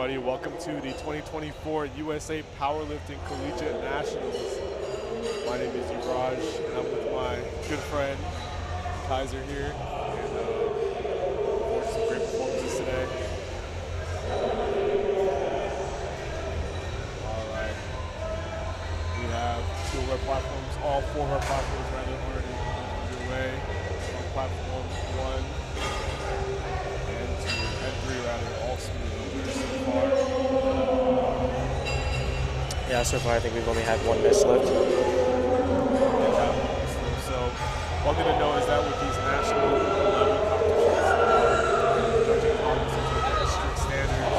everybody. Welcome to the 2024 USA Powerlifting Collegiate Nationals. My name is Raj, and I'm with my good friend Kaiser here, and for some great performances today. All right, we have two of our platforms, all four of our platforms rather already underway. On platform 1 and 2 and 3 rather, all smooth so far. Yeah, so far I think we've only had one miss lift. So one thing to know is that with these national level competitions, judging competitions with their strict standards,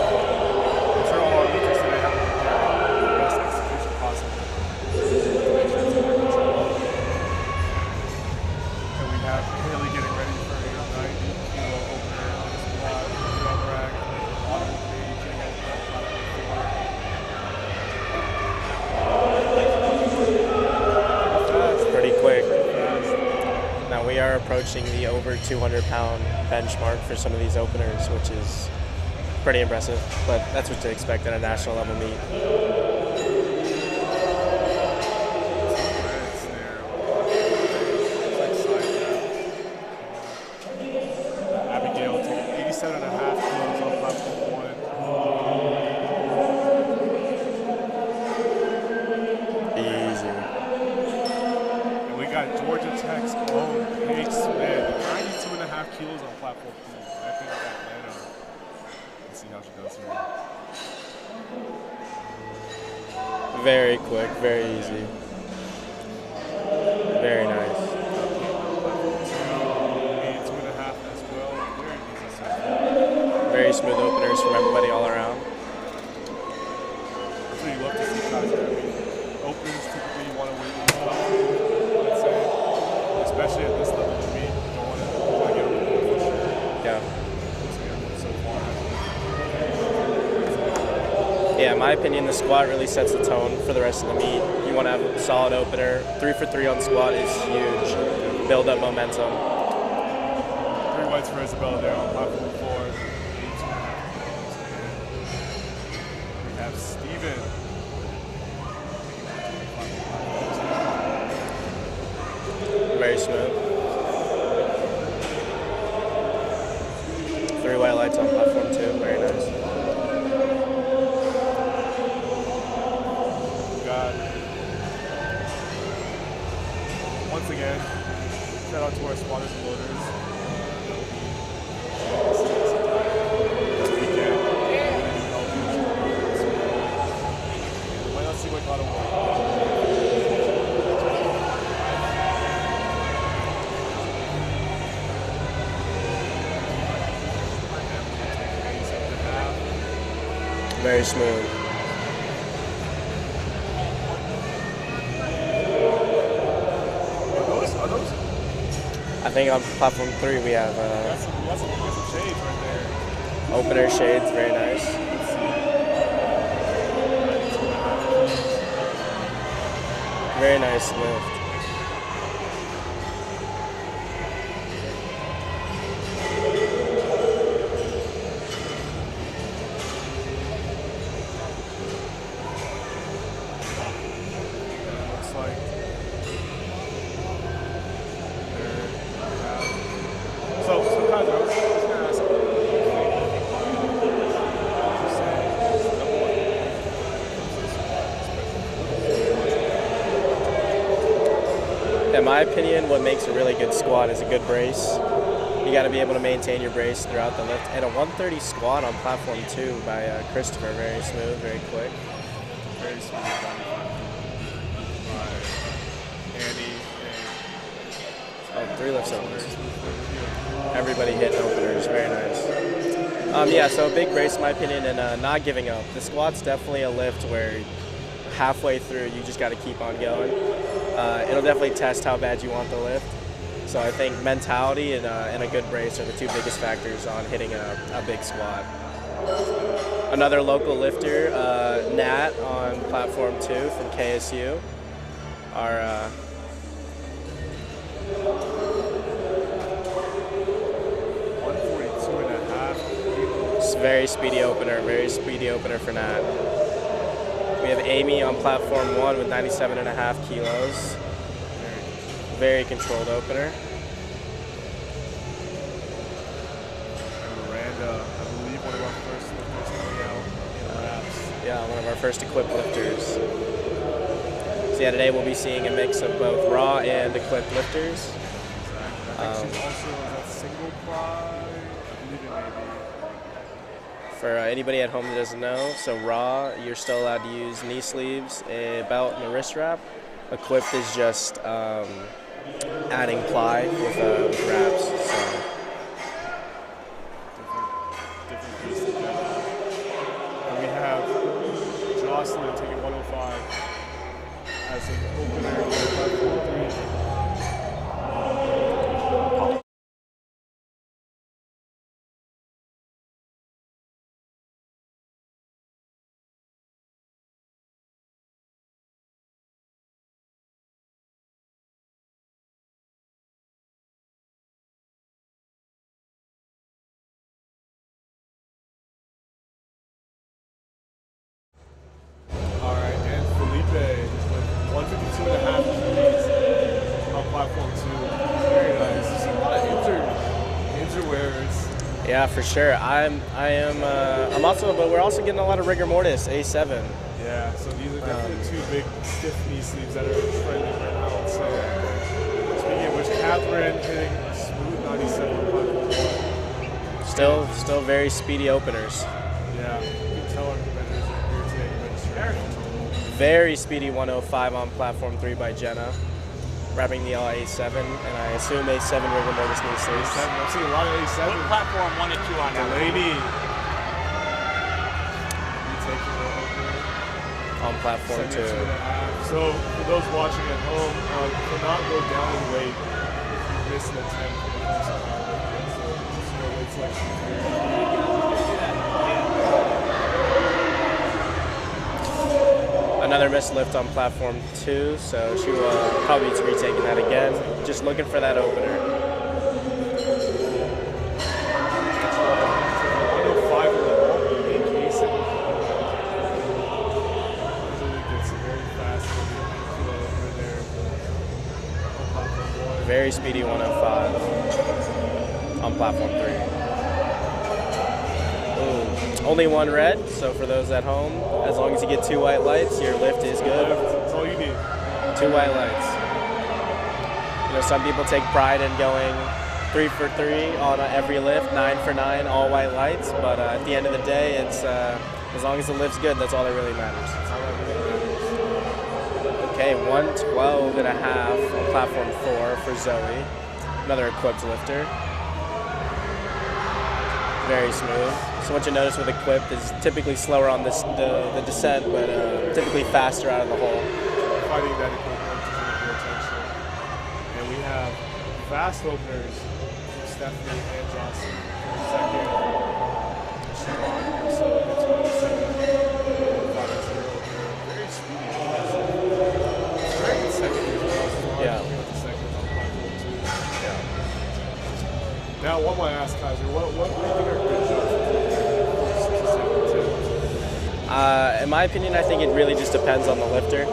I'm sure all our lifters today have to prepare the best execution possible to make sure it's under control. And we have Haley getting ready for a 90-kilo opener on the squat, drop rack, auto page, and pretty quick. Now we are approaching the over 200-pound benchmark for some of these openers, which is pretty impressive, but that's what to expect at a national level meet. Abigail taking 87.5 kilos on platform 1. Easy. And we got Georgia Tech's own Paige Smith, 92.5 kilos on platform 2. I think I got Atlanta. Let's see how she does here. Very quick, very easy. Very nice. Very smooth openers from everybody all around. That's what you love to see, Kaiser. I mean, openers typically you want to wait with stuff, let's say, especially at this level of meet. You don't want to get over the for sure. Yeah. So far. Yeah, in my opinion, the squat really sets the tone for the rest of the meet. You want to have a solid opener. 3 for 3 on squat is huge. Build up momentum. 3 whites for Isabella there on platform 4. We have Steven. Very smooth. 3 white lights on platform 2. Very nice. Once again, shout out to our spotters and loaders. This weekend, might not see what got away. Very smooth. I think on platform 3 we have some shades right there. Opener shades, very nice. Very nice lift. Looks like So Kaiser, I was going to ask in my opinion, what makes a really good squat is a good brace. You got to be able to maintain your brace throughout the lift. And a 130 squat on platform 2 by Christopher, very smooth, very quick. Very smooth by Annie and 3 lifts openers. Everybody hitting openers, very nice. Yeah, so a big brace in my opinion, and not giving up. The squat's definitely a lift where halfway through you just got to keep on going. It'll definitely test how bad you want the lift. So I think mentality and a good brace are the 2 biggest factors on hitting a big squat. Another local lifter, Nat on platform 2 from KSU. Our Very speedy opener for Nat. We have Amy on platform 1 with 97.5 kilos. Very controlled opener. And Miranda, I believe one of our first lifters coming out in wraps. Yeah, one of our first equipped lifters. So yeah, today we'll be seeing a mix of both raw and equipped lifters. Exactly. I think she's also that single ply. I believe it may be. For anybody at home that doesn't know, so raw, you're still allowed to use knee sleeves, a belt, and a wrist wrap. Equipped is just adding ply with wraps. So. Different pieces of that. And we have Jocelyn taking 105 as an opener for platform 3. All right, and Felipe with 152.5 kgs on platform 2. Very nice. You see a lot of injured wearers. Yeah, for sure. I'm also, but we're also getting a lot of rigor mortis, A7. Yeah, so these are definitely two big stiff knee sleeves that are trending right now. And so, speaking of which, Catherine hitting a smooth 97 on platform 1. Still very speedy openers. Yeah, you can tell our competitors are here today to register. Very speedy 105 on platform 3 by Jenna. Wrapping the A7, and I assume A7 rigor mortis knee sleeves. I'm seeing a lot of A7. Put platform 1 and 2 on that. Delaney. You taking the opener. On platform 2. 72.5. So for those watching at home, cannot go down in weight if you miss an attempt in the first powerlifting. So it's no weight selection here. Another missed lift on platform 2, so she will probably be retaking that again. Just looking for that opener. 105 in the wall, big case. Usually gets very fast over there. On platform 1. Very speedy 105 on platform 3. Only one red, so for those at home, as long as you get 2 white lights, your lift is good. That's all you need. 2 white lights. You know, some people take pride in going 3 for 3 on every lift, 9 for 9, all white lights, but at the end of the day, it's as long as the lift's good, that's all that really matters. That's all that really matters. Okay, 112.5 on platform 4 for Zoe, another equipped lifter. Very smooth. So what you notice with equipped is typically slower on the descent, but typically faster out of the hole. Fighting that equipment to get attention. And we have fast openers from Stephanie and Johnson. Second, so it's 27. Very speedy. It's very good second as well. Yeah. The second on platform 2. Yeah. Now, one more ask, Kaiser. What do you think are good jumps? In my opinion, I think it really just depends on the lifter.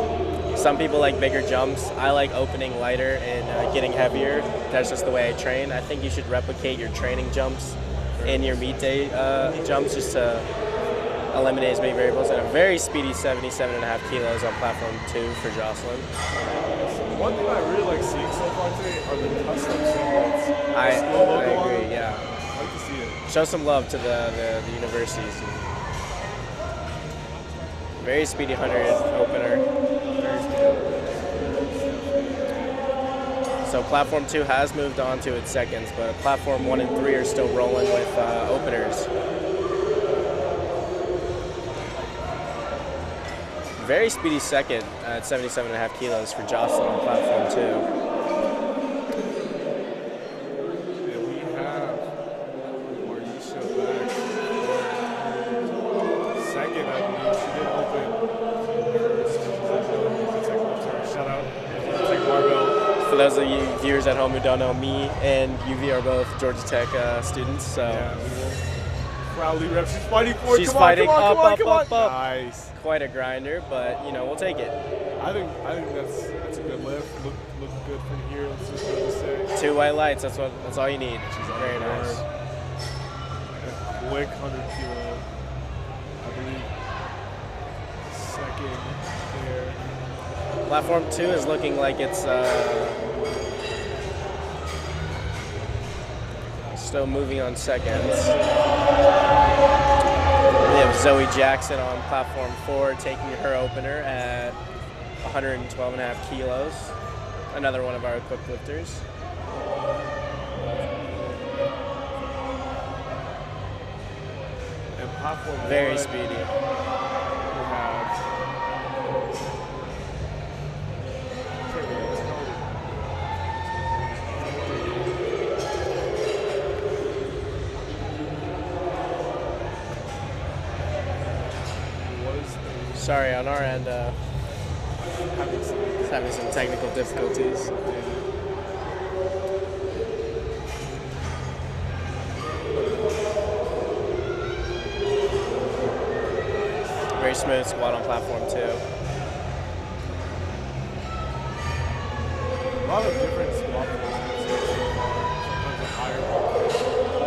Some people like bigger jumps. I like opening lighter and getting heavier. That's just the way I train. I think you should replicate your training jumps in your meet day jumps just to eliminate as many variables. And a very speedy 77.5 kilos on platform 2 for Jocelyn. One thing I really like seeing so far today are the custom singlets. I Logo agree, on. yeah. I like to see it. Show some love to the universities. Very speedy 100 opener. So platform 2 has moved on to its seconds, but platform 1 and 3 are still rolling with openers. Very speedy second at 77.5 kilos for Jocelyn on platform 2. For those of you viewers at home who don't know, me and UV are both Georgia Tech students. So yeah, we will Crowley reps. She's fighting for it. She's Come on, fighting come on, come on, up, come on. up, up. Nice. Quite a grinder, but you know, we'll take it. I think that's a good lift. Look good from here. Let's just go to say. 2 white lights. That's all you need. She's on Very the board. nice. And a quick 100 kilo. I believe second there. Platform 2 is looking like it's still moving on seconds. We have Zoe Jackson on platform 4 taking her opener at 112.5 kilos. Another one of our equipped lifters. And platform Very 1, speedy. we have Sorry, on our end, having some technical difficulties. Very smooth squat on platform 2. a lot of different squat positions so far. Sometimes a higher bar,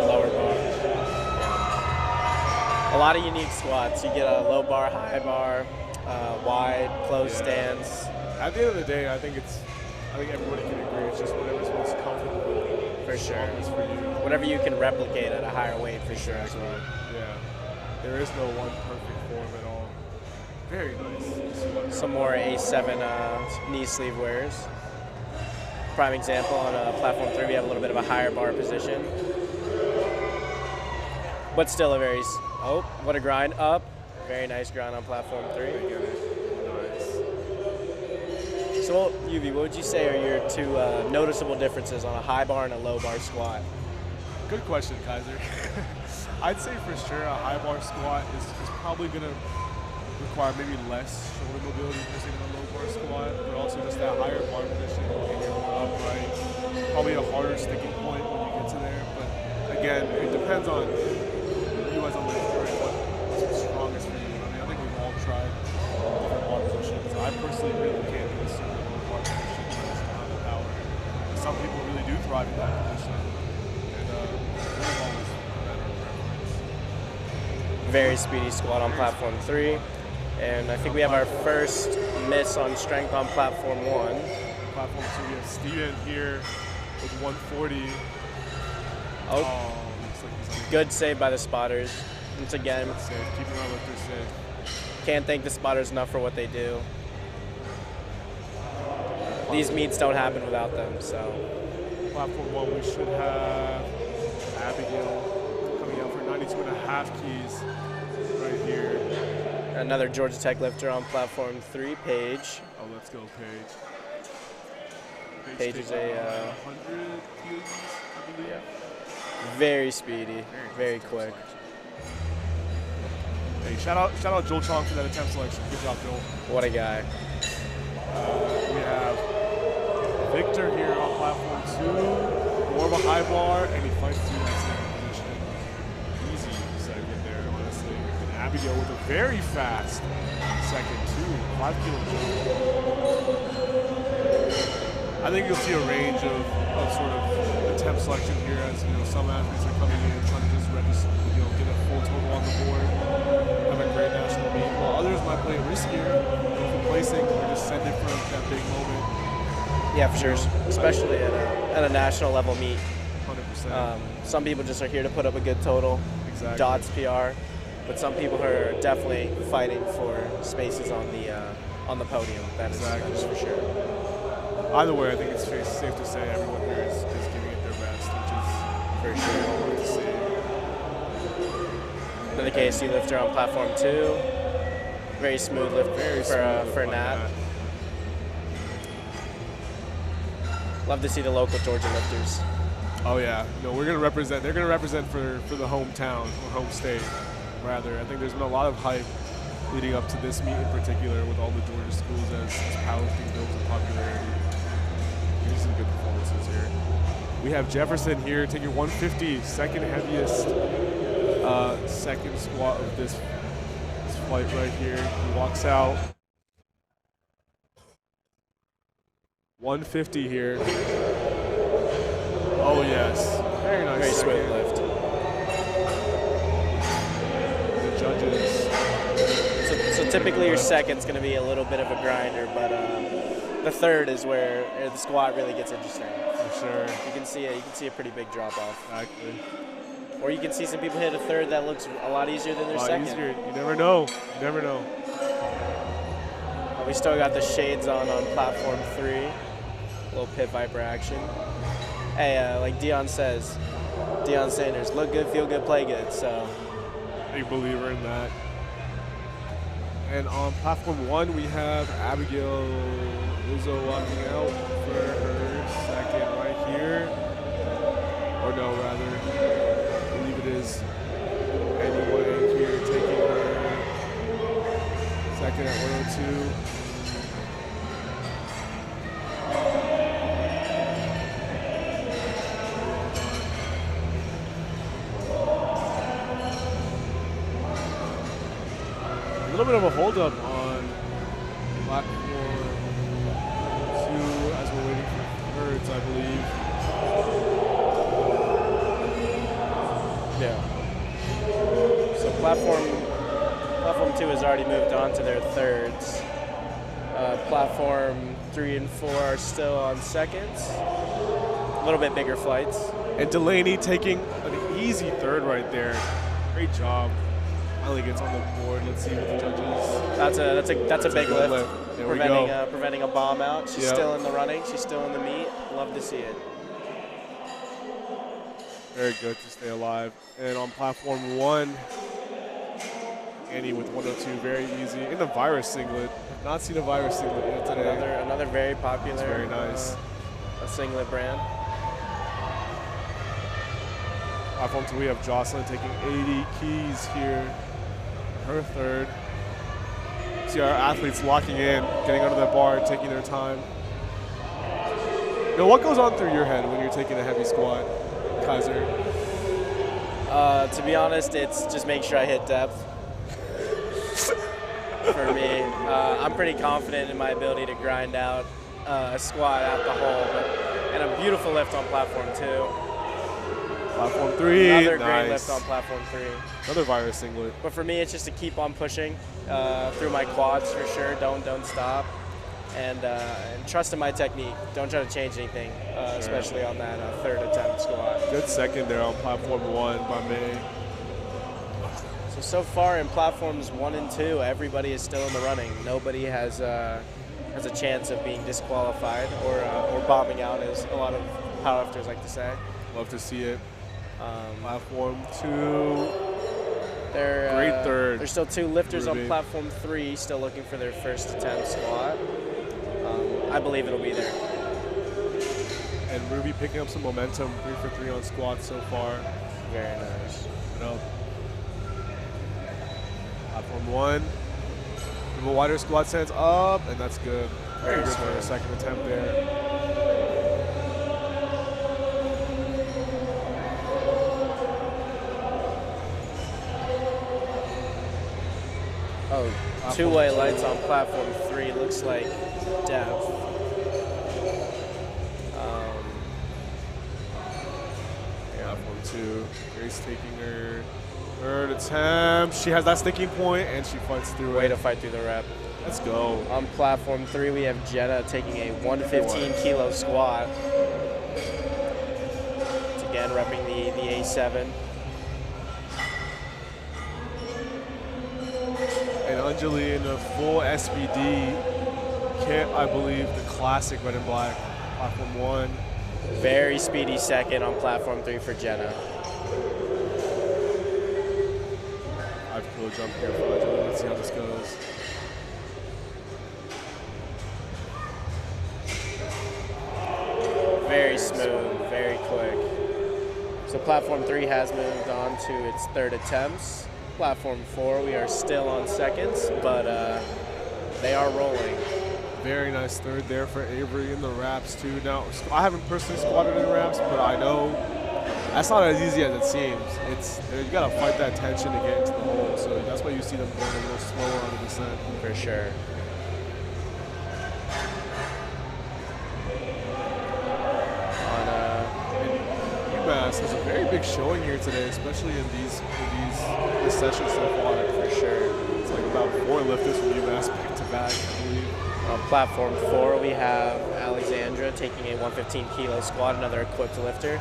Lower bar. A lot of unique squats. You get a low bar, high bar, wide, closed stance. At the end of the day, I think everybody can agree. It's just whatever's most comfortable. For sure. For you. Whatever you can replicate at a higher weight, for sure as well. Yeah. There is no one perfect form at all. Very nice. Some more A7 knee sleeve wears. Prime example on platform 3, we have a little bit of a higher bar position. But still a very, oh, what a grind up. Very nice grind on platform 3. Nice. So, Yuvi, what would you say are your 2 noticeable differences on a high bar and a low bar squat? Good question, Kaiser. I'd say for sure a high bar squat is probably going to require maybe less shoulder mobility than a low bar squat, but also just that higher bar position and you're more upright. Probably a harder sticking point when you get to there, but again, it depends on you as a lifter and what's strongest for you. I mean, I think we've all tried different bar positions. I personally really can't do a single low bar position. I just don't have the power. Some people really do thrive in that position, and there's always a better preference. Very speedy squat on platform 3. And I think we have our first miss on strength on platform 1. Platform 2, we have Steven here with 140. Oh, Looks like he's on good save by the spotters. Once again, the safe, keeping our lifters safe. can't thank the spotters enough for what they do. These meets don't happen without them, so. Platform 1, we should have Abigail coming out for 92.5 keys right here. Another Georgia Tech lifter on platform 3, Paige. Oh, let's go, Paige. Paige is a 100 keys, I believe. Yeah. Very speedy, very quick. Hey, shout out Joel Chong for that attempt selection. Good job, Joel. What a guy. We have Victor here on platform 2. More of a high bar, and he fights through that second position. Easy second there, honestly. And Abigail with a very fast second, too. 5 kilo jump. I think you'll see a range of sort of attempt selection here as, some athletes are coming in trying to just register, get a full total on the board, have a great national meet, while others might play it riskier, go for placing, or just send it for that big moment. Yeah, for sure, especially at a national level meet. 100%. Some people just are here to put up a good total, Exactly. dots PR, but some people are definitely fighting for spaces on the podium. That is for sure. Either way, I think it's safe to say everyone here is giving it their best, which is For sure. all to see. Another KSU lifter on platform 2. Very smooth lift for Nat. Love to see the local Georgia lifters. Oh yeah, we're gonna represent. They're gonna represent for the hometown or home state, rather. I think there's been a lot of hype leading up to this meet in particular with all the Georgia schools as powerlifting builds in popularity. Here's some good performances here. We have Jefferson here taking 150, second heaviest second squat of this flight right here. He walks out. 150 here. Oh yes, very nice. Very second. smooth lift. The judges. So typically your second's going to be a little bit of a grinder, but the third is where the squat really gets interesting. For sure. You can see a pretty big drop off. Exactly. Or you can see some people hit a third that looks a lot easier than their second. Easier. You never know. You never know. We still got the shades on platform 3. A little pit viper action. Hey, like Deion says, Deion Sanders, look good, feel good, play good. So, Big believer in that. And on platform 1, we have Abigail Izzo walking out for her second right here. Or no, rather, I believe it is anyway here, taking her second at 102. A little bit of a holdup on platform 2 as we're waiting for thirds, I believe. yeah. So platform 2 has already moved on to their thirds. Platform 3 and 4 are still on seconds. A little bit bigger flights. And Delaney taking an easy third right there. Great job. Finally gets on the board. Let's see what the judges. That's a big lift. There we go. Preventing a bomb out. She's Yep. still in the running. She's still in the meet. Love to see it. Very good to stay alive. And on platform 1, Annie with 102, very easy. In the virus singlet. Have not seen a virus singlet yet today. Another very popular. That's very nice. A singlet brand. Platform 2, we have Jocelyn taking 80 keys here. Her third. See our athletes locking in, getting under that bar, taking their time. Now, what goes on through your head when you're taking a heavy squat, Kaiser? To be honest, it's just make sure I hit depth. For me, I'm pretty confident in my ability to grind out a squat at the hole, and a beautiful lift on platform 2. Platform 3, Another nice. great lift on platform 3. Another virus singlet. But for me, it's just to keep on pushing through my quads for sure. Don't stop, and trust in my technique. Don't try to change anything, especially on that third attempt squat. Good second there on platform 1 by May. So far in platforms 1 and 2, everybody is still in the running. Nobody has a chance of being disqualified or bombing out, as a lot of powerlifters like to say. Love to see it. Platform 2. Great third. There's still 2 lifters Ruby. on platform 3 still looking for their first attempt squat. I believe it'll be there. And Ruby picking up some momentum, 3 for 3 on squats so far. Very nice. Platform 1. Give a wider squat stance up, and that's good. Very good for a second attempt there. Oh, two-way lights on platform 3 looks like depth. Platform 2. Grace taking her third attempt. She has that sticking point, and she fights through Way it. to fight through the rep. Let's go. On platform 3, we have Jenna taking a 115 kilo squat. It's again repping the A7. And Anjali in a full SBD kit, I believe, the classic red and black. Platform 1. Very speedy second on platform 3 for Jenna. 5 kilo jump here for Anjali. Let's see how this goes. Very smooth, very quick. So platform 3 has moved on to its third attempts. Platform 4, we are still on seconds, but they are rolling. Very nice third there for Avery in the wraps too. Now, I haven't personally squatted in wraps, but I know That's not as easy as it seems. You gotta fight that tension to get into the hole. So that's why you see them going a little slower on the descent. For sure. UMass has a very big showing here today, especially in this session so far. For sure. It's like about 4 lifters from UMass back to back, I believe. On platform 4, we have Alexandra taking a 115 kilo squat, another equipped lifter.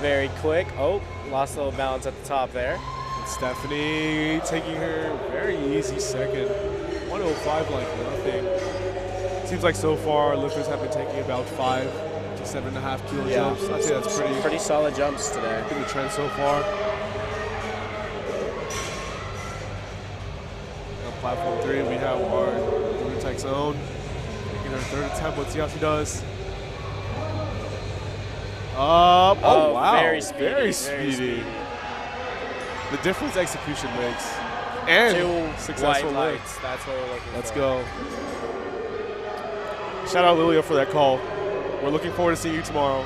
Very quick. Oh, lost a little balance at the top there. And Stephanie taking her very easy second. 105 like nothing. Seems like so far lifters have been taking about 5 to 7.5 kilo jumps. I'd say that's pretty solid jumps today. In the trend so far. And on platform 3, we have our Lunatic's own. Making her 3rd attempt. Let's see how she does. Oh wow. Very speedy. Very speedy. The difference execution makes. And 2 successful white lift. lights. That's what we're looking for. Let's go. Shout out Lilia for that call. We're looking forward to seeing you tomorrow.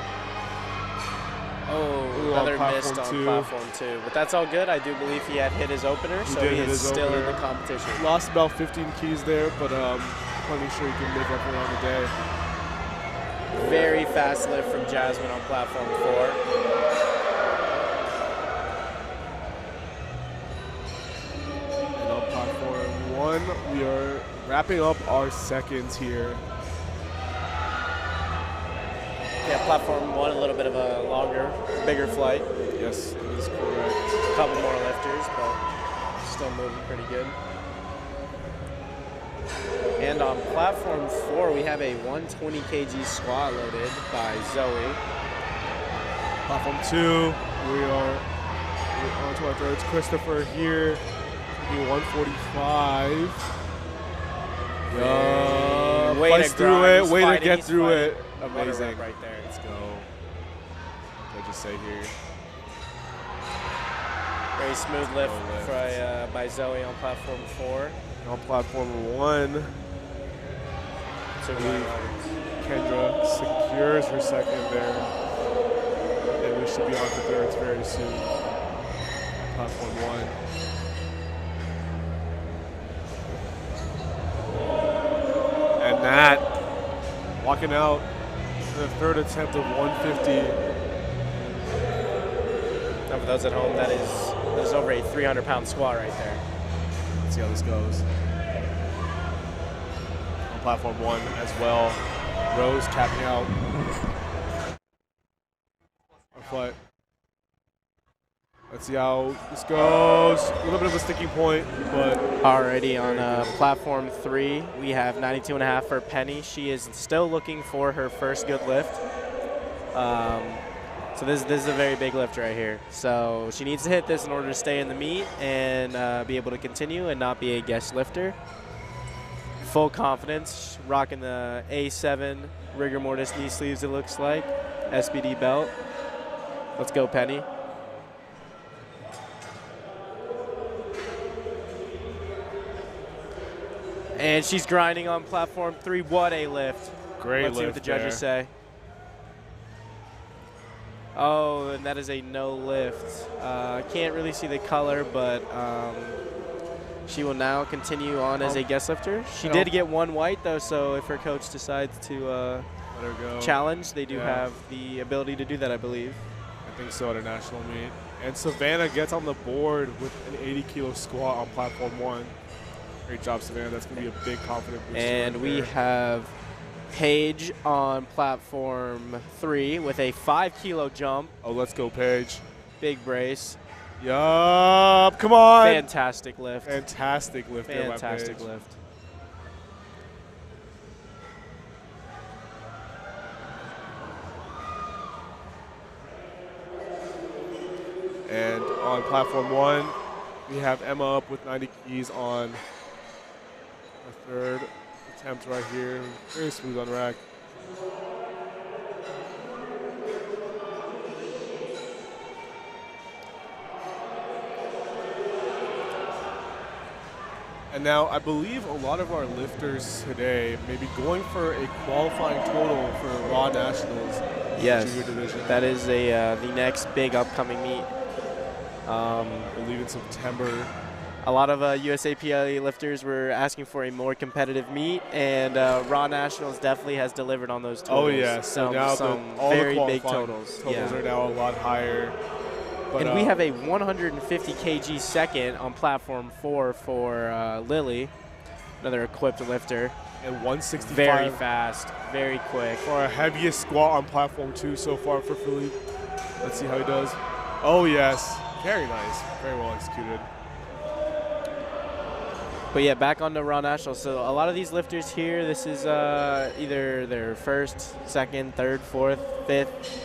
Oh, another missed on platform 2. But that's all good. I do believe he had hit his opener, so he is still in the competition. Lost about 15 keys there, but plenty sure he can live up around the day. Very fast lift from Jasmine on platform 4. And on platform 1, we are wrapping up our seconds here. Yeah, platform 1, a little bit of a longer, bigger flight. Yes, that is correct. A couple more lifters, but still moving pretty good. And on platform 4, we have a 120 kg squat loaded by Zoe. Platform 2, we are on to our thirds. Christopher here, taking 145. Fights through it, way to get through it. Amazing. Right there. Let's go. What did I just say here? Very smooth lift by Zoe on platform 4. On platform 1, Kendra secures her second there. And we should be on to thirds very soon. Platform 1. And Nat walking out for the 3rd attempt of 150. Now for those at home, that is over a 300-pound squat right there. Let's see how this goes. On platform 1 as well. Rose capping out our flight. Let's see how this goes. A little bit of a sticking point, but already on platform 3, we have 92.5 for Penny. She is still looking for her first good lift. So this is a very big lift right here. So she needs to hit this in order to stay in the meet and be able to continue and not be a guest lifter. Full confidence, rocking the A7 rigor mortis knee sleeves, it looks like. SBD belt. Let's go, Penny. And she's grinding on platform 3. What a lift. Great lift. Let's see what the judges say. Oh, and that is a no lift. Can't really see the color, but she will now continue on as a guest lifter. She did get 1 white, though, so if her coach decides to let her go. Challenge, they do have the ability to do that, I believe. I think so at a national meet. And Savannah gets on the board with an 80-kilo squat on platform 1. Great job, Savannah. That's going to be a big confidence booster. And we have Paige on platform 3 with a 5-kilo jump. Oh, let's go, Paige. Big brace. Yup. Come on. Fantastic lift. Fantastic lift there by Paige. Fantastic lift. And on platform 1, we have Emma up with 90 keys on our 3rd attempt right here. Very smooth on rack. And now I believe a lot of our lifters today may be going for a qualifying total for Raw Nationals Yes, junior division. that is the next big upcoming meet. I believe in September. A lot of USAPL lifters were asking for a more competitive meet, and Raw Nationals definitely has delivered on those totals. Oh yeah, so now some all very the big qualifying totals. Totals are now a lot higher. But, And we have a 150 kg second on platform 4 for Lily, another equipped lifter. and 165 Very fast, very quick. for our heaviest squat on platform 2 so far for Philippe. Let's see how he does. Oh yes, very nice, very well executed. But yeah, back on the Raw Nationals. So a lot of these lifters here, this is either their first, second, third, fourth, fifth,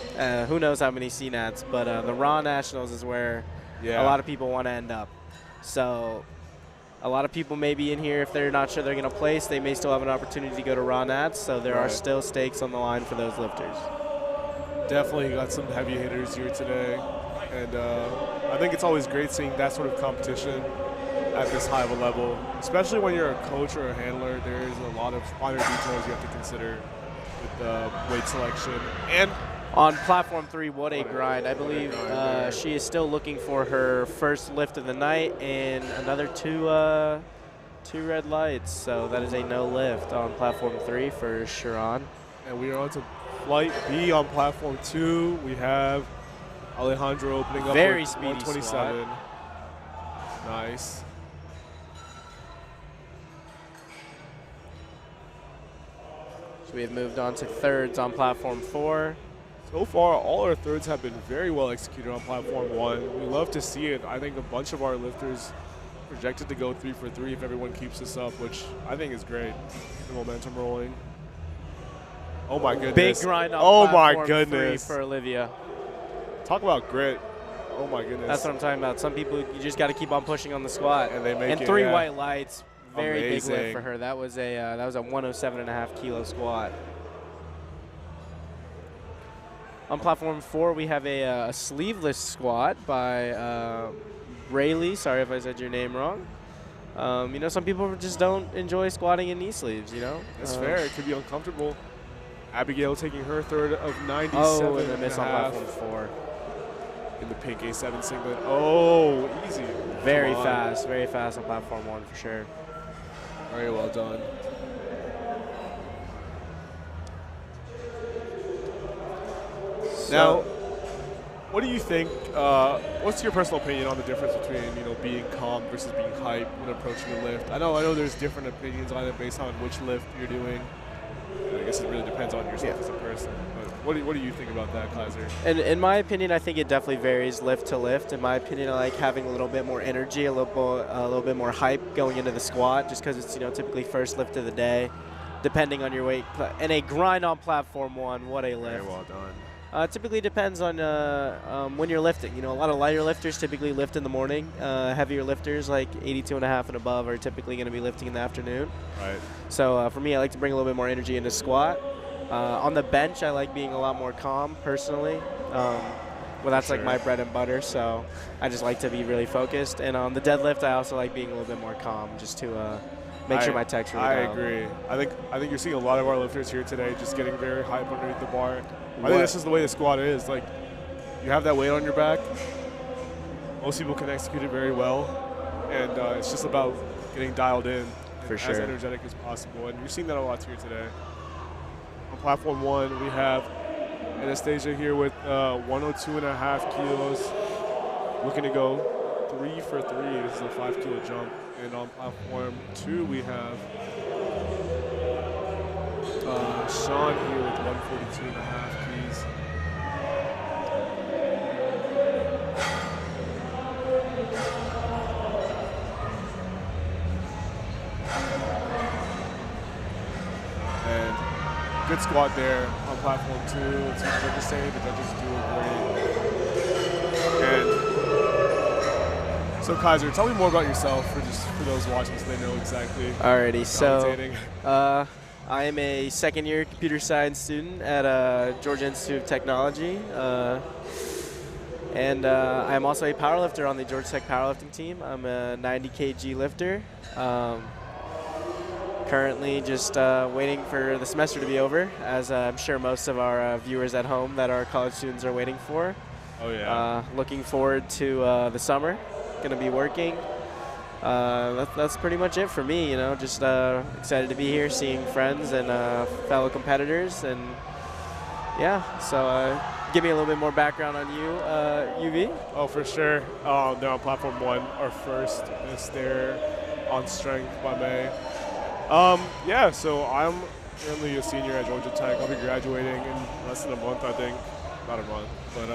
who knows how many CNATs, but the Raw Nationals is where a lot of people want to end up. So a lot of people may be in here, if they're not sure they're going to place, they may still have an opportunity to go to Raw Nats, so there are still stakes on the line for those lifters. Definitely got some heavy hitters here today, and I think it's always great seeing that sort of competition at this high of a level, especially when you're a coach or a handler. There is a lot of finer details you have to consider with the weight selection. And on platform 3, what a grind. I believe she is still looking for her first lift of the night and another two red lights. So that is a no lift on platform 3 for Sharon. And we are on to flight B on platform 2. We have Alejandro opening up Very with speedy 127. Nice. So we have moved on to thirds on platform 4. So far, all our thirds have been very well executed on platform 1. We love to see it. I think a bunch of our lifters projected to go 3 for 3 if everyone keeps this up, which I think is great. The momentum rolling. Oh my goodness. Big grind on platform 3 goodness. for Olivia. Talk about grit. Oh my goodness. That's what I'm talking about. Some people, you just got to keep on pushing on the squat. And they make and it, 3 yeah. white lights. Very Amazing. big lift for her. That was a 107.5 kilo squat. On platform 4, we have a sleeveless squat by Rayleigh. Sorry if I said your name wrong. You know, some people just don't enjoy squatting in knee sleeves, you know? That's fair. It could be uncomfortable. Abigail taking her third of 97. Oh, and a miss on platform 4. In the pink A7 singlet. Oh, easy. Very fast on platform 1 for sure. Very well done. Now, what do you think? What's your personal opinion on the difference between being calm versus being hype when approaching a lift? I know there's different opinions on it based on which lift you're doing. I guess it really depends on yourself as a person. But what do you think about that, Kaiser? And in my opinion, I think it definitely varies lift to lift. In my opinion, I like having a little bit more energy, a little bit more hype going into the squat, just because it's typically first lift of the day, depending on your weight. And a grind on platform 1, what a lift! Very well done. Typically depends on when you're lifting. A lot of lighter lifters typically lift in the morning. Heavier lifters like 82.5 and above are typically going to be lifting in the afternoon. Right. So for me, I like to bring a little bit more energy into squat. On the bench, I like being a lot more calm personally. Well, that's like my bread and butter, so I just like to be really focused. And on the deadlift, I also like being a little bit more calm, just to make sure my tech's really I down. agree. I think you're seeing a lot of our lifters here today just getting very hype underneath the bar. I think this is the way the squat is. Like, you have that weight on your back. Most people can execute it very well, and it's just about getting dialed in and as energetic as possible. And you're seeing that a lot here today. On platform 1, we have Anastasia here with 102.5 kilos, looking to go 3 for 3. This is a 5 kilo jump. And on platform 2, we have Sean here with 142.5 keys. And good squat there on platform 2. It's hard to say, but judges do great. And so Kaiser, tell me more about yourself for those watching so they know exactly. Alrighty, so I am a second-year computer science student at Georgia Institute of Technology. And I'm also a powerlifter on the Georgia Tech powerlifting team. I'm a 90 kg lifter. Currently just waiting for the semester to be over, as I'm sure most of our viewers at home that are college students are waiting for. Oh, yeah. Looking forward to the summer. Going to be working. That's pretty much it for me, just excited to be here, seeing friends and fellow competitors. And yeah, so give me a little bit more background on you, UV. Oh, for sure. They're on Platform 1. Our first is there on strength by May. Yeah, so I'm currently a senior at Georgia Tech. I'll be graduating in less than a month, I think. About a month. But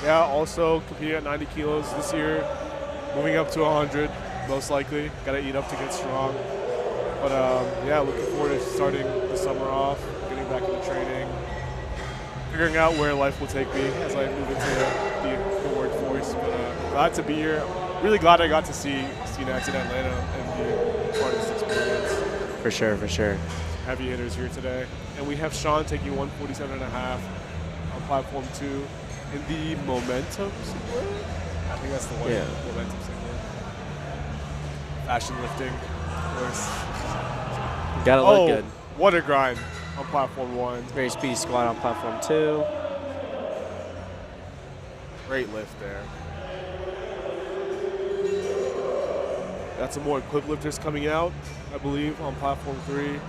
yeah, also competing at 90 kilos this year. Moving up to 100, most likely. Got to eat up to get strong. But yeah, looking forward to starting the summer off, getting back into training, figuring out where life will take me as I move into the workforce. But glad to be here. Really glad I got to see CNAX in Atlanta and be part of this experience. For sure, for sure. Heavy hitters here today. And we have Sean taking 147.5 on Platform 2 in the Momentum Singlet. I think that's the one. Yeah. Momentum Singlet. Fashion lifting, of course. Gotta look good. What a grind on Platform 1. Very speedy squat on Platform 2. Great lift there. Got some more equipped lifters coming out, I believe, on Platform 3.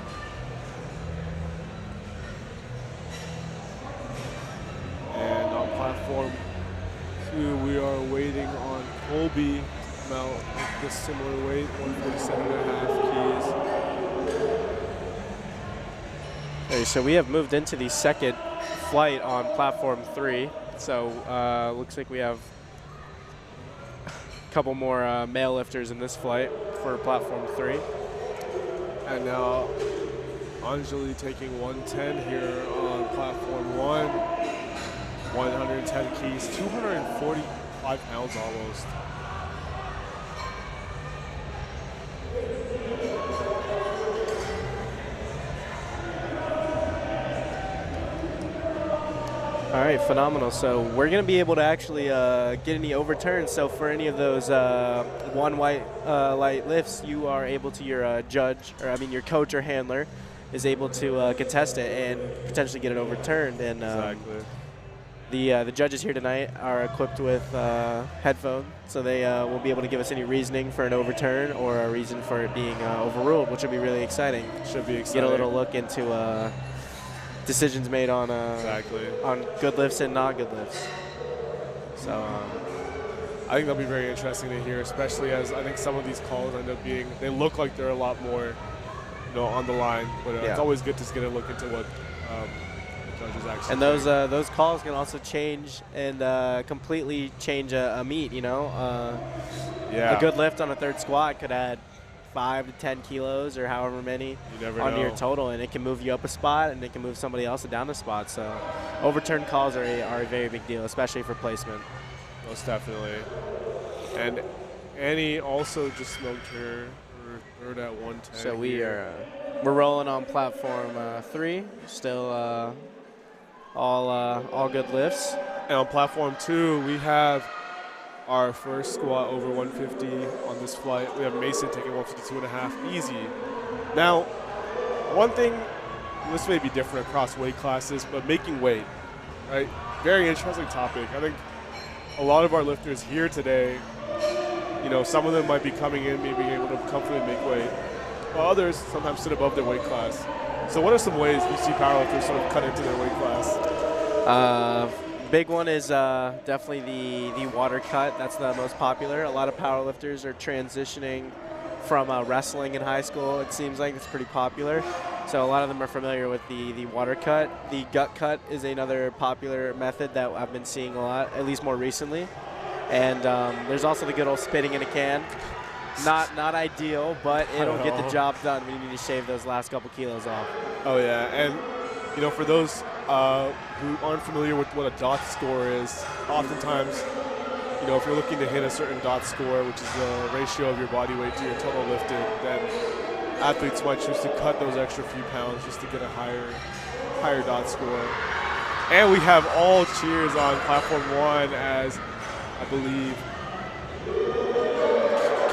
And on Platform 2, we are waiting on Colby to come out with this similar weight, 147.5 keys. Okay, so we have moved into the second flight on Platform 3. So looks like we have a couple more male lifters in this flight for Platform 3. And now Anjali taking 110 here on Platform 1. 110 keys, 245 pounds almost. All right, phenomenal. So we're going to be able to actually get any overturns. So for any of those one white light lifts, you are able to, your your coach or handler is able to contest it and potentially get it overturned. And Exactly. the judges here tonight are equipped with headphones, so they will be able to give us any reasoning for an overturn or a reason for it being overruled, which will be really exciting. Should be exciting. Get a little look into decisions made on on good lifts and not good lifts. So I think that'll be very interesting to hear, especially as I think some of these calls end up being, they look like they're a lot more, on the line. But it's always good to get a look into what the judges actually. And those calls can also change and completely change a meet. A good lift on a third squat could add 5 to 10 kilos or however many You never onto know. your total, and it can move you up a spot and it can move somebody else down a spot. So overturn calls are a very big deal, especially for placement. Most definitely. And Annie also just smoked her third at 110. So we're rolling on Platform 3, still all good lifts. And on Platform 2, we have our first squat over 150 on this flight. We have Mason taking 152.5 easy. Now, one thing, this may be different across weight classes, but making weight, right? Very interesting topic. I think a lot of our lifters here today, some of them might be coming in, maybe able to comfortably make weight, while others sometimes sit above their weight class. So what are some ways you see powerlifters sort of cut into their weight class? Big one is definitely the water cut. That's the most popular. A lot of powerlifters are transitioning from wrestling in high school. It seems like it's pretty popular. So a lot of them are familiar with the water cut. The gut cut is another popular method that I've been seeing a lot, at least more recently. And there's also the good old spitting in a can. Not ideal, but it'll get the job done when you need to shave those last couple kilos off. Oh yeah, and for those who aren't familiar with what a dot score is, oftentimes, if you're looking to hit a certain dot score, which is the ratio of your body weight to your total lifted, then athletes might choose to cut those extra few pounds just to get a higher dot score. And we have all cheers on Platform 1 as I believe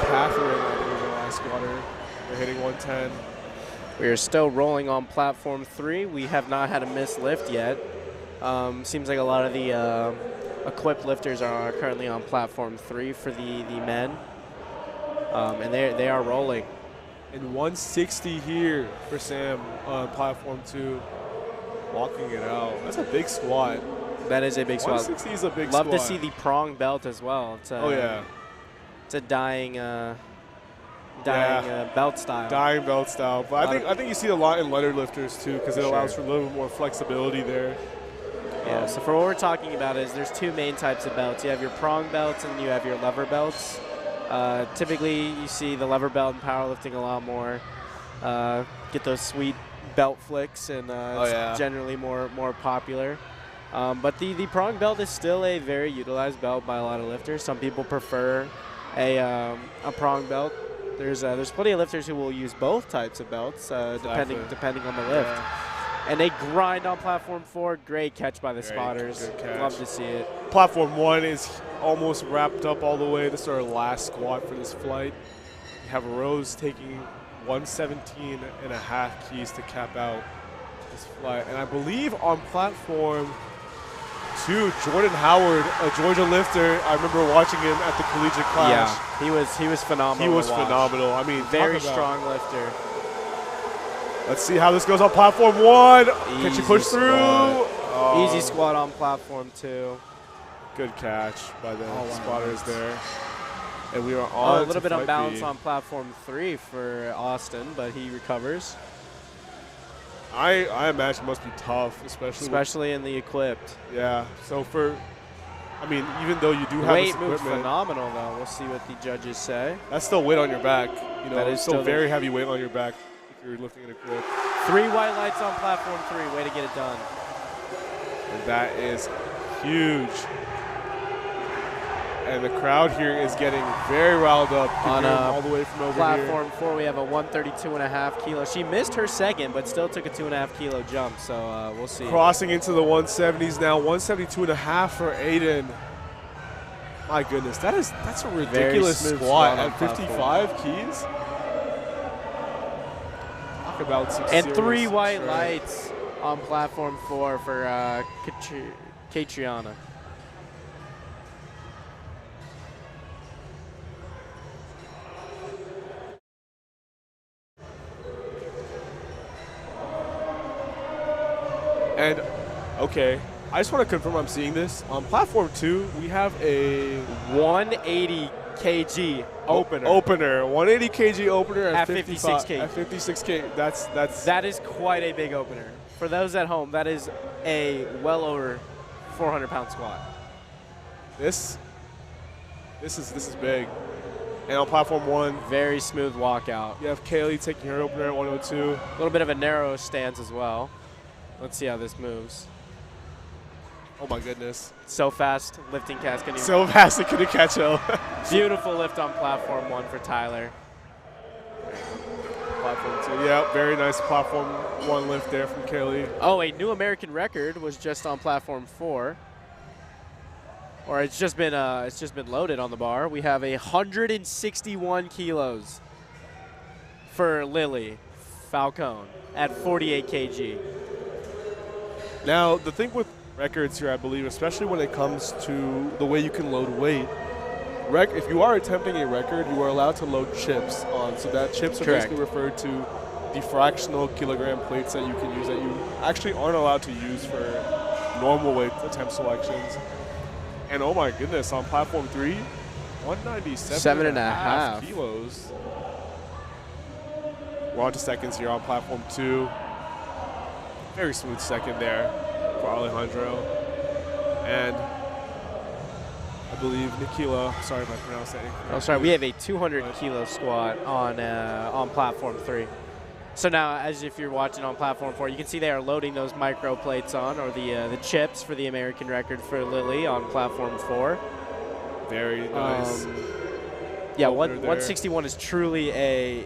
Catherine, I think, was the last squatter. They're hitting 110. We are still rolling on platform 3. We have not had a missed lift yet. Seems like a lot of the equipped lifters are currently on platform 3 for the men. And they are rolling. And 160 here for Sam on platform 2. Walking it out. That's a big squat. That is a big squat. 160 is a big squat. Love to see the prong belt as well. It's a, it's a dying belt style. Dying belt style. But I think you see a lot in letter lifters too, because it allows for a little bit more flexibility there. Yeah, so for what we're talking about is there's two main types of belts. You have your prong belts and you have your lever belts. Typically, you see the lever belt in powerlifting a lot more. Get those sweet belt flicks, and it's generally more popular. But the prong belt is still a very utilized belt by a lot of lifters. Some people prefer a prong belt. There's plenty of lifters who will use both types of belts, depending on the lift. Yeah. And they grind on platform 4. Great catch by the spotters. Love to see it. Platform 1 is almost wrapped up all the way. This is our last squat for this flight. We have Rose taking 117.5 keys to cap out this flight. And I believe on platform 2, Jordan Howard, a Georgia lifter, I remember watching him at the collegiate clash. Yeah, he was phenomenal. He was phenomenal. I mean, very strong lifter. Let's see how this goes on platform 1. Can she push through? Oh. Easy squat on platform 2. Good catch by the spotters there. And we are on a little bit unbalanced on platform 3 for Austin, but he recovers. I imagine it must be tough, especially in the equipped. Yeah. So even though you do have weight this equipment, moves phenomenal though. We'll see what the judges say. That's still weight on your back. You know, that is still very heavy weight on your back if you're lifting an equipped. 3 white lights on platform 3. Way to get it done. And that is huge. And the crowd here is getting very riled up. On all the way from over platform 4, we have a 132.5 kilo. She missed her second, but still took a 2.5 kilo jump. So we'll see. Crossing into the 170s now. 172.5 for Aiden. My goodness, that's a ridiculous squat at 55 keys. Talk about some and 3 white lights on platform 4 for Catriona. And, okay, I just want to confirm I'm seeing this. On platform 2, we have a 180 kg opener. 180 kg opener at 56 kg. At 56 kg. That is quite a big opener. For those at home, that is a well over 400-pound squat. This is big. And on platform 1, very smooth walkout. You have Kaylee taking her opener at 102. A little bit of a narrow stance as well. Let's see how this moves. Oh my goodness. So fast, LiftingCast couldn't even. So fast it couldn't catch up. Beautiful lift on platform 1 for Tyler. Platform 2, yeah, very nice platform 1 lift there from Kaylee. Oh, a new American record was just on platform 4. Or it's just been loaded on the bar. We have 161 kilos for Lily Falcone at 48 kg. Now, the thing with records here, I believe, especially when it comes to the way you can load weight, if you are attempting a record, you are allowed to load chips on. So that chips are basically referred to the fractional kilogram plates that you can use that you actually aren't allowed to use for normal weight attempt selections. And oh my goodness, on platform 3, 197.5 kilos. We're on to seconds here on platform 2. Very smooth second there for Alejandro. And I believe Nikila, sorry if I pronounced that incorrectly. Oh, sorry, we have a 200 kilo squat on platform 3. So now, as if you're watching on platform 4, you can see they are loading those micro plates on, or the chips for the American record for Lily on platform 4. Very nice. Yeah, 161 is truly a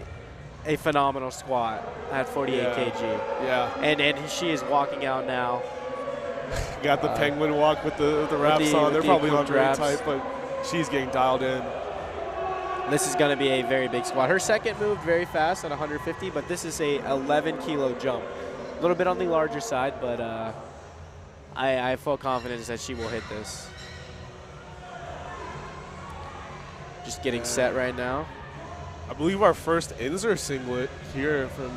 phenomenal squat at 48 kg. Yeah. And she is walking out now. Got the penguin walk with the wraps on. They're probably not very tight, but she's getting dialed in. This is going to be a very big squat. Her second moved very fast at 150, but this is a 11-kilo jump. A little bit on the larger side, but I have full confidence that she will hit this. Just getting set right now. I believe our first insert singlet here from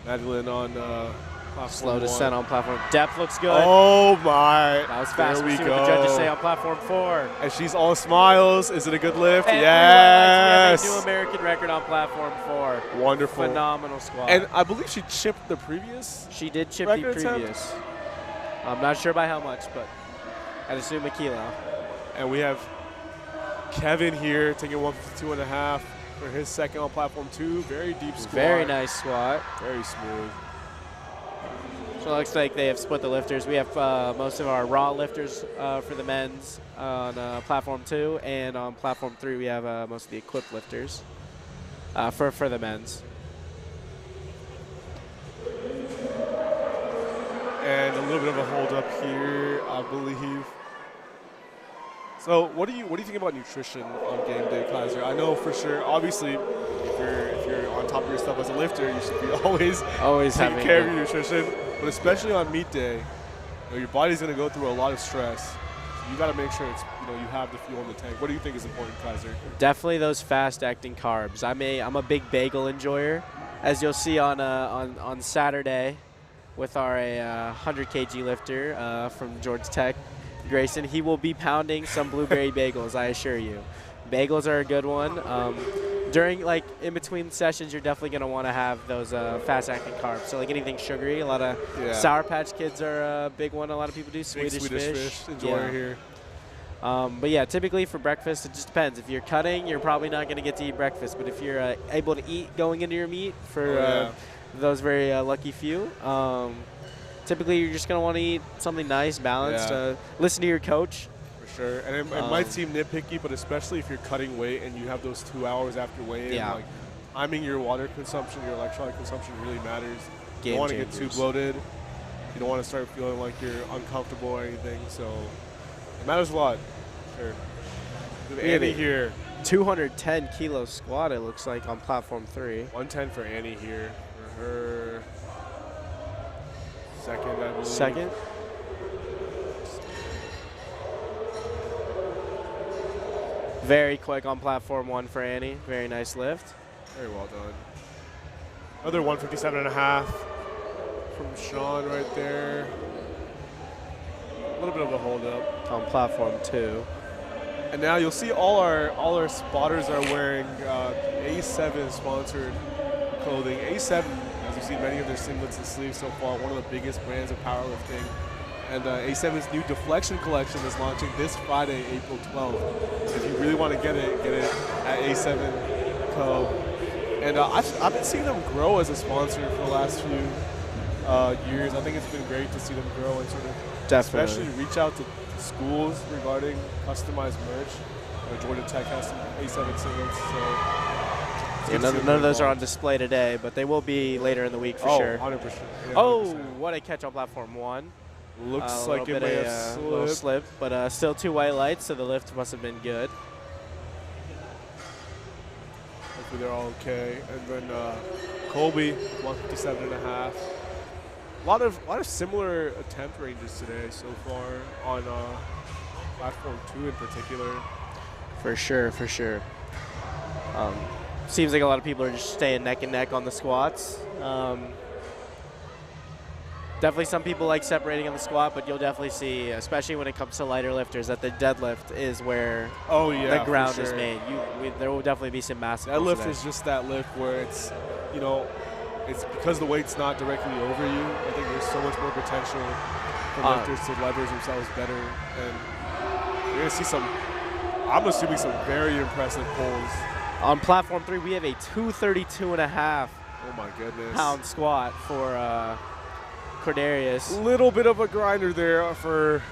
Madeline on platform Slow 1. descent on platform. Depth looks good. Oh my! That was fast. There We'll we see go. what the judges say on platform 4. And she's all smiles. Is it a good lift? And Yes. we have a new American record on platform 4. Wonderful. Phenomenal squat. And I believe she chipped the previous. She did chip the record attempt? previous. I'm not sure by how much, but I'd assume a kilo. And we have Kevin here taking 152.5 for his second on platform 2. Very deep squat. Very nice squat. Very smooth. So it looks like they have split the lifters. We have most of our raw lifters for the men's on platform 2, and on platform 3 we have most of the equipped lifters for the men's. And a little bit of a hold up here, I believe. So what do you think about nutrition on game day, Kaiser? I know for sure, obviously, if you're on top of your stuff as a lifter, you should be always taking care of your nutrition. But especially on meet day, you know, your body's going to go through a lot of stress. So you got to make sure it's, you have the fuel in the tank. What do you think is important, Kaiser? Definitely those fast-acting carbs. I'm a big bagel enjoyer, as you'll see on Saturday with our 100 kg lifter from Georgia Tech, Grayson. He will be pounding some blueberry bagels, I assure you. Bagels are a good one. During, in between sessions, you're definitely going to want to have those fast-acting carbs. So, anything sugary, a lot of Sour Patch Kids are a big one a lot of people do. Swedish fish. Enjoy here. But yeah, typically for breakfast, it just depends. If you're cutting, you're probably not going to get to eat breakfast. But if you're able to eat going into your meet, for those very lucky few, typically you're just going to want to eat something nice, balanced. Listen to your coach. For sure. And it might seem nitpicky, but especially if you're cutting weight and you have those 2 hours after weigh-in, timing your water consumption, your electrolyte consumption really matters. You don't want to get too bloated. You don't want to start feeling like you're uncomfortable or anything. So it matters a lot. Sure. We have Annie here. 210 kilo squat, it looks like, on platform 3. 110 for Annie here. For her second, I believe. Second. Very quick on platform 1 for Annie. Very nice lift. Very well done. Another 157.5 from Sean right there. A little bit of a hold up. On platform 2. And now you'll see all our spotters are wearing A7 sponsored clothing. A7, as you see many of their singlets and sleeves so far, one of the biggest brands of powerlifting. And A7's new deflection collection is launching this Friday, April 12th. If you really want to get it at A7 Co. And I've been seeing them grow as a sponsor for the last few years. I think it's been great to see them grow and sort of especially reach out to schools regarding customized merch. Georgia Tech has some A7 singlets, so none of those are on display today, but they will be later in the week for sure. 100%. Yeah, oh, what a catch on platform 1. Looks like it may have slipped, but still 2 white lights, so the lift must have been good. Hopefully they're all okay. And then Colby, 157.5. A lot of similar attempt ranges today so far on platform 2 in particular. For sure. Seems like a lot of people are just staying neck and neck on the squats. Definitely some people like separating on the squat, but you'll definitely see, especially when it comes to lighter lifters, that the deadlift is where the ground is made. There will definitely be some massive. Deadlift is just that lift where it's, it's because the weight's not directly over you. I think there's so much more potential for lifters to leverage themselves better. And you're going to see I'm assuming some very impressive pulls. On platform 3, we have a 232.5 oh my goodness pound squat for Cordarius. Little bit of a grinder there for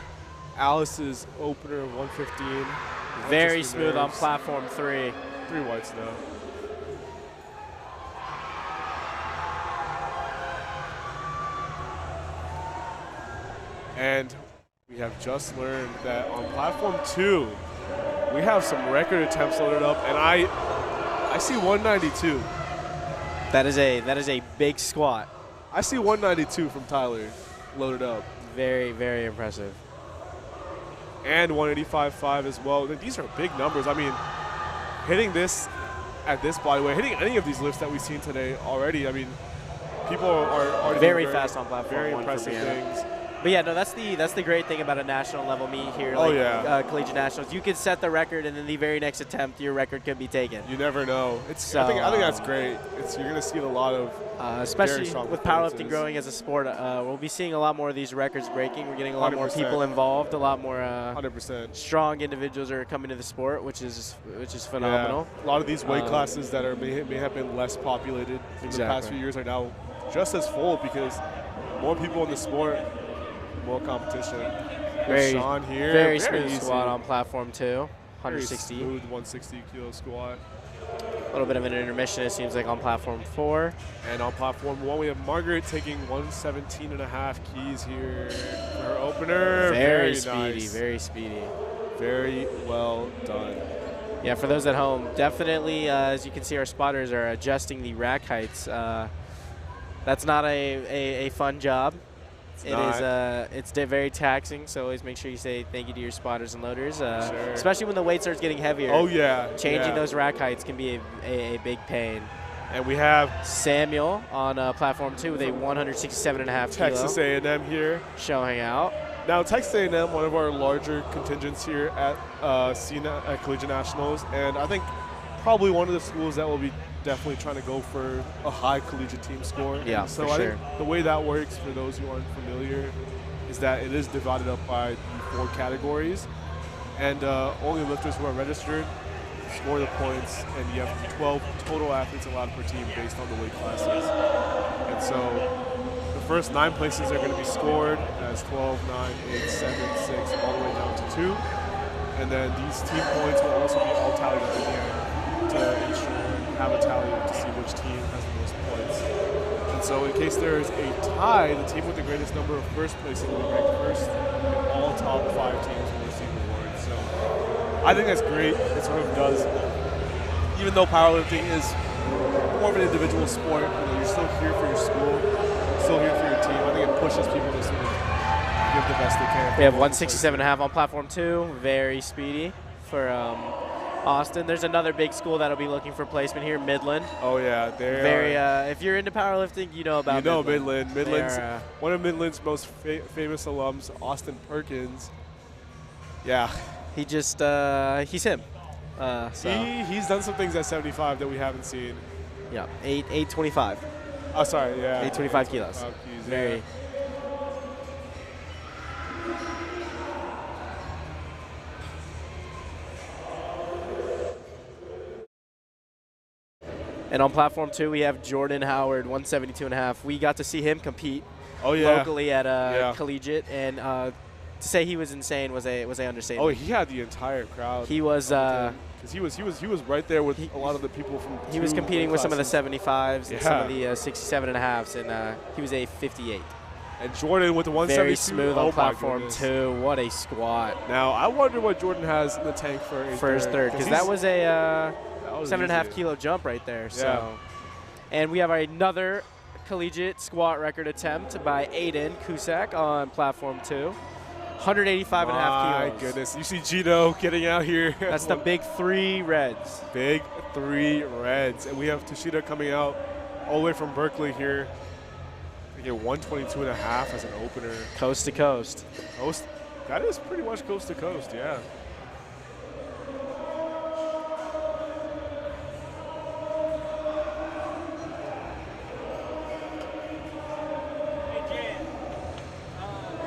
Alice's opener of 115. Very smooth on platform 3. 3 whites though. And we have just learned that on platform 2, We have some record attempts loaded up, and I see 192. That is a big squat. I see 192 from Tyler loaded up. Very, very impressive. And 185.5 as well. These are big numbers. I mean, hitting this at this body weight, hitting any of these lifts that we've seen today already, I mean, people are very fast on platform. Very impressive things. But yeah, no, that's the great thing about a national level meet here, Collegiate Nationals. You could set the record, and then the very next attempt, your record could be taken. You never know. I think that's great. You're going to see a lot of especially with powerlifting growing as a sport. We'll be seeing a lot more of these records breaking. We're getting a lot 100%. more people involved. A lot more 100% strong individuals are coming to the sport, which is phenomenal. Yeah. A lot of these weight classes that may have been less populated in the past few years are now just as full because more people in the sport. More competition. Sean here. Very smooth squat on platform 2. 160. Very smooth 160 kilo squat. A little bit of an intermission, it seems like, on platform 4. And on platform 1, we have Margaret taking 117.5 keys here for her opener. Very speedy, nice. Very speedy. Very well done. Yeah, for those at home, definitely, as you can see, our spotters are adjusting the rack heights. That's not a fun job. It's very taxing, so always make sure you say thank you to your spotters and loaders, sure. especially when the weight starts getting heavier. Oh, yeah. Changing those rack heights can be a big pain. And we have Samuel on platform 2 with a 167.5 Texas A&M here. Showing out. Now, Texas A&M, one of our larger contingents here at Collegiate Nationals, and I think probably one of the schools that will be definitely trying to go for a high collegiate team score. Yeah, so for I sure. think the way that works, for those who aren't familiar, is that it is divided up by 4 categories, and only lifters who are registered score the points, and you have 12 total athletes allowed per team based on the weight classes. And so the first 9 places are going to be scored as 12, 9, 8, 7, 6, all the way down to 2. And then these team points will also be all tallied up again to ensure have a tally to see which team has the most points. And so in case there is a tie, the team with the greatest number of first places will be ranked first, and all top 5 teams will receive awards. So I think that's great. It sort of does, even though powerlifting is more of an individual sport, you're still here for your school, still here for your team. I think it pushes people to sort of give the best they can. We have 167.5 on platform 2, very speedy for Austin. There's another big school that'll be looking for placement here, Midland. Oh yeah, they're very. If you're into powerlifting, you know about. Midland. Midland's one of Midland's most famous alums, Austin Perkins. Yeah, he just he's him. So. He's done some things at 75 that we haven't seen. Yeah, 825. Oh, sorry, yeah. 825 kilos. Very. Yeah. And on platform 2, we have Jordan Howard, 172.5. We got to see him compete locally at Collegiate, and to say he was insane was a understatement. Oh, he had the entire crowd. He was because he was right there with a lot of the people from. He was competing with some of the 75s and some of the 67.5s, and he was a 58. And Jordan with the 172. Very smooth on platform 2. What a squat. Now I wonder what Jordan has in the tank for his third, because that was a 7.5 easy. kilo jump right there. So, yeah. And we have another collegiate squat record attempt by Aiden Cusack on platform 2. 185.5 kilos. My goodness. You see Gino getting out here. That's the big 3 reds. Big 3 reds. And we have Toshida coming out all the way from Berkeley here. They get 122.5 as an opener. Coast to coast. That is pretty much coast to coast, yeah.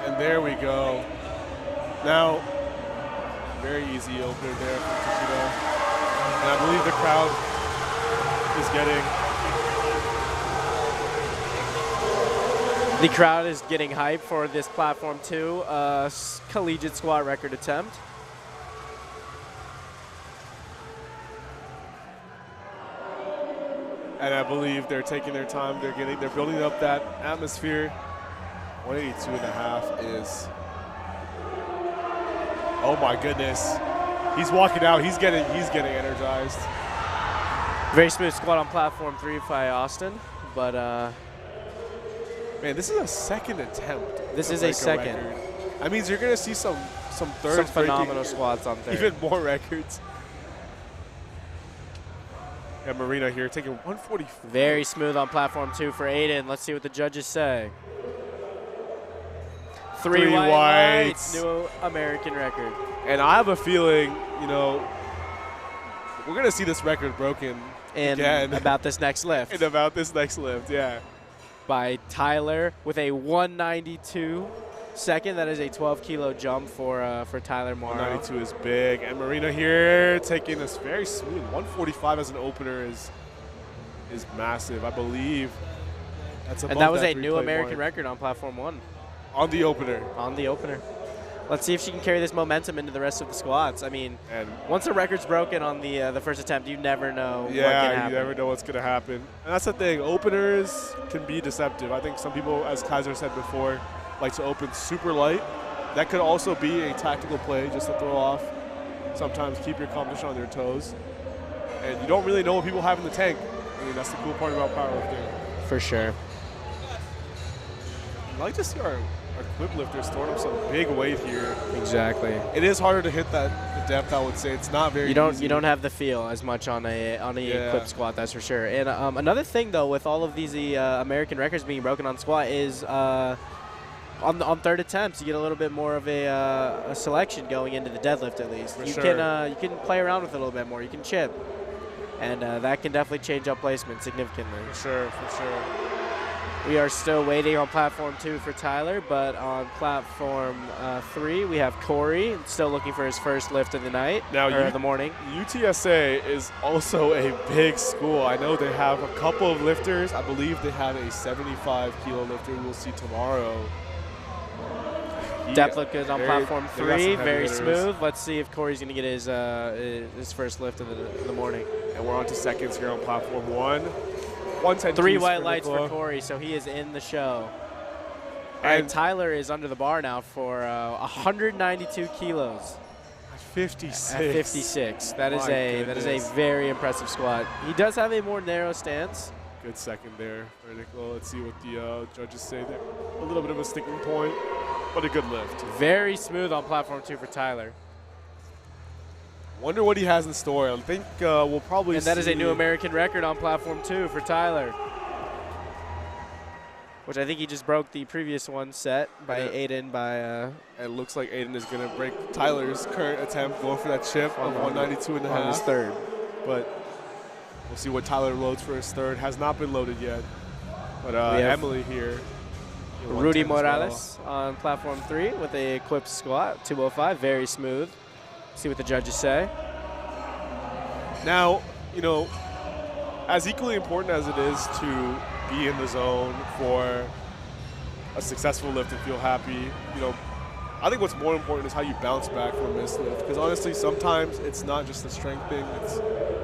And there we go. Now, very easy opener there from Toshida. And I believe the crowd is getting... The crowd is getting hyped for this platform 2 collegiate squat record attempt. And I believe they're taking their time. They're building up that atmosphere. 182.5 is, oh my goodness. He's walking out. He's getting energized. Very smooth squat on platform 3 by Austin, but man, this is a second attempt. This is a second. Record. That means you're gonna see some thirds, some phenomenal squats on third. Even more records. Yeah, Marina here taking 140. Very smooth on platform 2 for Aiden. Let's see what the judges say. Three whites. New American record. And I have a feeling, you know, we're gonna see this record broken again. About this next lift. And about this next lift, yeah. By Tyler with a 192 second. That is a 12-kilo jump for Tyler Morrow. 192 is big. And Marina here taking this very smooth. 145 as an opener is massive. I believe that's above. And that was a new 3-plate American mark. record on platform 1. On the opener. On the opener. Let's see if she can carry this momentum into the rest of the squats. I mean, and once a record's broken on the first attempt, you never know what can yeah, happen. you never know what's going to happen. And that's the thing. Openers can be deceptive. I think some people, as Kaiser said before, like to open super light. That could also be a tactical play just to throw off. Sometimes keep your competition on their toes. And you don't really know what people have in the tank. I mean, that's the cool part about powerlifting. For sure. I'd like to see our clip lifters throwing up some big weight here. Exactly. It is harder to hit the depth, I would say. It's not very easy. You don't have the feel as much on a clip squat, that's for sure. And another thing though, with all of these American records being broken on squat is on third attempts you get a little bit more of a selection going into the deadlift at least. You can play around with it a little bit more. You can chip, and that can definitely change up placement significantly. For sure. We are still waiting on platform 2 for Tyler, but on platform 3 we have Corey still looking for his first lift of the night, of the morning. UTSA is also a big school. I know they have a couple of lifters. I believe they have a 75-kilo lifter we'll see tomorrow. Depth look good on platform 3, very smooth. Let's see if Corey's going to get his first lift of the morning. And we're on to seconds here on platform 1. 110 3 white lights for Corey, so he is in the show. And Tyler is under the bar now for 192 kilos. 56. At 56. That is a very impressive squat. He does have a more narrow stance. Good second there for Nicola. Let's see what the judges say there. A little bit of a sticking point, but a good lift. Very smooth on platform 2 for Tyler. Wonder what he has in store. I think we'll probably And that is a new American record on platform 2 for Tyler, which I think he just broke the previous one set by Aiden by... It looks like Aiden is going to break Tyler's current attempt, going for that chip of 192.5. On his third. But we'll see what Tyler loads for his third. Has not been loaded yet. But Emily here. Rudy Morales on platform 3 with a equipped squat, 205, very smooth. See what the judges say. Now, you know, as equally important as it is to be in the zone for a successful lift and feel happy, you know, I think what's more important is how you bounce back from a missed lift. Because honestly, sometimes it's not just a strength thing.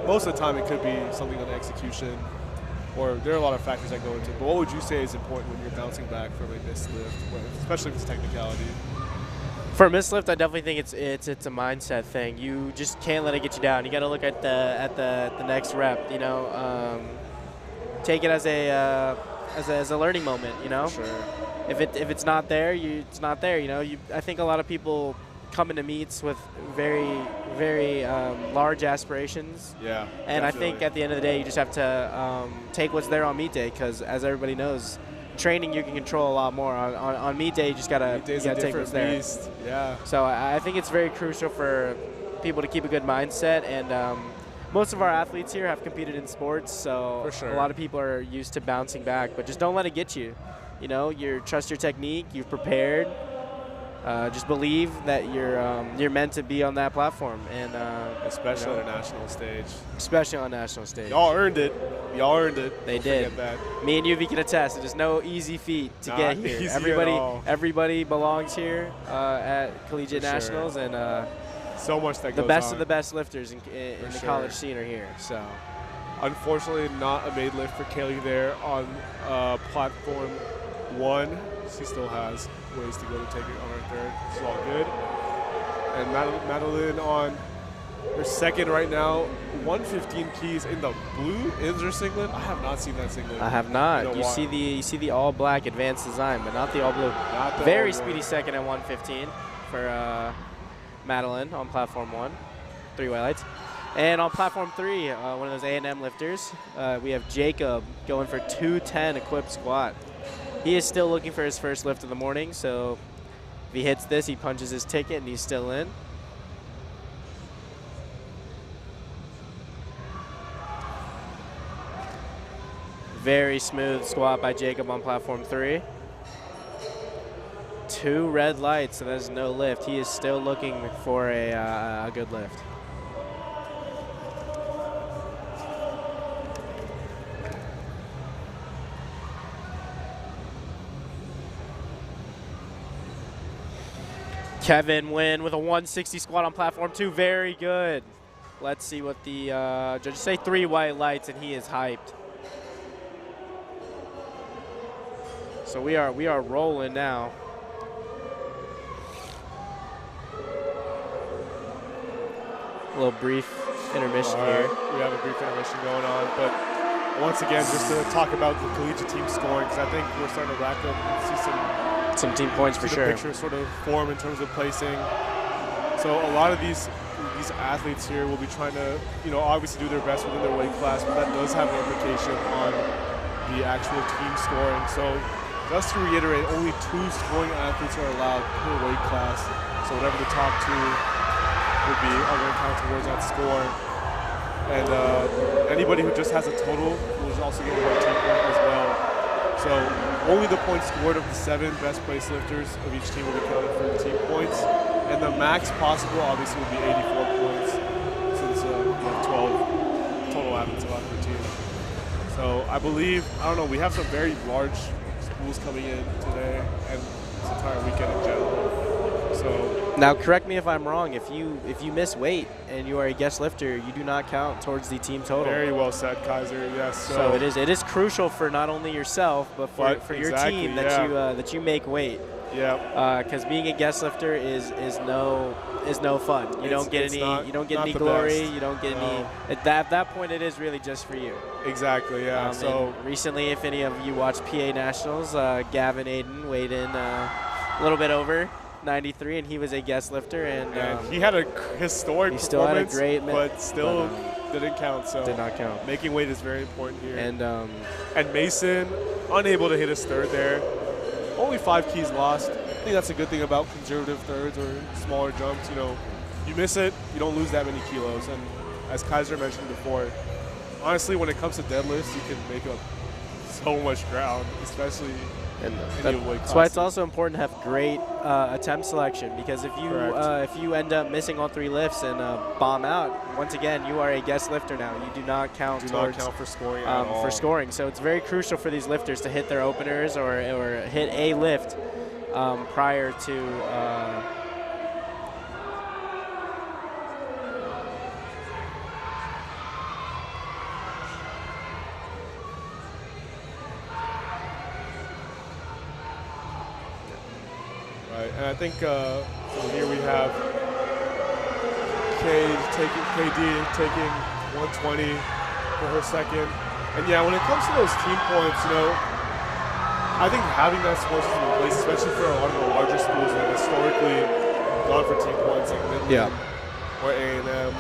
Most of the time it could be something on execution, or there are a lot of factors that go into it. But what would you say is important when you're bouncing back from a missed lift, especially if it's technicality? For a missed lift, I definitely think it's a mindset thing. You just can't let it get you down. You got to look at the next rep. You know, take it as a learning moment. You know, Sure. If it's not there, it's not there. You know, I think a lot of people come into meets with very large aspirations. Yeah. And definitely. I think at the end of the day, you just have to take what's there on meet day, because as everybody knows, training you can control a lot more. On meet day, you just gotta take what's there. Beast. Yeah. So I think it's very crucial for people to keep a good mindset, and most of our athletes here have competed in sports, so For sure. a lot of people are used to bouncing back, but just don't let it get you. You know, trust your technique, you've prepared. Just believe that you're meant to be on that platform, and Especially on a national stage. especially on a national stage. Y'all earned it. Y'all earned it. They Don't did. forget that. Me and UV can attest. It is no easy feat to Not get here. easy at all. Everybody belongs here at Collegiate For sure. Nationals, and So much that the goes best on. of the best lifters in the sure. college scene are here. So Unfortunately, not a made lift for Kaylee there on platform 1. She still has ways to go to take it on her third. It's all good. And Madeline on They're second right now. 115 keys in the blue Inzer singlet. I have not seen that singlet. I have not. in a You while. see the all black advanced design, but not the all blue. Not the Very all speedy black. second at 115 for Madeline on platform 1. 3 white lights. And on platform 3, one of those A&M lifters, we have Jacob going for 210 equipped squat. He is still looking for his first lift of the morning, so if he hits this, he punches his ticket and he's still in. Very smooth squat by Jacob on platform 3. 2 red lights, so there's no lift. He is still looking for a good lift. Kevin Wynn with a 160 squat on platform 2. Very good. Let's see what the judges say. 3 white lights, and he is hyped. So we are rolling now. A little brief intermission here. We have a brief intermission going on, but once again, just to talk about the collegiate team scoring, because I think we're starting to rack up and see some team points for the sure. picture sort of form in terms of placing. So a lot of these athletes here will be trying to, obviously do their best within their weight class, but that does have an implication on the actual team scoring. So just to reiterate, only 2 scoring athletes are allowed per weight class. So whatever the top 2 would be are going to count towards that score. And anybody who just has a total will also get 1 team point as well. So only the points scored of the 7 best place lifters of each team will be counted for the team points. And the max possible obviously would be 84 points since you have 12 total athletes allowed per team. So I believe, we have some very large schools coming in today and this entire weekend in general. So now correct me if I'm wrong. If you miss weight and you are a guest lifter, you do not count towards the team total. very well said, Kaiser. Yes. So it is crucial for not only yourself but for your team that you make weight. Yeah. Because being a guest lifter is no fun. You don't get any glory. Best. You don't get any. At that point, it is really just for you. Exactly. Yeah. So recently, if any of you watched PA Nationals, Gavin Aiden weighed in a little bit over 93, and he was a guest lifter, and he had a historic he still had a performance, great but still didn't count. So did not count. Making weight is very important here. And Mason, unable to hit his third there. Only 5 keys lost. I think that's a good thing about conservative thirds or smaller jumps. You miss it, you don't lose that many kilos. And as Kaiser mentioned before, honestly, when it comes to deadlifts, you can make up so much ground, especially in your weight that's why it's classes. also important to have great attempt selection, because if you end up missing all 3 lifts and bomb out, once again, you are a guest lifter now. You do not count for scoring at all. for scoring. So it's very crucial for these lifters to hit their openers or hit a lift prior to Right, and I think so here we have KD taking 120 for her second. And yeah, when it comes to those team points, I think having that score system in place, especially for a lot of the larger schools that have historically gone for team points like Midland or A&M.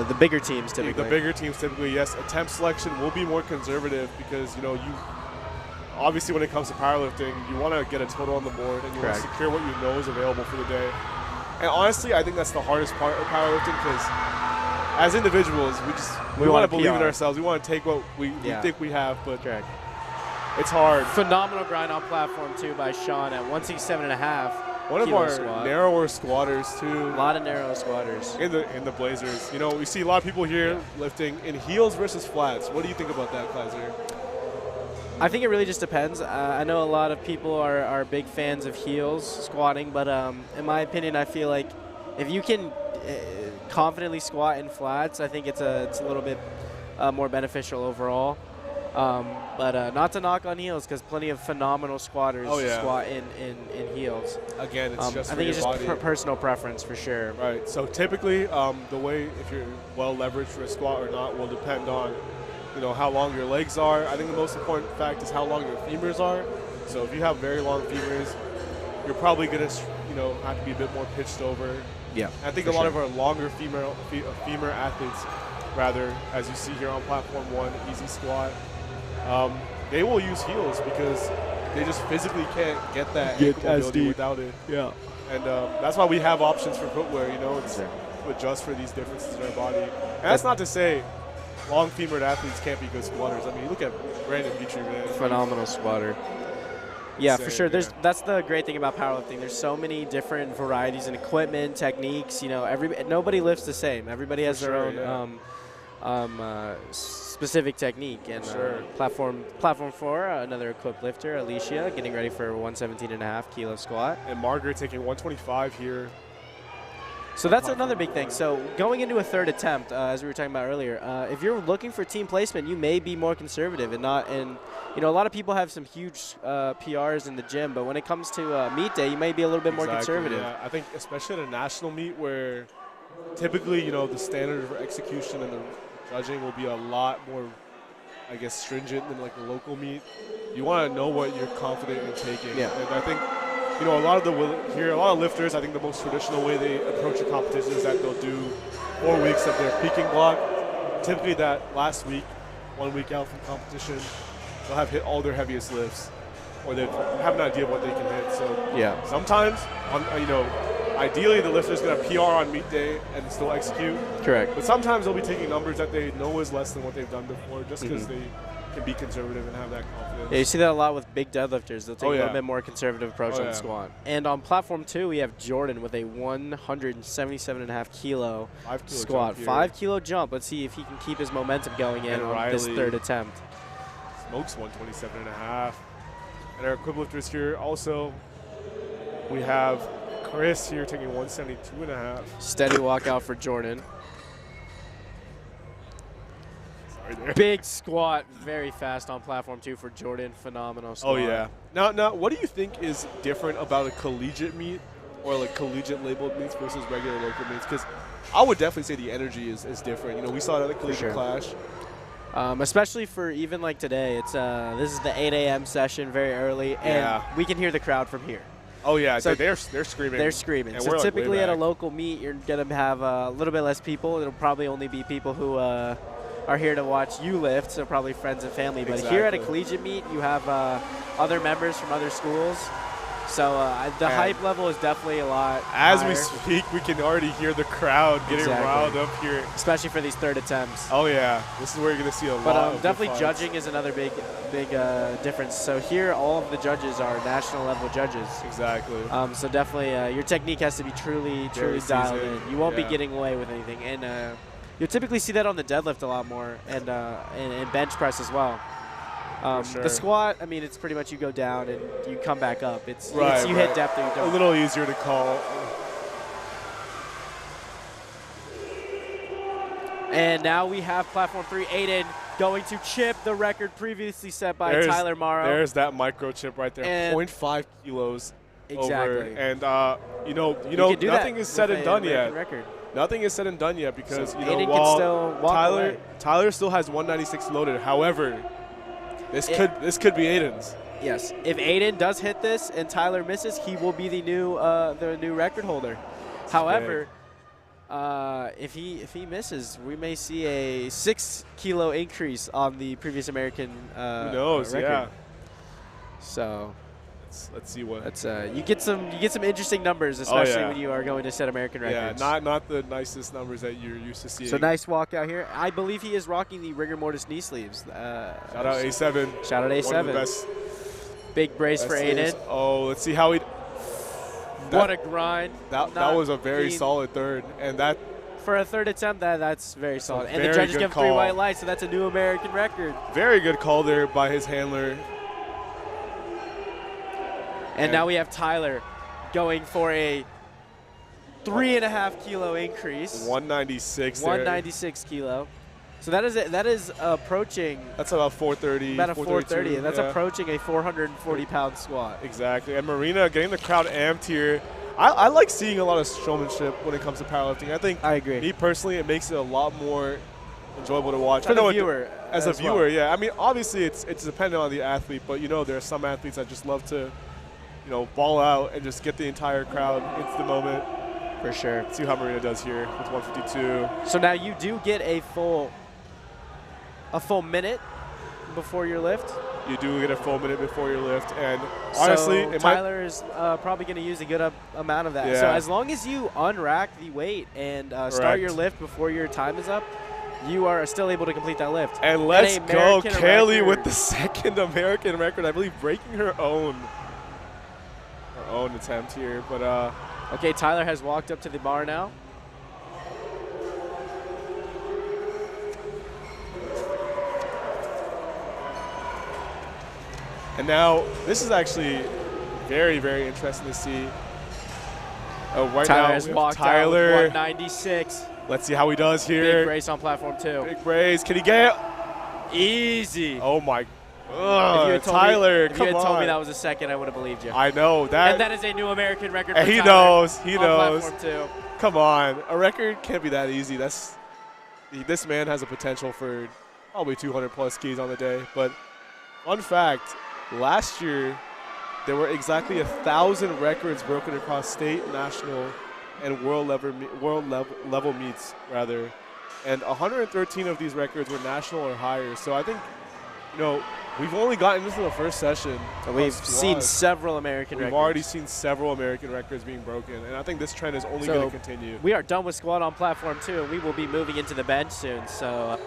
the bigger teams typically. The bigger teams typically, yes. Attempt selection will be more conservative because, you obviously when it comes to powerlifting, you want to get a total on the board and you want to secure what you know is available for the day. And honestly, I think that's the hardest part of powerlifting because as individuals, we want to believe in ourselves. We want to take what we think we have, but it's hard. Phenomenal grind on platform 2 by Sean at 167.5. One of our narrower squatters too. A lot of narrow squatters. In the Blazers. We see a lot of people here lifting in heels versus flats. What do you think about that, Kaiser? I think it really just depends. I know a lot of people are big fans of heels squatting, but in my opinion, I feel like if you can confidently squat in flats, I think it's a little bit more beneficial overall. But not to knock on heels, because plenty of phenomenal squatters squat in heels. Again, it's just I for think it's your just body. personal preference for sure. Right. So typically, the way if you're well leveraged for a squat or not will depend on, how long your legs are. I think the most important fact is how long your femurs are. So if you have very long femurs, you're probably gonna, have to be a bit more pitched over. Yeah. I think a lot of our longer femur athletes, rather, as you see here on platform 1, easy squat, they will use heels because they just physically can't get that ankle mobility without it. Yeah. And that's why we have options for footwear, it's to adjust for these differences in our body. And that's not to say long femured athletes can't be good squatters. I mean, you look at Brandon Beecher, man. Phenomenal squatter. Yeah, for sure. Yeah. That's the great thing about powerlifting. There's so many different varieties in equipment, techniques. Nobody lifts the same. Everybody has their own specific technique. And platform 4, another equipped lifter, Alicia, getting ready for a 117.5 kilo squat. And Margaret taking 125 here. So that's another big thing. So going into a third attempt, as we were talking about earlier, if you're looking for team placement, you may be more conservative and not. And a lot of people have some huge PRs in the gym, but when it comes to meet day, you may be a little bit more conservative. Yeah, I think especially at a national meet where typically, the standard for execution and the judging will be a lot more, I guess, stringent than like a local meet. You want to know what you're confident in taking. Yeah. And I think. A lot of lifters, I think the most traditional way they approach a competition is that they'll do 4 weeks of their peaking block. Typically that last week, 1 week out from competition, they'll have hit all their heaviest lifts, or they have an idea of what they can hit. So sometimes, ideally the lifter's going to PR on meet day and still execute. Correct. But sometimes they'll be taking numbers that they know is less than what they've done before, just because they can be conservative and have that confidence. Yeah, you see that a lot with big deadlifters. They'll take a little bit more conservative approach on the squat. And on platform 2, we have Jordan with a 177.5 kilo squat. 5 kilo jump. Let's see if he can keep his momentum going in on this third attempt. Smokes 127.5. And our equivalent lifters here also, we have Chris here taking 172.5. Steady walkout for Jordan. There. Big squat, very fast on platform 2 for Jordan. Phenomenal squat. Oh, yeah. Now, what do you think is different about a collegiate meet or like collegiate labeled meets versus regular local meets? Because I would definitely say the energy is different. We saw it at the Collegiate Clash. Especially for even like today. It's this is the 8 a.m. session, very early, and we can hear the crowd from here. Oh, yeah. So they're screaming. They're screaming. And so typically like at a local meet, you're going to have a little bit less people. It'll probably only be people who are here to watch you lift, so probably friends and family. But here at a collegiate meet, you have other members from other schools. So the hype level is definitely a lot As higher. we speak, we can already hear the crowd getting riled up here. Especially for these third attempts. Oh, yeah. This is where you're going to see a lot of definitely judging is another big difference. So here, all of the judges are national level judges. Exactly. So definitely your technique has to be truly dialed in. You won't be getting away with anything. And you'll typically see that on the deadlift a lot more and bench press as well. The squat, I mean, it's pretty much you go down and you come back up. It's you hit depth or you don't. A little easier to call. And now we have platform 3, Aiden going to chip the record previously set by Tyler Morrow. There's that microchip right there, 0.5 kilos. Exactly. Over. And nothing is said and done yet. Record. Nothing is said and done yet because Aiden while can still walk Tyler still has 196 loaded. However, this could be Aiden's. Yes. If Aiden does hit this and Tyler misses, he will be the new record holder. However, if he misses, we may see a 6 kilo increase on the previous American Who knows? record. Yeah. So let's see what. You get some interesting numbers, especially when you are going to set American records. Yeah, not the nicest numbers that you're used to seeing. So nice walk out here. I believe he is rocking the rigor mortis knee sleeves. Shout out A7. Shout out A7. One of the best. Big brace for Aiden. Oh, let's see how he. What a grind. That was a very solid third, and that. For a third attempt, that's very solid. And the very judges good give call. 3 white lights, so that's a new American record. Very good call there by his handler. And now we have Tyler going for a 3.5 kilo increase. 196 196 kilo. So that is approaching That's about 430. about a 430, and that's yeah. approaching a 440-pound squat. Exactly. And Marina getting the crowd amped here. I like seeing a lot of showmanship when it comes to powerlifting. I think, I agree. me personally, it makes it a lot more enjoyable to watch. For the viewer as a as well. viewer, yeah. I mean, obviously, it's dependent on the athlete, but there are some athletes that just love to, ball out and just get the entire crowd into the moment. For sure. Let's see how Marina does here with 152. So now you do get a full minute before your lift. You do get a full minute before your lift, and honestly, so Tyler is probably going to use a good amount of that. Yeah. So as long as you unrack the weight and start your lift before your time is up, you are still able to complete that lift. And let's go, Kaylee record. with the second American record, I believe, breaking her own attempt here. But okay, Tyler has walked up to the bar now. And now, this is actually very, very interesting to see. Right Tyler now, has we have walked Tyler. out with 196. Let's see how he does here. Big brace on platform 2. Big brace. Can he get it? Easy. Oh, my. Tyler, come on. If you had told me that was a second, I would have believed you. I know. That. And that is a new American record And for he Tyler knows. He on knows. platform 2. Come on. A record can't be that easy. This man has a potential for probably 200-plus keys on the day. But fun fact, last year, there were exactly 1,000 records broken across state, national, and world level meets, rather. And 113 of these records were national or higher. So I think, we've only gotten into the first session. We've seen several American records. We've already seen several American records being broken. And I think this trend is only going to continue. We are done with squat on platform 2, and we will be moving into the bench soon. So.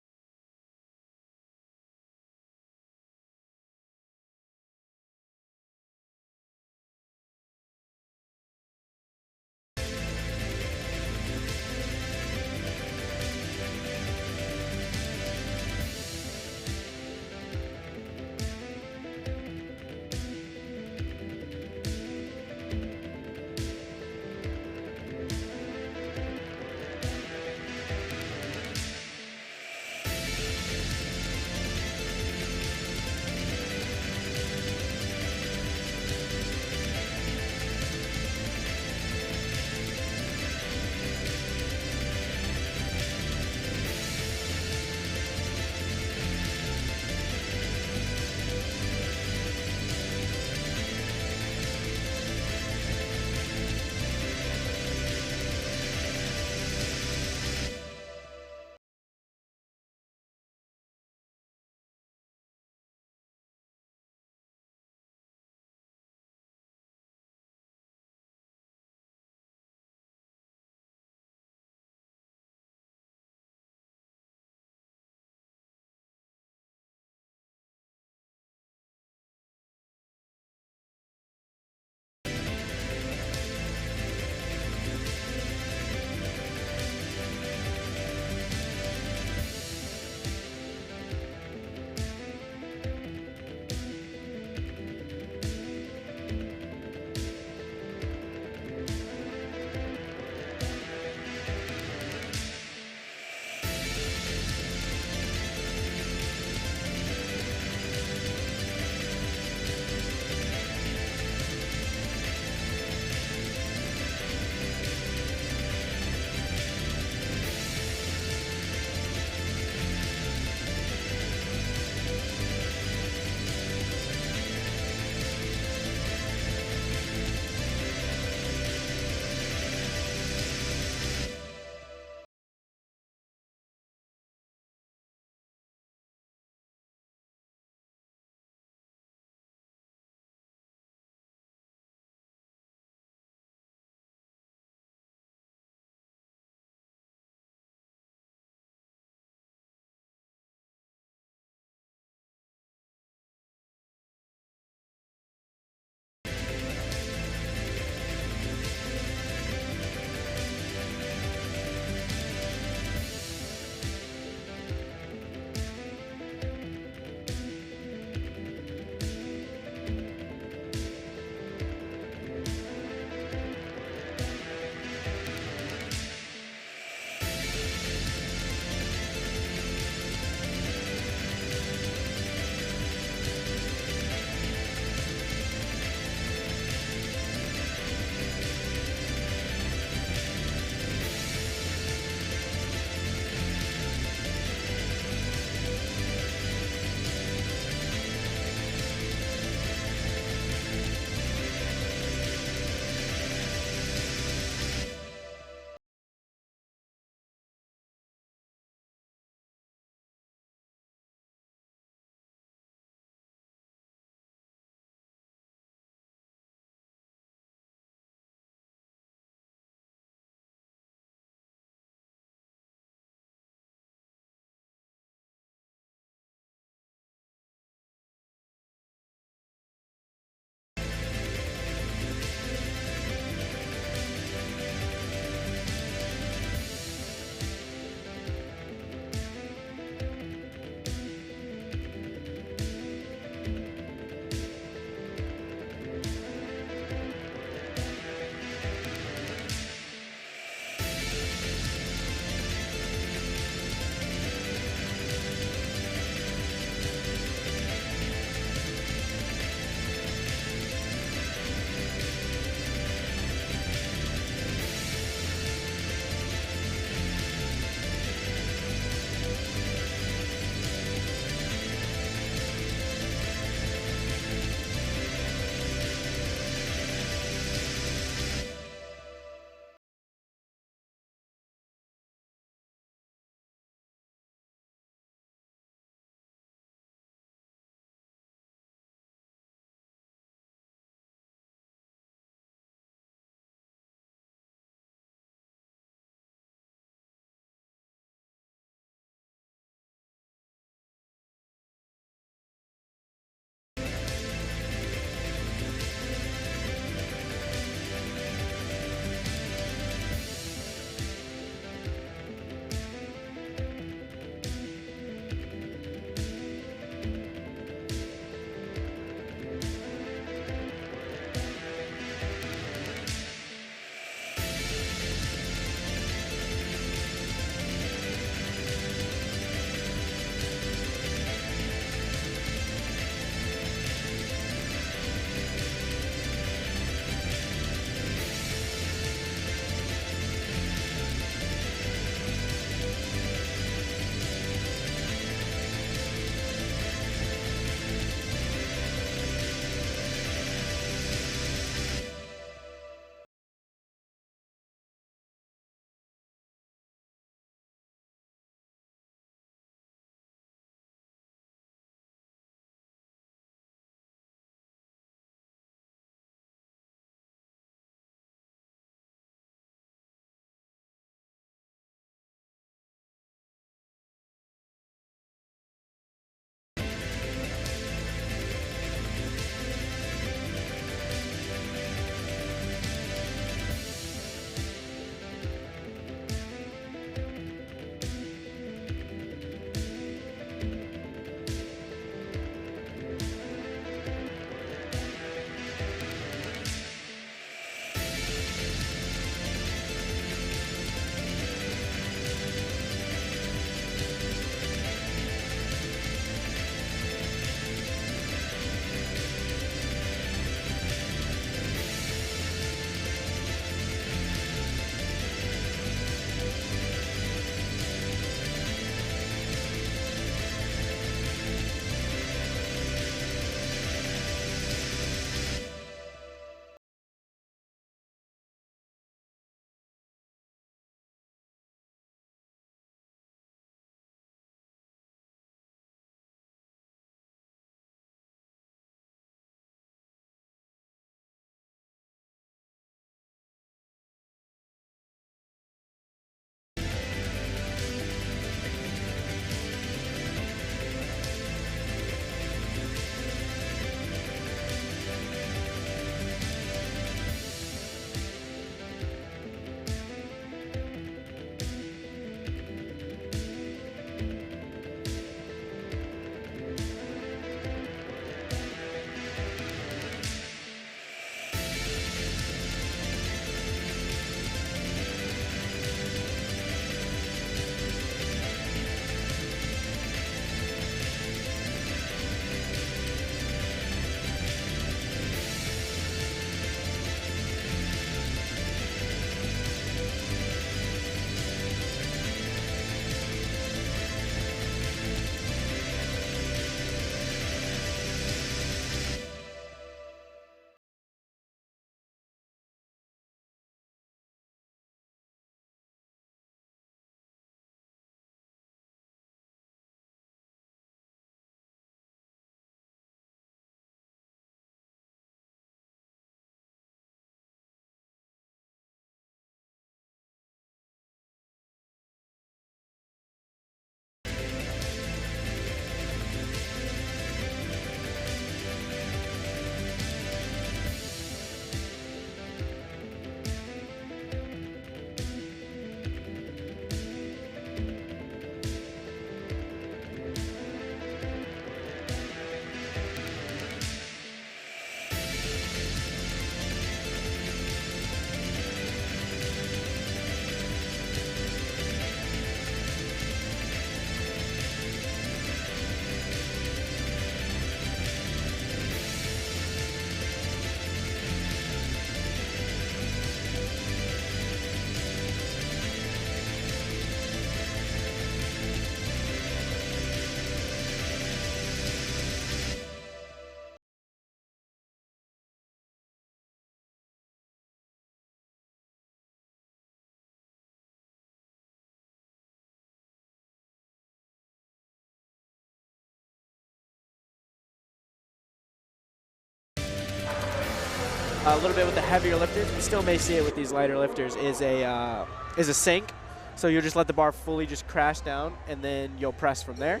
a little bit with the heavier lifters. We still may see it with these lighter lifters. Is a sink. So you'll just let the bar fully just crash down, and then you'll press from there.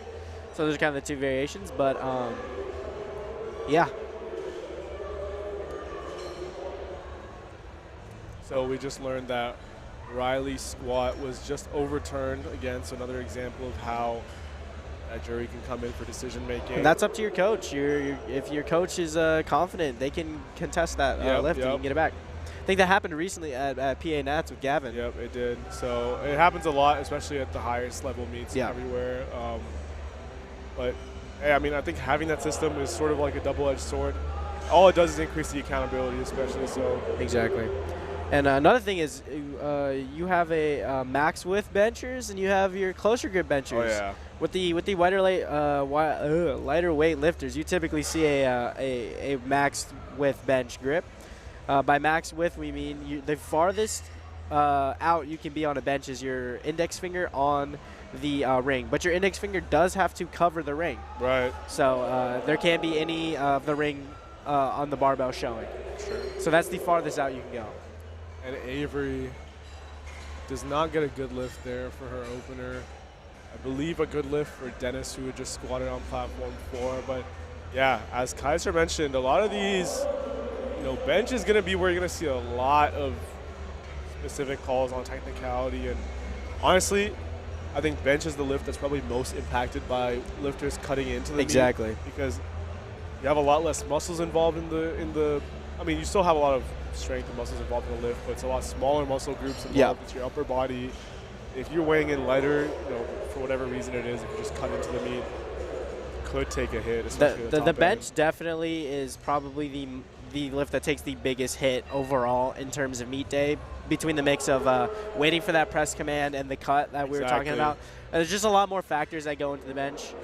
So those are kind of the two variations. But yeah. So we just learned that Riley's squat was just overturned. Again, so another example of how a jury can come in for decision making. And that's up to your coach. If your coach is confident, they can contest that lift and you can get it back. I think that happened recently at PA Nats with Gavin. Yep, it did. So it happens a lot, especially at the highest level meets everywhere. But hey, I mean, I think having that system is sort of like a double-edged sword. All it does is increase the accountability, especially. So exactly. And another thing is you have a max width benchers and you have your closer grip benchers. Oh yeah. With the lighter weight lifters, you typically see a max width bench grip. By max width, we mean the farthest out you can be on a bench is your index finger on the ring, but your index finger does have to cover the ring. Right. So there can't be any of the ring on the barbell showing. Sure. So that's the farthest out you can go. And Avery does not get a good lift there for her opener. I believe a good lift for Dennis, who had just squatted on platform 4. But yeah, as Kaiser mentioned, a lot of these, bench is going to be where you're going to see a lot of specific calls on technicality. And honestly, I think bench is the lift that's probably most impacted by lifters cutting into the knee, because you have a lot less muscles involved in the. I mean, you still have a lot of strength and muscles involved in the lift, but it's a lot smaller muscle groups involved. It's your upper body. If you're weighing in lighter, for whatever reason it is, if you just cut into the meat, could take a hit. The bench definitely is probably the lift that takes the biggest hit overall in terms of meet day, between the mix of waiting for that press command and the cut that we were talking about. And there's just a lot more factors that go into the bench.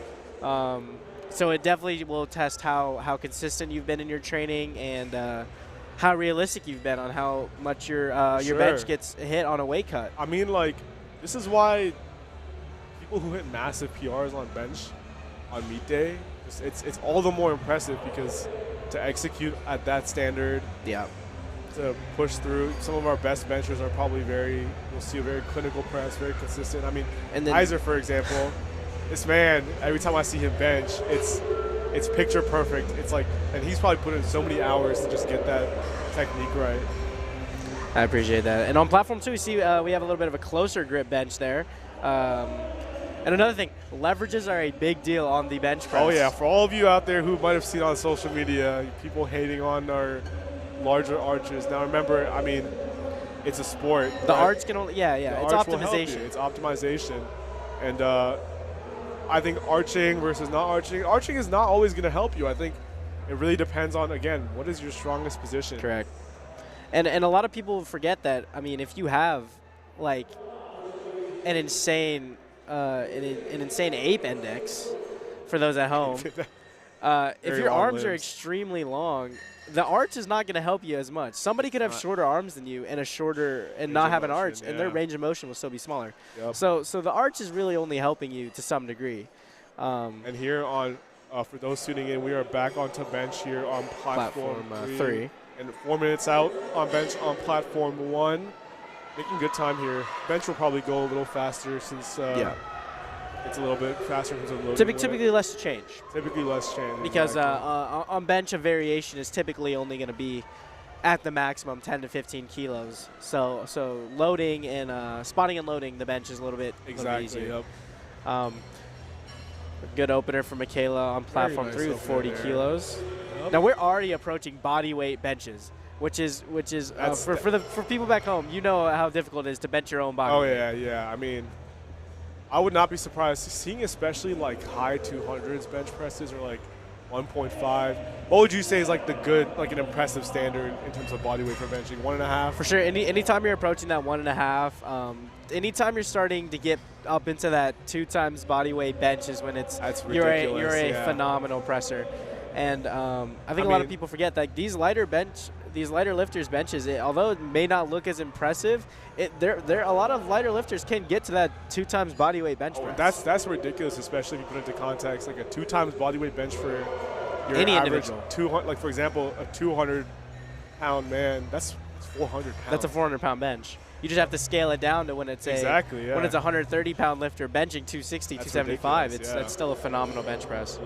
So it definitely will test how consistent you've been in your training and how realistic you've been on how much your bench gets hit on a weight cut. I mean, this is why people who hit massive PRs on bench on meet day, it's all the more impressive, because to execute at that standard, to push through, some of our best benchers are probably we'll see a very clinical press, very consistent. I mean, Kaiser, for example, this man, every time I see him bench, it's picture perfect. It's and he's probably put in so many hours to just get that technique right. I appreciate that. And on platform 2, we see we have a little bit of a closer grip bench there. And another thing, leverages are a big deal on the bench press. Oh yeah, for all of you out there who might have seen on social media, people hating on our larger arches. Now remember, I mean, it's a sport. The arch can only, it's optimization. It's optimization. And I think arching versus not arching is not always going to help you. I think it really depends on, again, what is your strongest position. Correct. And a lot of people forget that. I mean, if you have an insane ape index, for those at home, if your arms are extremely long, the arch is not going to help you as much. Somebody could have shorter arms than you and not have an arch, and their range of motion will still be smaller. Yep. So the arch is really only helping you to some degree. And here on, for those tuning in, we are back onto bench here on platform 3. And 4 minutes out on bench on platform 1. Making good time here. Bench will probably go a little faster since it's a little bit faster because of loading. Typically less change. Typically less change. Because on bench, a variation is typically only going to be at the maximum 10 to 15 kilos. So loading and spotting and loading the bench is a little bit easier. Yep. Good opener for Michaela on platform 3 with 40 kilos. Yep. Now we're already approaching body weight benches, which is for people back home, you know how difficult it is to bench your own body. Oh yeah. I mean, I would not be surprised seeing especially high 200s bench presses or 1.5. What would you say is the good, an impressive standard in terms of body weight for benching? 1.5? For sure. Anytime you're approaching that 1.5, anytime you're starting to get up into that 2 times body weight bench is when you're a phenomenal presser. And I think a lot of people forget that these lighter lifters benches, although it may not look as impressive, a lot of lighter lifters can get to that 2 times body weight bench press. That's ridiculous, especially if you put it into context. A 2 times body weight bench for your any average individual. 200, for example, a 200 pound man, that's 400 pounds. That's a 400-pound bench. You just have to scale it down to when it's when it's a 130-pound lifter benching 260, That's 275. ridiculous, That's still a phenomenal bench press.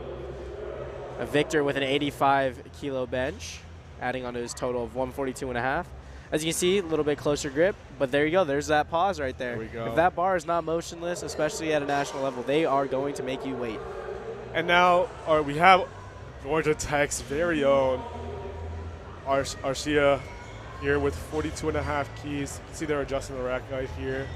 A Victor with an 85-kilo bench, adding onto his total of 142.5. As you can see, a little bit closer grip, but there you go. There's that pause right there. There we go. If that bar is not motionless, especially at a national level, they are going to make you wait. And now we have Georgia Tech's very own Arcia here with 42.5 keys. You can see they're adjusting the rack right here.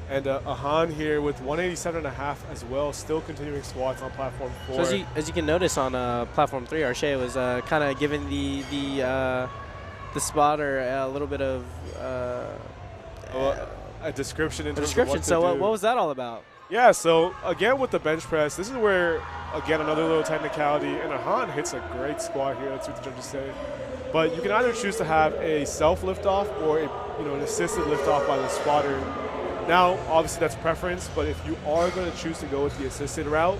And Ahan here with 187.5 as well, still continuing squats on platform 4. So as you can notice on platform 3, Arcia was kind of giving the spotter a little bit of a description. So what was that all about? Yeah, so again with the bench press, this is where, again, another little technicality, and Ahan hits a great squat here, that's what the judges say. But you can either choose to have a self lift-off or an assisted lift-off by the spotter. Now, obviously that's preference, but if you are going to choose to go with the assisted route,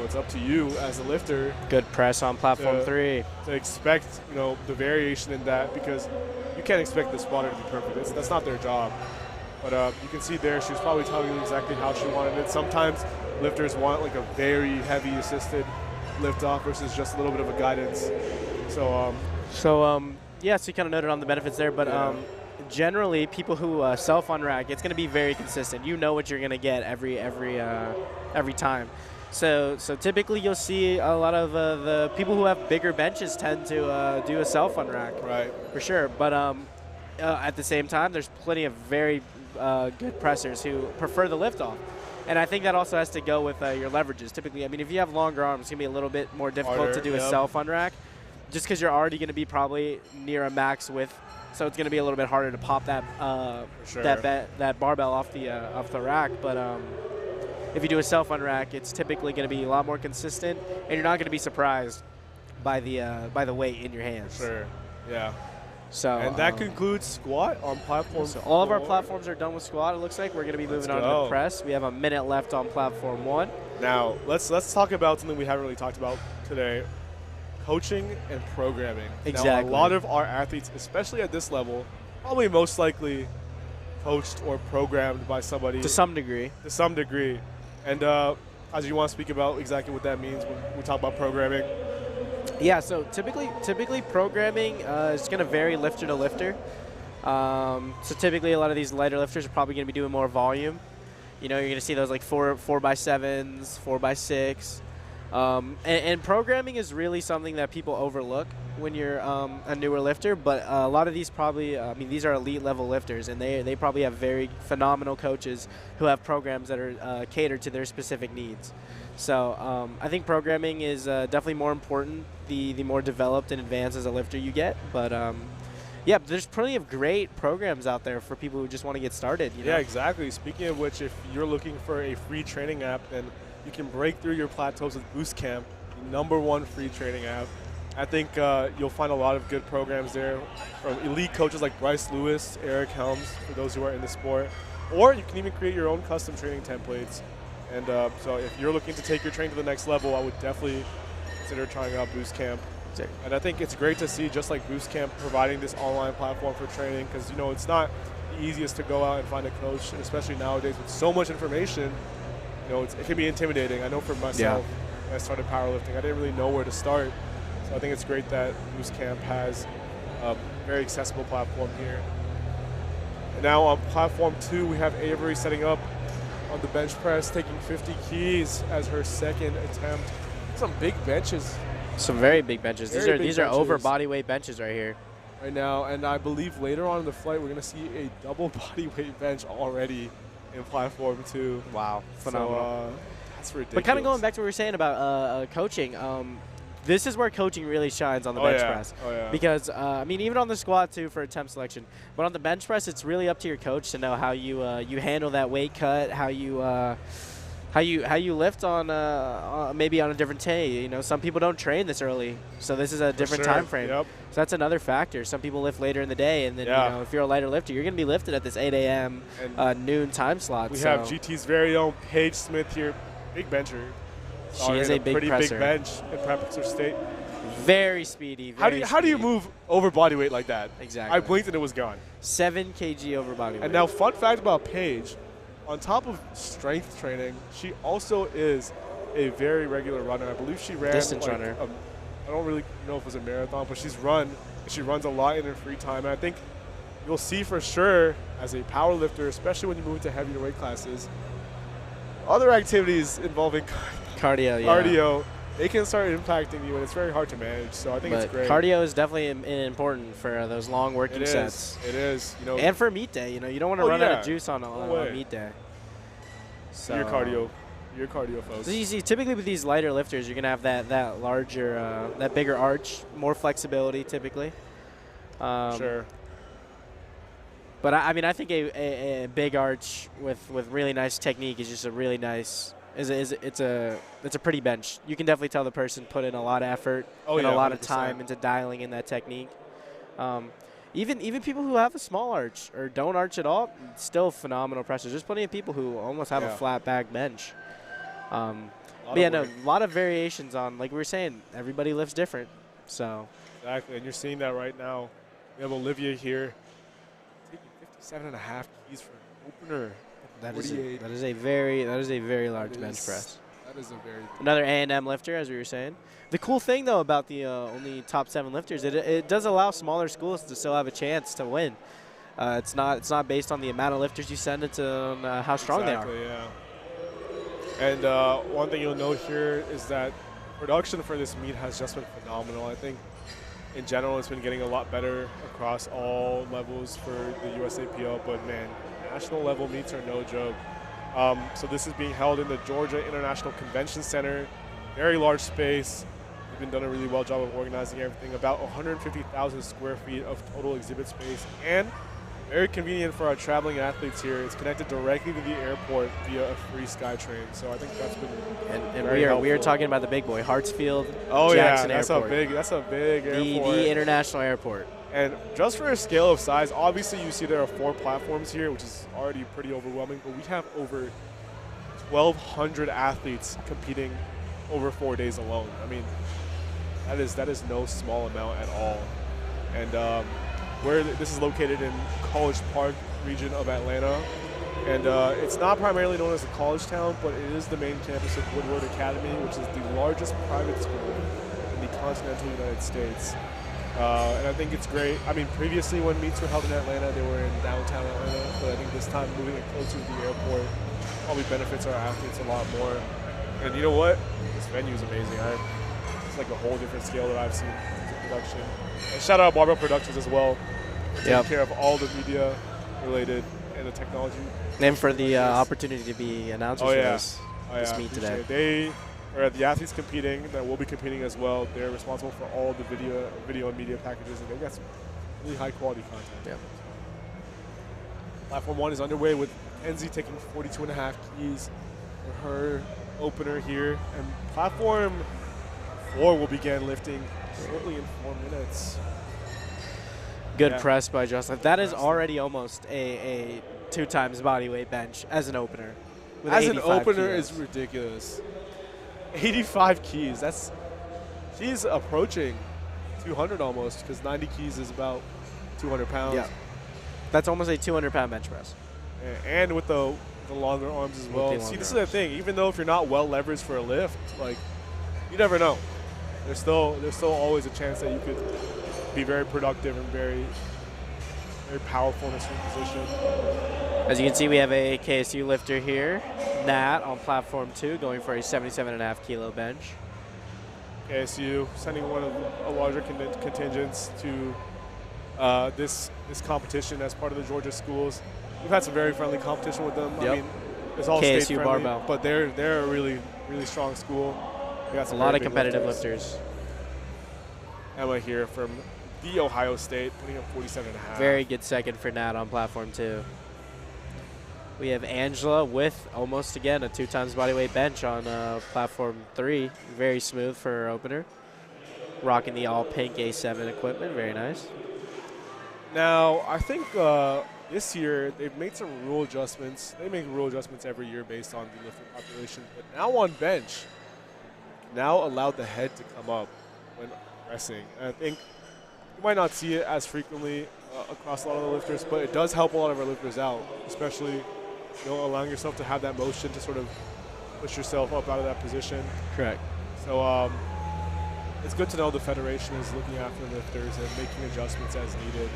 it's up to you as a lifter. Good press on platform 3. To expect, the variation in that, because you can't expect the spotter to be perfect. That's not their job. But you can see there, she was probably telling you exactly how she wanted it. Sometimes lifters want like a very heavy assisted lift off versus just a little bit of a guidance. So yeah, so you kind of noted on the benefits there, but generally people who self-unrack, it's going to be very consistent. You know what you're going to get every time. So typically you'll see a lot of the people who have bigger benches tend to do a self-unrack. Right. For sure. But at the same time, there's plenty of very good pressers who prefer the lift-off. And I think that also has to go with your leverages. Typically, I mean, if you have longer arms, it's going to be a little bit more difficult to do a self-unrack just because you're already going to be probably near a max width. So it's going to be a little bit harder to pop that that barbell off the rack. But if you do a self-unrack, it's typically going to be a lot more consistent, and you're not going to be surprised by the weight in your hands. Sure. Yeah. So and that concludes squat on platform 4. So all of our platforms are done with squat. It looks like we're going to be moving on to the press. We have a minute left on platform 1. Now let's talk about something we haven't really talked about today: coaching and programming. Exactly. Now, a lot of our athletes, especially at this level, probably most likely coached or programmed by somebody to some degree. And as you want to speak about exactly what that means when we talk about programming. Yeah, so typically programming is going to vary lifter to lifter. So typically a lot of these lighter lifters are probably going to be doing more volume. You're going to see those like 4x7s, 4x6. And programming is really something that people overlook when you're a newer lifter, but a lot of these probably, these are elite level lifters, and they probably have very phenomenal coaches who have programs that are catered to their specific needs. So I think programming is definitely more important the more developed and advanced as a lifter you get. But yeah, there's plenty of great programs out there for people who just want to get started. Yeah, exactly. Speaking of which, if you're looking for a free training app, then you can break through your plateaus with Boostcamp, the #1 free training app. I think you'll find a lot of good programs there from elite coaches like Bryce Lewis, Eric Helms, for those who are in the sport. Or you can even create your own custom training templates. And so if you're looking to take your training to the next level, I would definitely consider trying out Boostcamp. And I think it's great to see, just like Boostcamp, providing this online platform for training, because it's not the easiest to go out and find a coach, and especially nowadays with so much information. It can be intimidating. I know for myself, when I started powerlifting, I didn't really know where to start. So I think it's great that Boostcamp has a very accessible platform here. And now on platform 2, we have Avery setting up on the bench press, taking 50 keys as her second attempt. Some big benches. Some very big benches. These are over body weight benches right here. Right now, and I believe later on in the flight, we're going to see a double body weight bench already in platform 2. Wow, phenomenal. So, that's ridiculous. But kind of going back to what we were saying about coaching, this is where coaching really shines on the bench press. Because, even on the squat too for attempt selection, but on the bench press, it's really up to your coach to know how you you handle that weight cut, how you lift on maybe on a different day. Some people don't train this early, so this is a different time frame. Yep. So that's another factor. Some people lift later in the day, and then if you're a lighter lifter, you're going to be lifted at this 8 a.m. Noon time slot. We have GT's very own Paige Smith here, big bencher. She is a big pretty presser. big bench in Prepper State. Very speedy. How do you move over body weight like that? Exactly. I blinked and it was gone. 7 kg over body weight. And now, fun fact about Paige, on top of strength training, she also is a very regular runner. I believe she ran distance like runner. I don't really know if it was a marathon, but she runs a lot in her free time. And I think you'll see for sure as a power lifter, especially when you move into heavier weight classes, other activities involving cardio, they can start impacting you, and it's very hard to manage. So I think it's great. Cardio is definitely important for those long working sets. It is. You know, and for meet day, you don't want to run out of juice on meet day. So your cardio folks. So you see, typically with these lighter lifters, you're gonna have that larger, that bigger arch, more flexibility typically. Sure. But I mean, I think a big arch with really nice technique is just a really nice. It's a pretty bench. You can definitely tell the person put in a lot of effort and a lot 100%. Of time into dialing in that technique. Even people who have a small arch or don't arch at all, still phenomenal pressures. There's plenty of people who almost have a flat back bench. A lot of variations on, like we were saying, everybody lifts different. So exactly, and you're seeing that right now. We have Olivia here taking 57.5 keys for an opener. That is a very large bench press. That is a very another A&M lifter, as we were saying. The cool thing though about the only top 7 lifters, it does allow smaller schools to still have a chance to win. It's not based on the amount of lifters you send, it's on how strong they are. Yeah. And one thing you'll note here is that production for this meet has just been phenomenal. I think in general it's been getting a lot better across all levels for the USAPL, but man, national level meets are no joke. So this is being held in the Georgia International Convention Center, very large space. We've been done a really well job of organizing everything. About 150,000 square feet of total exhibit space, and very convenient for our traveling athletes here. It's connected directly to the airport via a free SkyTrain. So I think that's been and we are talking about the big boy, Hartsfield. Oh Jackson yeah, that's a big airport. The international airport. And just for a scale of size, obviously you see there are 4 platforms here, which is already pretty overwhelming, but we have over 1,200 athletes competing over 4 days alone. I mean, that is no small amount at all. And where this is located in College Park region of Atlanta, and it's not primarily known as a college town, but it is the main campus of Woodward Academy, which is the largest private school in the continental United States. And I think it's great. I mean, previously when meets were held in Atlanta, they were in downtown Atlanta, but I think this time moving it closer to the airport probably benefits our athletes a lot more. And you know what? This venue is amazing. It's like a whole different scale that I've seen in production. And shout out Barbell Productions as well, for taking care of all the media related and the technology. And for the opportunity to be announcers for this meet today. They are the athletes competing that will be competing as well. They're responsible for all the video and media packages, and they got some really high quality content. Yeah. Platform 1 is underway with Enzi taking 42.5 keys for her opener here, and platform 4 will begin lifting shortly in 4 minutes. Good press by Joseph. That is already almost a 2 times body weight bench as an opener. As an opener is ridiculous. 85 keys. She's approaching 200 almost, because 90 keys is about 200 pounds. Yeah. That's almost a 200-pound bench press. And with the longer arms as well. See, this is the thing. Even though if you're not well leveraged for a lift, like, you never know. There's still always a chance that you could be very productive and very, very powerful in a swing position. As you can see, we have a KSU lifter here, Nat, on platform 2, going for a 77.5 kilo bench. KSU sending one of a larger contingents to this competition as part of the Georgia schools. We've had some very friendly competition with them. Yep. I mean, it's all KSU state friendly, barbell, but they're a really strong school. We got a lot of competitive lifters. Emma here from the Ohio State, putting up 47.5. Very good second for Nat on platform 2. We have Angela with almost, again, a 2 times bodyweight bench on platform 3. Very smooth for her opener. Rocking the all-pink A7 equipment. Very nice. Now, I think this year they've made some rule adjustments. They make rule adjustments every year based on the lifting population. But now on bench, now allowed the head to come up when pressing. And I think you might not see it as frequently across a lot of the lifters, but it does help a lot of our lifters out, especially allowing yourself to have that motion to sort of push yourself up out of that position. Correct. So it's good to know the federation is looking after the lifters and making adjustments as needed.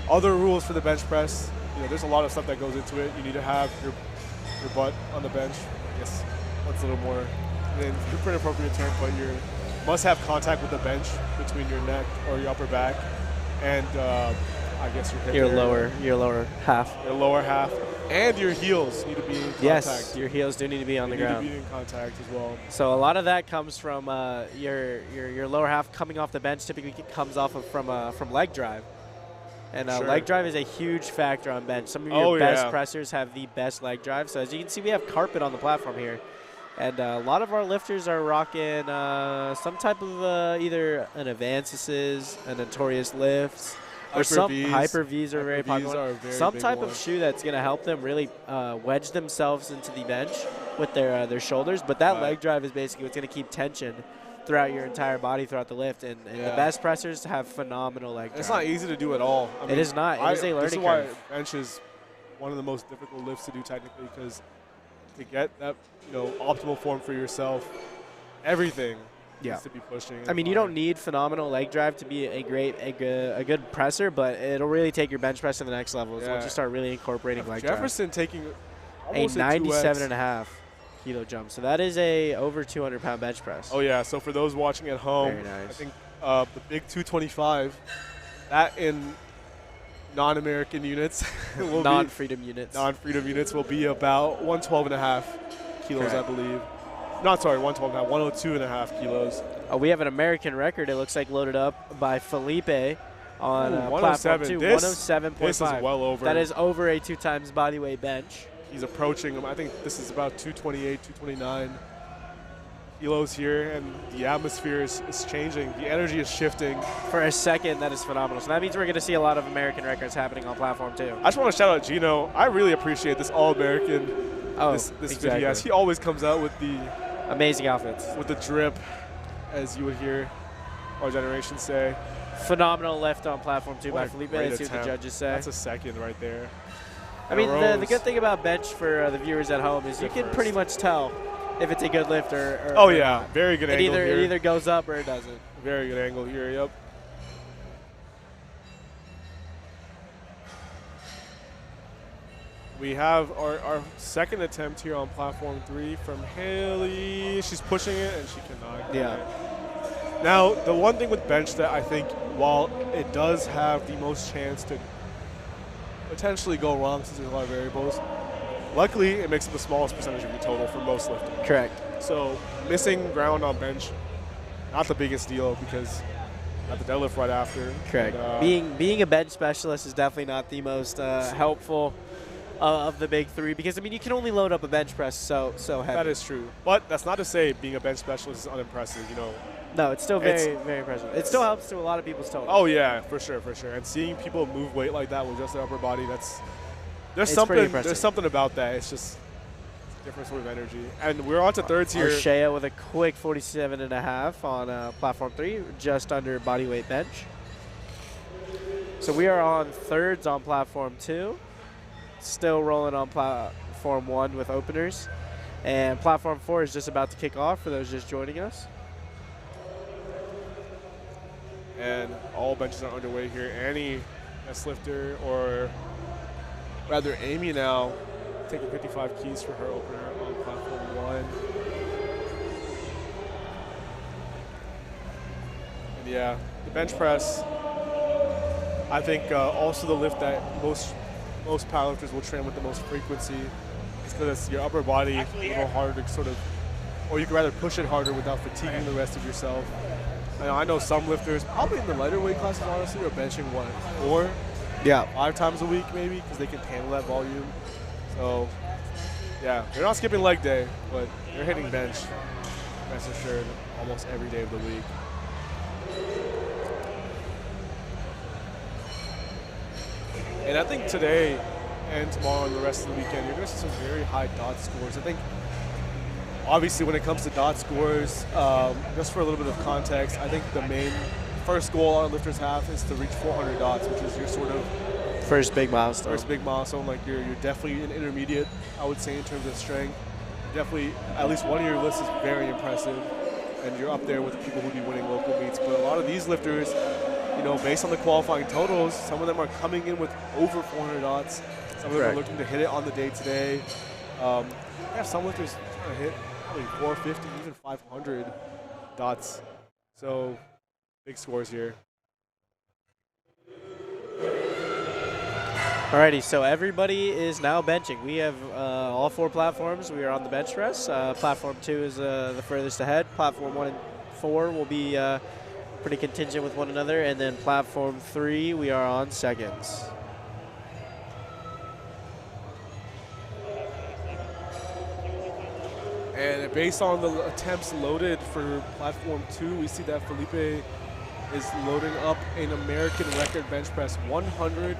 Other rules for the bench press, there's a lot of stuff that goes into it. You need to have your butt on the bench. I guess that's a little more than an appropriate term, but you must have contact with the bench between your neck or your upper back and I guess your hip Your area. lower half. Your lower half. And your heels need to be in contact. Yes, your heels do need to be on the ground. Need to be in contact as well. So a lot of that comes from your lower half coming off the bench. Typically comes off of from leg drive. And Sure. leg drive is a huge factor on bench. Some of your best pressers have the best leg drive. So as you can see, we have carpet on the platform here. And a lot of our lifters are rocking some type of either an Advances, a Notorious Lifts, or some Hyper Vs are very popular. Some type of shoe that's going to help them really wedge themselves into the bench with their shoulders. But that leg drive is basically what's going to keep tension throughout your entire body throughout the lift. And the best pressers have phenomenal leg drive. It's not easy to do at all. I mean, it is not. It is a learning curve. This is why bench is one of the most difficult lifts to do technically, because to get that optimal form for yourself, everything needs to be pushing. I mean, you don't need phenomenal leg drive to be a good presser, but it'll really take your bench press to the next level. So once you start really incorporating leg drive. Jefferson taking a 97.5 kilo jump. So that is a over 200-pound bench press. Oh yeah. So for those watching at home, very nice. I think the big 225, that in non-American units, non-freedom units. Non-freedom units will be about 112.5 kilos, Correct. I believe. Not sorry, 112.5, 102.5 kilos. We have an American record, it looks like, loaded up by Felipe on platform 2, 107.5. This is well over. That is over a 2 times bodyweight bench. He's approaching him. I think this is about 228, 229 kilos here, and the atmosphere is changing. The energy is shifting. For a second, that is phenomenal. So that means we're going to see a lot of American records happening on platform 2. I just want to shout out Gino. I really appreciate this All-American. This exactly. video. He always comes out with the amazing outfits, with the drip, as you would hear our generation say. Phenomenal lift on platform 2 by Felipe. Let's see what the judges say. That's a second right there. I mean, the good thing about bench for the viewers at home is you can pretty much tell if it's a good lift or not. Very good angle here. It either goes up or it doesn't. Very good angle here, yep. We have our second attempt here on platform 3 from Haley. She's pushing it and she cannot get it. Now, the one thing with bench that I think, while it does have the most chance to potentially go wrong since there's a lot of variables, luckily it makes up the smallest percentage of your total for most lifting. Correct. So missing ground on bench, not the biggest deal because got the deadlift right after. Correct. Being a bench specialist is definitely not the most helpful of the big 3, because I mean you can only load up a bench press so heavy. That is true, but that's not to say being a bench specialist is unimpressive. No, it's still very impressive. It still helps to a lot of people's total. Oh yeah, for sure. And seeing people move weight like that with just their upper body, there's something about that. It's just a different sort of energy. And we're on to thirds here. Shea with a quick 47.5 on platform 3, just under bodyweight bench. So we are on thirds on platform 2. Still rolling on platform 1 with openers. And platform 4 is just about to kick off for those just joining us. And all benches are underway here. Annie, best lifter, or rather Amy now, taking 55 keys for her opener on platform 1. And yeah, the bench press, I think also the lift that most powerlifters will train with the most frequency is because it's your upper body a little harder to sort of, or you can rather push it harder without fatiguing the rest of yourself. I know some lifters, probably in the lighter weight classes, honestly, are benching 4, 5 times a week maybe, because they can handle that volume. So, yeah, they're not skipping leg day, but they're hitting bench, rest assured, almost every day of the week. And I think today and tomorrow and the rest of the weekend, you're going to see some very high dot scores. I think obviously, when it comes to dot scores, just for a little bit of context, I think the main first goal our lifters have is to reach 400 dots, which is your sort of first big milestone. First big milestone. Like you're definitely an intermediate, I would say, in terms of strength. Definitely, at least one of your lists is very impressive, and you're up there with people who be winning local meets. But a lot of these lifters, you know, based on the qualifying totals, some of them are coming in with over 400 dots. Some of them are looking to hit it on the day today. Yeah, some lifters trying to hit probably 450, even 500 dots. So big scores here. Alrighty, so everybody is now benching. We have all 4 platforms. We are on the bench press. Platform 2 is the furthest ahead. Platform 1 and 4 will be pretty contingent with one another. And then platform 3, we are on seconds. And based on the attempts loaded for platform 2, we see that Felipe is loading up an American record bench press, 111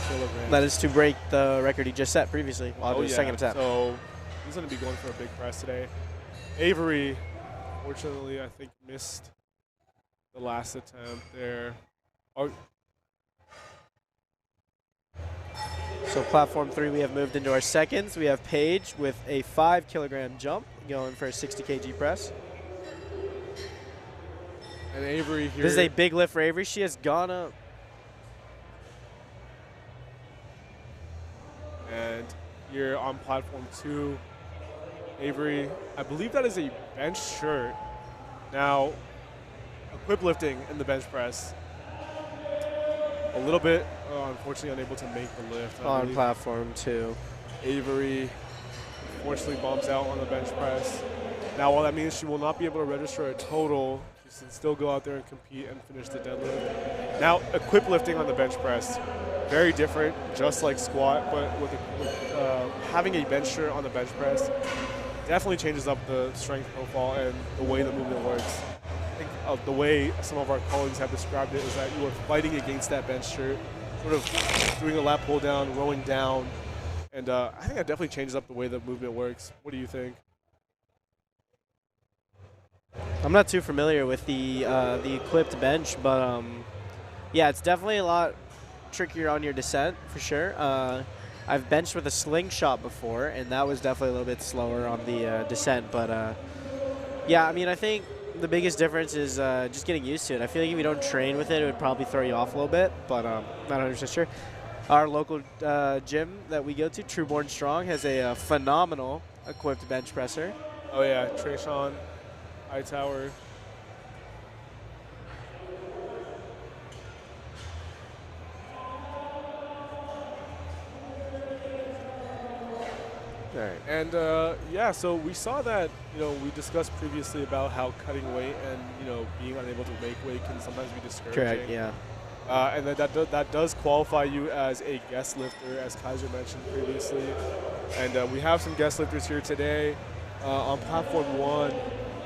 kilograms. That is to break the record he just set previously on his second attempt. So he's going to be going for a big press today. Avery, fortunately, I think missed the last attempt there. Oh. So platform 3, we have moved into our seconds. We have Paige with a 5 kilogram jump going for a 60 kg press. And Avery here. This is a big lift for Avery. She has gone up. And here on platform 2, Avery, I believe that is a bench shirt. Now, equip lifting in the bench press. A little bit, unfortunately, unable to make the lift. On platform 2. Avery, unfortunately, bumps out on the bench press. Now, while that means she will not be able to register a total, she can still go out there and compete and finish the deadlift. Now, equip lifting on the bench press, very different, just like squat, but with having a bench shirt on the bench press definitely changes up the strength profile and the way the movement works. I think of the way some of our colleagues have described it is that you are fighting against that bench shirt, sort of doing a lat pull down, rowing down, and I think that definitely changes up the way the movement works. What do you think? I'm not too familiar with the equipped bench, but yeah, it's definitely a lot trickier on your descent for sure. I've benched with a slingshot before, and that was definitely a little bit slower on the descent. But yeah, I mean, I think the biggest difference is just getting used to it. I feel like if you don't train with it, it would probably throw you off a little bit, but not 100% sure. Our local gym that we go to, Trueborn Strong, has a phenomenal equipped bench presser. Oh yeah, Trayshawn Hightower. All right. And yeah, so we saw that, you know, we discussed previously about how cutting weight and, you know, being unable to make weight can sometimes be discouraging. Correct, yeah. And that does qualify you as a guest lifter, as Kaiser mentioned previously. And we have some guest lifters here today. On platform 1,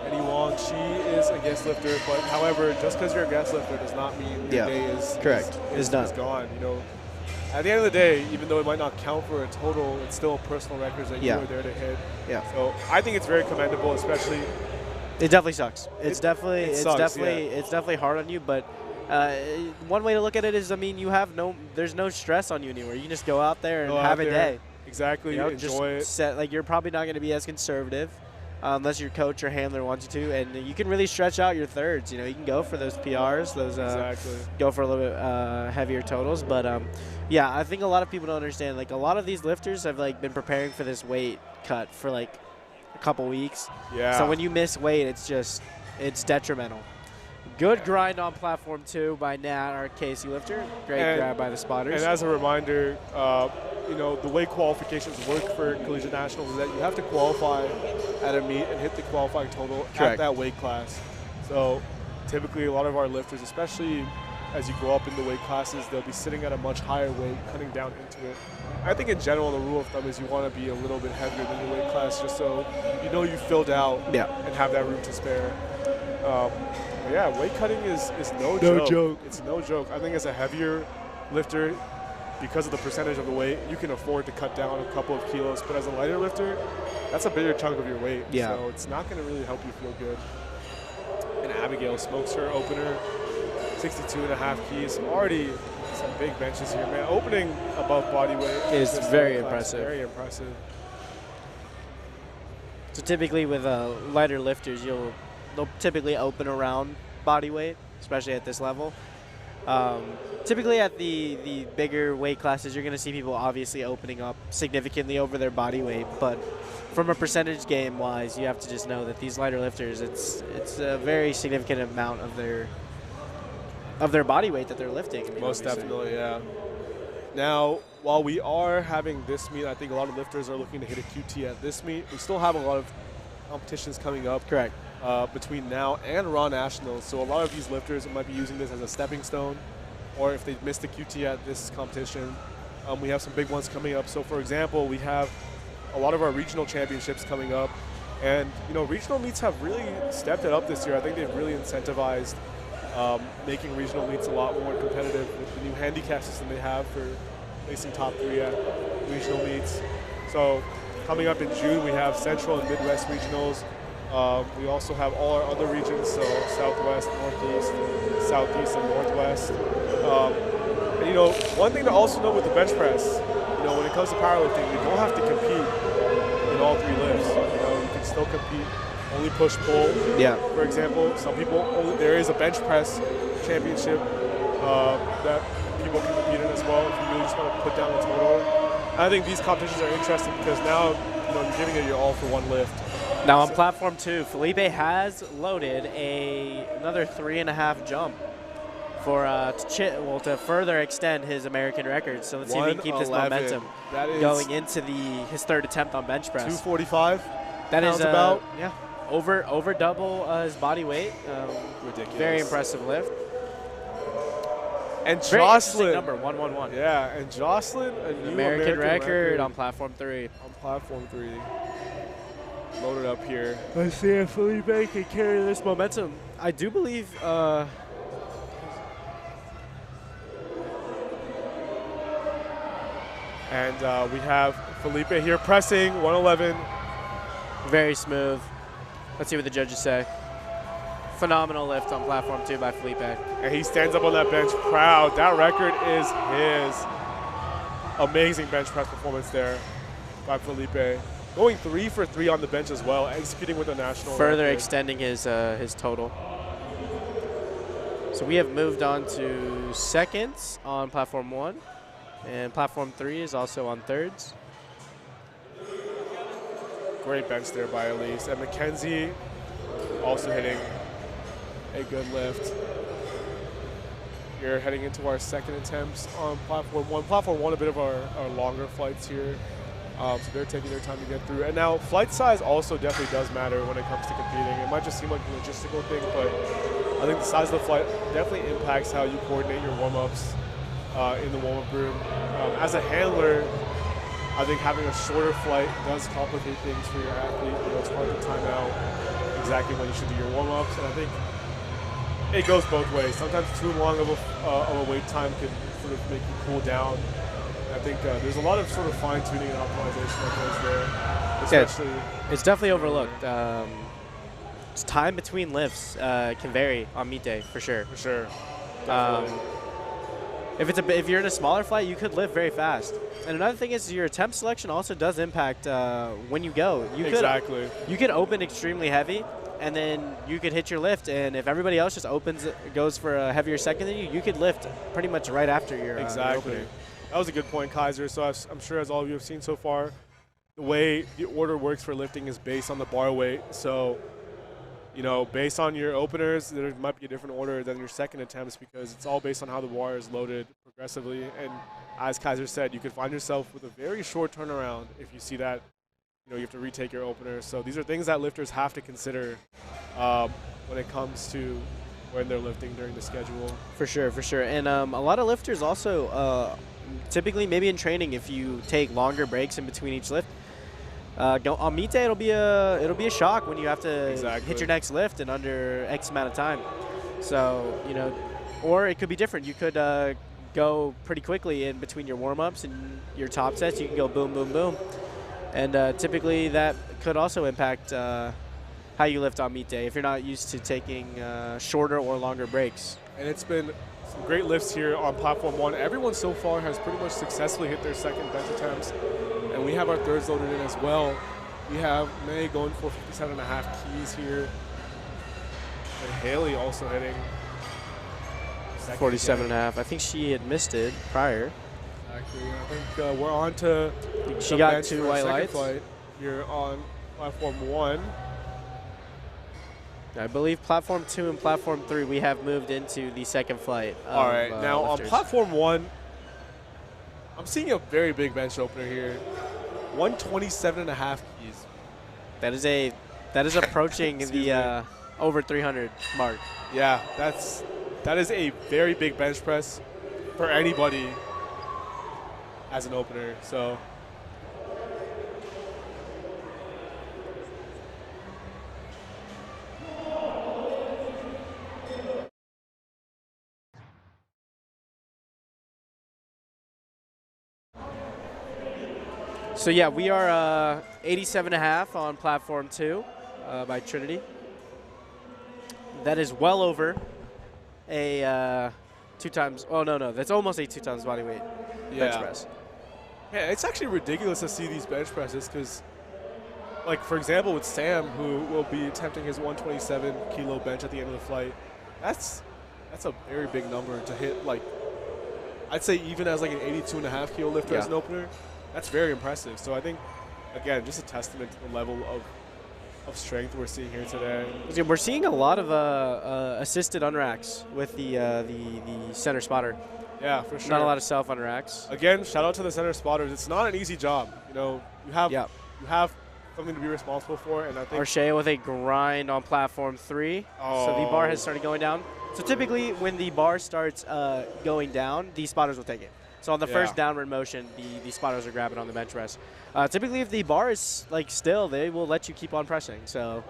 Eddie Wong, she is a guest lifter, but however, just because you're a guest lifter does not mean your day is done. Is gone. You know, at the end of the day, even though it might not count for a total, it's still personal records that you were there to hit. Yeah. So I think it's very commendable, especially. It definitely sucks. It's sucks, definitely hard on you, but one way to look at it is, I mean, there's no stress on you anywhere. You can just go out there and have a day. Exactly. You know, enjoy it. You're probably not going to be as conservative unless your coach or handler wants you to, and you can really stretch out your thirds. You know, you can go for those PRs, go for a little bit heavier totals. But yeah, I think a lot of people don't understand. Like, a lot of these lifters have like been preparing for this weight cut for like a couple weeks. Yeah. So when you miss weight, it's detrimental. Good grind on platform 2 by Nat, our Casey lifter. Great grab by the spotters. And as a reminder, you know, the way qualifications work for Collegiate Nationals is that you have to qualify at a meet and hit the qualifying total at that weight class. So typically a lot of our lifters, especially as you go up in the weight classes, they'll be sitting at a much higher weight, cutting down into it. I think in general, the rule of thumb is you want to be a little bit heavier than your weight class just so you know you filled out and have that room to spare. Yeah, weight cutting is no joke. It's no joke. I think as a heavier lifter, because of the percentage of the weight, you can afford to cut down a couple of kilos. But as a lighter lifter, that's a bigger chunk of your weight. Yeah. So it's not going to really help you feel good. And Abigail smokes her opener, 62.5 keys. Already some big benches here, man. Opening above body weight is very impressive. Very impressive. So typically with lighter lifters, they'll typically open around body weight, especially at this level. Typically at the bigger weight classes, you're going to see people obviously opening up significantly over their body weight, but from a percentage game wise, you have to just know that these lighter lifters, it's a very significant amount of their body weight that they're lifting. I mean, Most obviously. definitely, yeah. Now, while we are having this meet, I think a lot of lifters are looking to hit a QT at this meet. We still have a lot of competitions coming up. Correct. Between now and Raw Nationals. So a lot of these lifters might be using this as a stepping stone, or if they missed the QT at this competition, we have some big ones coming up. So for example, we have a lot of our regional championships coming up, and regional meets have really stepped it up this year. I think they've really incentivized making regional meets a lot more competitive with the new handicap system they have for placing top 3 at regional meets. So coming up in June, we have Central and Midwest regionals. We also have all our other regions, so Southwest, Northeast, Southeast, and Northwest. And one thing to also note with the bench press, when it comes to powerlifting, you don't have to compete in all 3 lifts. You can still compete, only push pull. Yeah. For example, some people there is a bench press championship that people can compete in as well if you really just want to put down the total. And I think these competitions are interesting because now you're giving it your all for one lift. Now on platform 2, Felipe has loaded another 3.5 jump for to further extend his American record. So let's see if he can keep this momentum going into his 3rd attempt on bench press. 245. That is about over double his body weight. Ridiculous. Very impressive lift. And Very Jocelyn, number 111. yeah, and Jocelyn, a new American record on platform 3. On platform 3. Loaded up here. Let's see if Felipe can carry this momentum. I do believe and we have Felipe here pressing 111. very smooth. Let's see what the judges say. Phenomenal lift on platform 2 by Felipe. And he stands up on that bench proud. That record is his. Amazing bench press performance there by Felipe. Going 3 for 3 on the bench as well, executing with a national Further record. extending his total. So we have moved on to seconds on platform 1, and platform 3 is also on thirds. Great bench there by Elise. And Mackenzie also hitting a good lift. We're heading into our 2nd attempts on platform 1. Platform 1, a bit of our longer flights here. So they're taking their time to get through. And now flight size also definitely does matter when it comes to competing. It might just seem like a logistical thing, but I think the size of the flight definitely impacts how you coordinate your warm-ups in the warm-up room. As a handler, I think having a shorter flight does complicate things for your athlete. It's hard to time out exactly when you should do your warm-ups, and I think it goes both ways. Sometimes too long of a wait time can sort of make you cool down. I think there's a lot of sort of fine-tuning and optimization that goes there, especially. Yeah, it's definitely overlooked. Time between lifts can vary on meet day for sure. For sure. If you're in a smaller flight, you could lift very fast. And another thing is your attempt selection also does impact when you go. Exactly. You could open extremely heavy, and then you could hit your lift. And if everybody else just goes for a heavier second than you could lift pretty much right after your exactly. opening. That was a good point, Kaiser. So I'm sure, as all of you have seen so far, the way the order works for lifting is based on the bar weight. So, based on your openers, there might be a different order than your second attempts because it's all based on how the bar is loaded progressively. And as Kaiser said, you could find yourself with a very short turnaround if you see that, you have to retake your openers. So these are things that lifters have to consider when it comes to when they're lifting during the schedule. For sure. And a lot of lifters also, typically maybe in training, if you take longer breaks in between each lift, on meet day it'll be a shock when you have to hit your next lift in under X amount of time. So or it could be different. You could go pretty quickly in between your warm-ups and your top sets. You can go boom, boom, boom. And typically that could also impact how you lift on meet day if you're not used to taking shorter or longer breaks. And it's been some great lifts here on platform 1. Everyone so far has pretty much successfully hit their second bench attempts, and we have our thirds loaded in as well. We have May going for 57.5 keys here, and Haley also hitting 47.5. I think she had missed it prior. Exactly. I think we're on to She the got bench 2 for a white second lights. flight here on platform 1. I believe platform 2 and platform 3 we have moved into the second flight. All right, now lifters. on platform 1, I'm seeing a very big bench opener here. 127.5 keys. That is approaching the over 300 mark. Yeah, that is a very big bench press for anybody as an opener. So So yeah, we are 87.5 on platform 2 by Trinity. That is well over a 2 times. Oh no, that's almost a 2 times body weight bench press. Yeah, it's actually ridiculous to see these bench presses because, like for example, with Sam, who will be attempting his 127 kilo bench at the end of the flight, that's a very big number to hit. Like, I'd say even as like an 82.5 kilo lifter as an opener, that's very impressive. So I think, again, just a testament to the level of strength we're seeing here today. We're seeing a lot of assisted unracks with the center spotter. Yeah, for sure. Not a lot of self unracks. Again, shout out to the center spotters. It's not an easy job. You know, you have something to be responsible for, and I think Arshea with a grind on platform 3. So the bar has started going down. So typically, when the bar starts going down, the spotters will take it. So on the first downward motion, the spotters are grabbing on the bench press. Typically, if the bar is like still, they will let you keep on pressing. So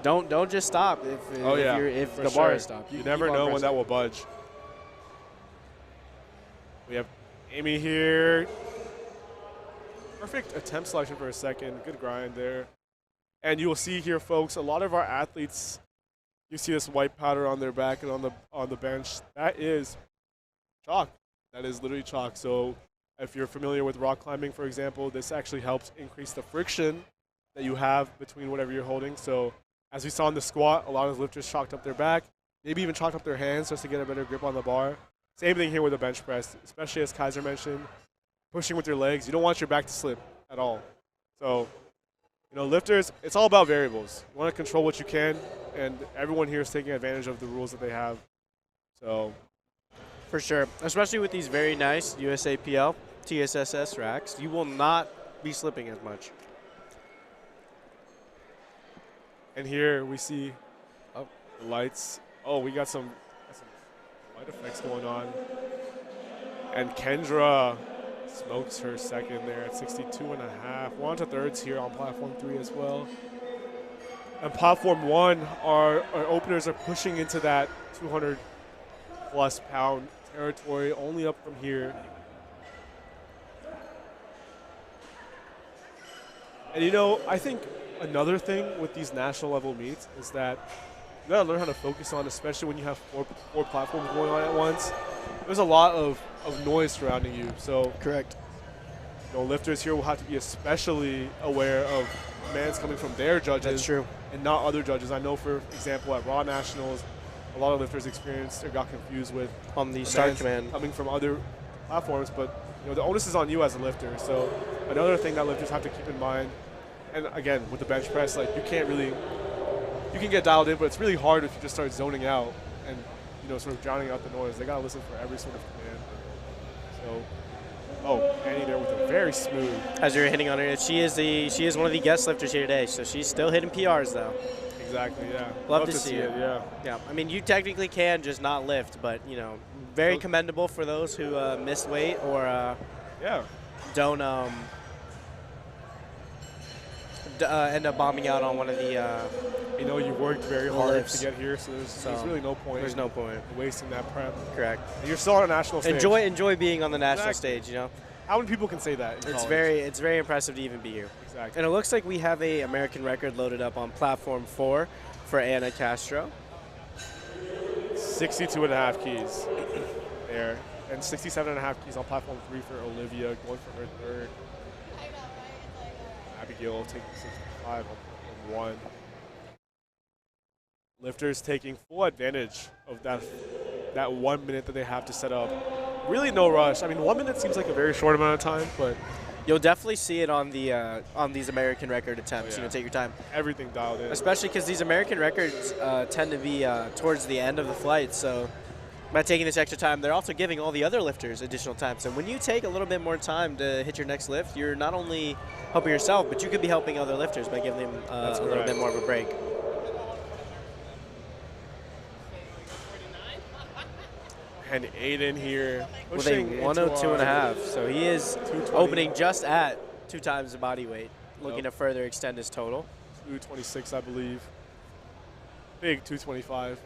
don't just stop if the bar is stopped. You never know when that will budge. We have Amy here. Perfect attempt selection for a second. Good grind there. And you will see here, folks, a lot of our athletes, you see this white powder on their back and on the bench. That is chalk. That is literally chalk. So if you're familiar with rock climbing, for example, this actually helps increase the friction that you have between whatever you're holding. So as we saw in the squat, a lot of lifters chalked up their back, maybe even chalked up their hands just to get a better grip on the bar. Same thing here with the bench press, especially as Kaiser mentioned, pushing with your legs. You don't want your back to slip at all. So, you know, lifters, it's all about variables. You want to control what you can, and everyone here is taking advantage of the rules that they have. So, for sure, especially with these very nice USAPL TSSS racks, you will not be slipping as much. And here we see the lights. Oh, we got some light effects going on. And Kendra smokes her second there at 62.5. We're on to thirds here on platform 3 as well. And platform 1, our openers are pushing into that 200+ pound territory, only up from here. And you know, I think another thing with these national level meets is that you gotta learn how to focus on, especially when you have four platforms going on at once. There's a lot of noise surrounding you. So correct. You know, lifters here will have to be especially aware of commands coming from their judges. That's true. And not other judges. I know, for example, at Raw Nationals, a lot of lifters experienced or got confused with on the start command coming from other platforms. But you know, the onus is on you as a lifter. So another thing that lifters have to keep in mind, and again with the bench press, like you can get dialed in, but it's really hard if you just start zoning out and sort of drowning out the noise. They gotta listen for every sort of command. So, Annie there with a very smooth. As you're hitting on her, she is one of the guest lifters here today, so she's still hitting PRs though. Exactly, yeah. Love to see it. Yeah. I mean, you technically can just not lift, but very commendable for those who miss weight end up bombing out on one of the. You know, you worked very hard lifts. to get here, so there's really no point. There's no point in wasting that prep. Correct. And you're still on a national stage. Enjoy being on the national stage. You know. How many people can say that? It's very impressive to even be here. Exactly. And it looks like we have a American record loaded up on platform 4 for Anna Castro. 62.5 keys there, and 67.5 keys on platform 3 for Olivia, going for her third. Abigail taking 65 on platform 1. Lifters taking full advantage of that 1 minute that they have to set up. Really no rush. I mean, 1 minute seems like a very short amount of time, but you'll definitely see it on the on these American record attempts. You know, take your time. Everything dialed in. Especially because these American records tend to be towards the end of the flight. So by taking this extra time, they're also giving all the other lifters additional time. So when you take a little bit more time to hit your next lift, you're not only helping yourself, but you could be helping other lifters by giving them a little bit more of a break. And Aiden here with a 102.5, so he is opening just at 2 times the body weight, looking to further extend his total. 226, I believe. Big 225,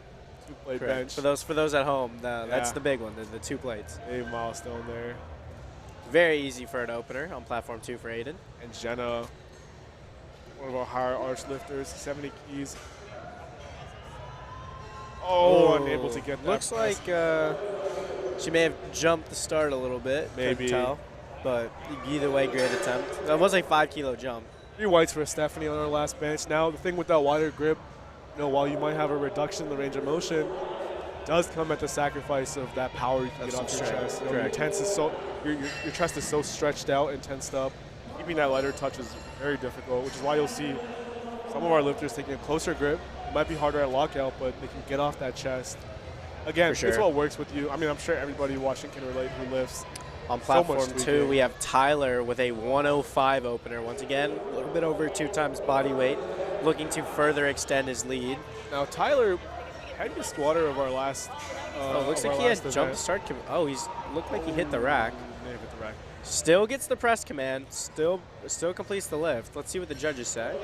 2-plate bench. For those at home, that's the big one, the 2 plates. Big milestone there. Very easy for an opener on platform 2 for Aiden. And Jenna, one of our higher arch lifters, 70 keys. Oh, unable to get that. Looks like she may have jumped the start a little bit. Maybe. Couldn't tell, but either way, great attempt. That was a 5-kilo jump. 3 whites for Stephanie on our last bench. Now, the thing with that wider grip, you know, while you might have a reduction in the range of motion, does come at the sacrifice of that power you can get off your chest. You know, your chest is so stretched out and tensed up. Keeping that lighter touch is very difficult, which is why you'll see some of our lifters taking a closer grip. It might be harder at lockout, but they can get off that chest. Again, it's what works with you. I mean, I'm sure everybody watching can relate who lifts. On platform 2, we have Tyler with a 105 opener. Once again, a little bit over 2 times body weight, looking to further extend his lead. Now, Tyler, heaviest squatter of our last. Looks like he had jump start. He's looked like he hit the rack. May have hit the rack. Still gets the press command. Still completes the lift. Let's see what the judges say.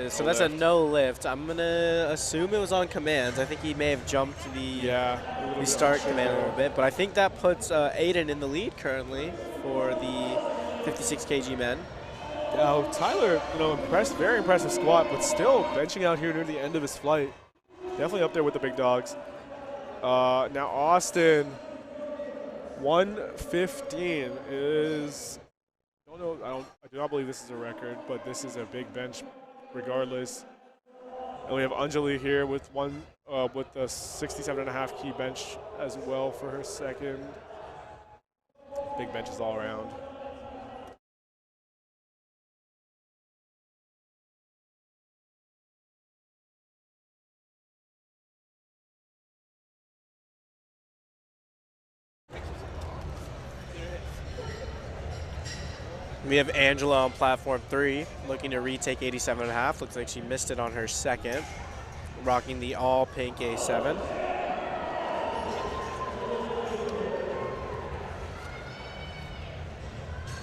So that's a no lift. I'm going to assume it was on commands. I think he may have jumped the start command a little bit. But I think that puts Aiden in the lead currently for the 56 kg men. Now, Tyler, very impressive squat, but still benching out here near the end of his flight. Definitely up there with the big dogs. Now, Austin, 115 is, I do not believe this is a record, but this is a big bench regardless. And we have Anjali here with with a 67.5 key bench as well for her second. Big benches all around. We have Angela on platform 3, looking to retake 87.5. Looks like she missed it on her second, rocking the all pink A7.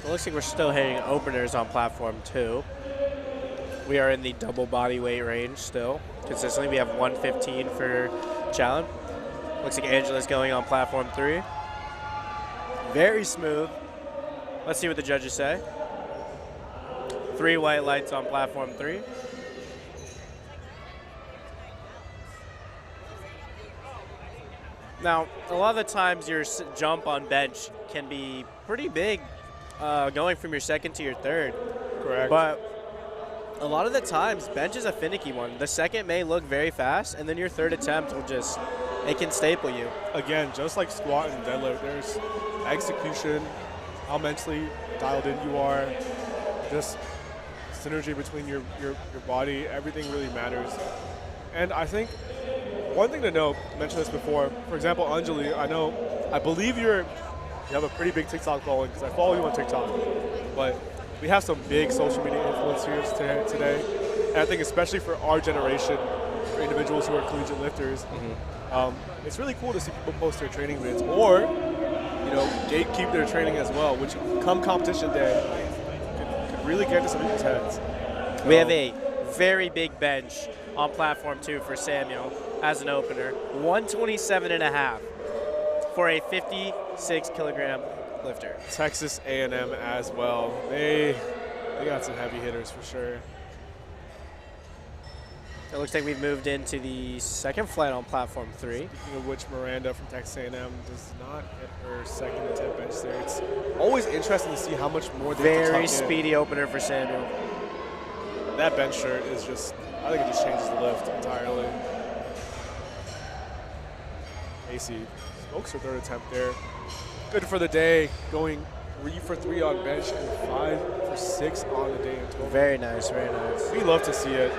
It looks like we're still hitting openers on platform 2. We are in the double body weight range still. Consistently, we have 115 for challenge. Looks like Angela's going on platform 3. Very smooth. Let's see what the judges say. 3 white lights on platform 3. Now, a lot of the times your jump on bench can be pretty big, going from your second to your third. Correct. But a lot of the times, bench is a finicky one. The second may look very fast, and then your third attempt will it can staple you. Again, just like squat and deadlift, there's execution, how mentally dialed in you are, just synergy between your body, everything really matters. And I think one thing to note, I mentioned this before, for example, Anjali, I believe you have a pretty big TikTok following because I follow you on TikTok, but we have some big social media influencers today. And I think especially for our generation, for individuals who are collegiate lifters, it's really cool to see people post their training vids or gatekeep their training as well, which come competition day really get into some people's heads. We have a very big bench on platform 2 for Samuel as an opener. 127.5 for a 56-kilogram lifter. Texas A&M as well. They got some heavy hitters for sure. It looks like we've moved into the second flight on platform 3. Speaking of which, Miranda from Texas A&M does not get her second attempt bench there. It's always interesting to see how much more they have to Very tuck speedy opener for Samuel. in. That bench shirt is just, I think it just changes the lift entirely. Casey smokes her third attempt there. Good for the day, going 3 for 3 on bench and 5 for 6 on the day in total. Very nice, very nice. We love to see it.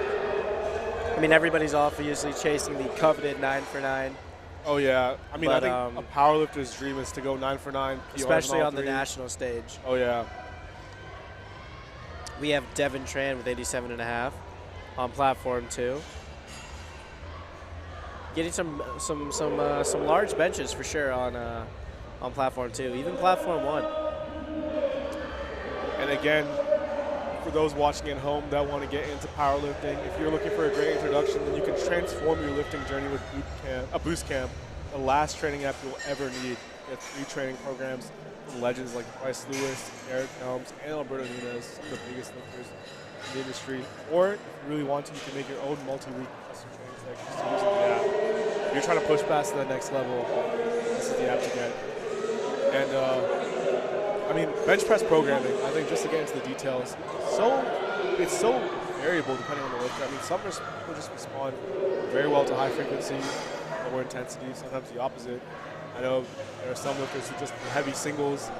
I mean, everybody's obviously chasing the coveted 9 for 9. Oh yeah, I mean, But, I think a powerlifter's dream is to go 9 for 9, PRs Especially all on the three. national stage. Oh yeah. We have Devin Tran with 87.5 on platform 2. Getting some large benches for sure on platform 2, even platform 1. And again, for those watching at home that want to get into powerlifting, if you're looking for a great introduction, then you can transform your lifting journey with Boostcamp, the last training app you'll ever need. You have 3 training programs from legends like Bryce Lewis, Eric Helms, and Alberto Nunez, some of the biggest lifters in the industry. Or if you really want to, you can make your own multi-week custom training sessions using the app. If you're trying to push past to the next level, this is the app to get. And I mean, bench press programming, I think just to get into the details, it's so variable depending on the lifter. I mean, some people just respond very well to high frequency, lower intensity, sometimes the opposite. I know there are some lifters who just do heavy singles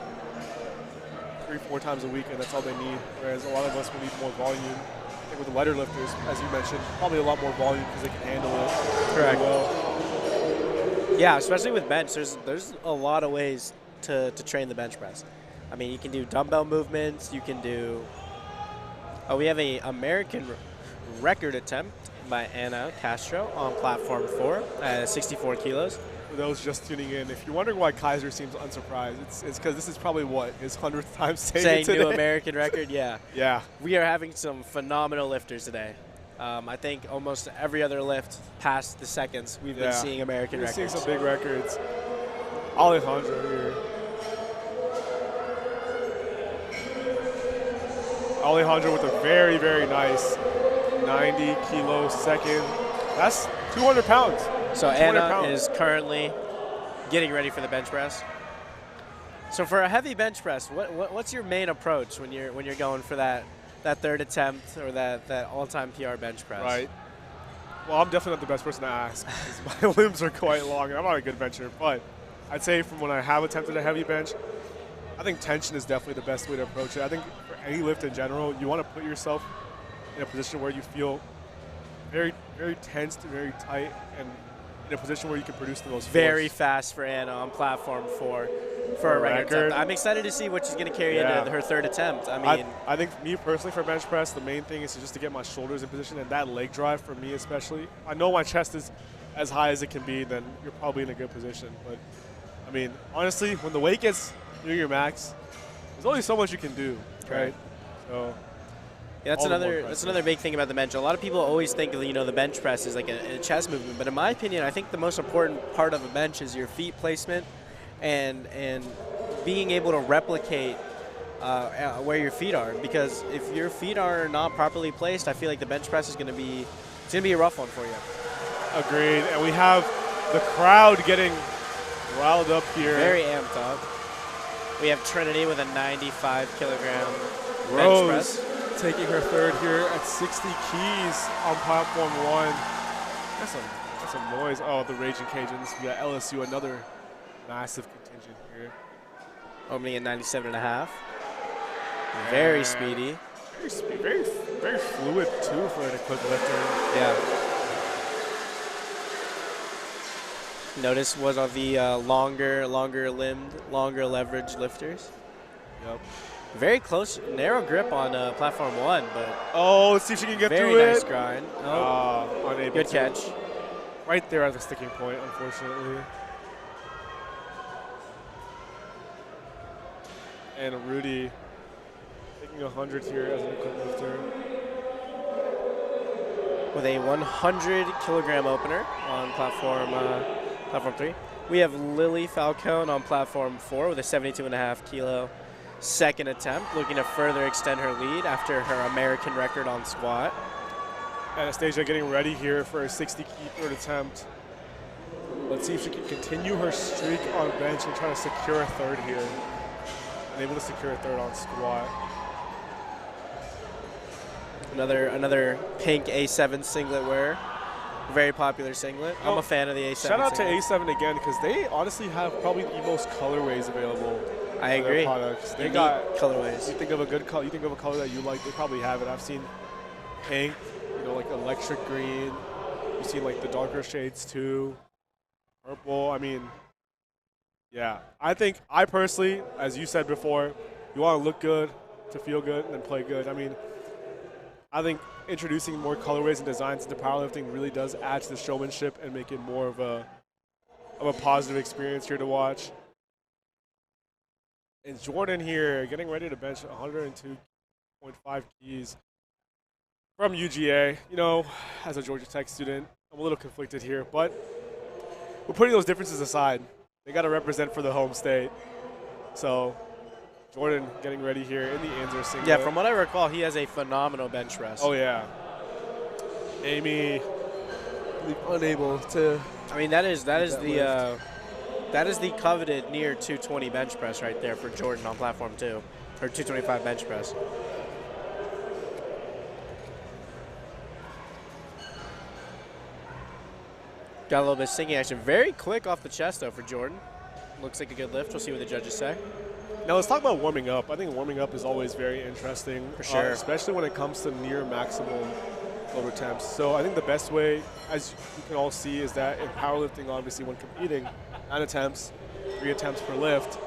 3-4 times a week, and that's all they need, whereas a lot of us will need more volume. I think with the lighter lifters, as you mentioned, probably a lot more volume because they can handle it Correct. really well. Yeah, especially with bench, there's a lot of ways to train the bench press. I mean, you can do dumbbell movements. You can do. We have a American record attempt by Anna Castro on platform 4 at 64 kilos. For those just tuning in, if you're wondering why Kaiser seems unsurprised, it's because this is probably his 100th time saying it today. New American record, yeah. Yeah. We are having some phenomenal lifters today. I think almost every other lift past the seconds, we've been seeing American records. We're seeing some big records. Alejandro here. Alejandro with a very, very nice 90 kilo second. That's 200 pounds. So Anna is currently getting ready for the bench press. So for a heavy bench press, what's your main approach when you're going for that third attempt or that all-time PR bench press? Right. Well, I'm definitely not the best person to ask because my limbs are quite long and I'm not a good bencher. But I'd say from when I have attempted a heavy bench, I think tension is definitely the best way to approach it. I think for any lift in general, you want to put yourself in a position where you feel very, very tensed, very tight, and in a position where you can produce the most force. Very fast for Anna on platform 4 for a record attempt. I'm excited to see what she's going to carry into her third attempt. I think me personally for bench press, the main thing is just to get my shoulders in position, and that leg drive for me especially. I know my chest is as high as it can be, then you're probably in a good position. But I mean, honestly, when the weight gets near your max, there's only so much you can do, right? So yeah, that's another big thing about the bench. A lot of people always think of the bench press is like a chest movement, but in my opinion, I think the most important part of a bench is your feet placement and being able to replicate where your feet are. Because if your feet are not properly placed, I feel like the bench press is going to be a rough one for you. Agreed. And we have the crowd getting riled up here. Very amped up. We have Trinity with a 95 kilogram Rose bench press. Taking her third here at 60 keys on platform 1. That's some noise. Oh, the Raging Cajuns. We got LSU, another massive contingent here. Opening at 97.5. Very speedy. Very fluid too for an quick lifter. Yeah. Notice was on the longer limbed, longer leverage lifters. Yep. Very close, narrow grip on platform 1, but let's see if she can get through it. very nice grind. Unable good to. catch. Right there at the sticking point, unfortunately. And Rudy taking 100 here as an equip lifter. With a 100-kilogram opener on platform 3. We have Lily Falcone on platform 4 with a 72.5-kilo second attempt, looking to further extend her lead after her American record on squat. Anastasia getting ready here for a 60-key third attempt. Let's see if she can continue her streak on bench and try to secure a third here. And able to secure a third on squat. Another pink A7 singlet wearer. Very popular singlet. I'm a fan of the A7 Shout out singlet. to A7 again, because they honestly have probably the most colorways available. I agree. Products. They Unique got colorways. You think of a good color. You think of a color that you like. They probably have it. I've seen pink, like electric green. You've seen like the darker shades too. Purple. I mean, yeah. I personally, as you said before, you want to look good, to feel good, and then play good. I mean, I think introducing more colorways and designs into powerlifting really does add to the showmanship and make it more of a positive experience here to watch. And Jordan here getting ready to bench 102.5 keys from UGA. As a Georgia Tech student, I'm a little conflicted here, but we're putting those differences aside. They got to represent for the home state. So Jordan getting ready here in the Anzer singlet. Yeah, from what I recall, he has a phenomenal bench press. Oh, yeah. Amy unable to. I mean, that is the coveted near 220 bench press right there for Jordan on platform 2, or 225 bench press. Got a little bit of sinking action. Very quick off the chest, though, for Jordan. Looks like a good lift. We'll see what the judges say. Now, let's talk about warming up. I think warming up is always very interesting. For sure. Especially when it comes to near maximum load attempts. So I think the best way, as you can all see, is that in powerlifting, obviously, when competing, 9 attempts, 3 attempts per lift.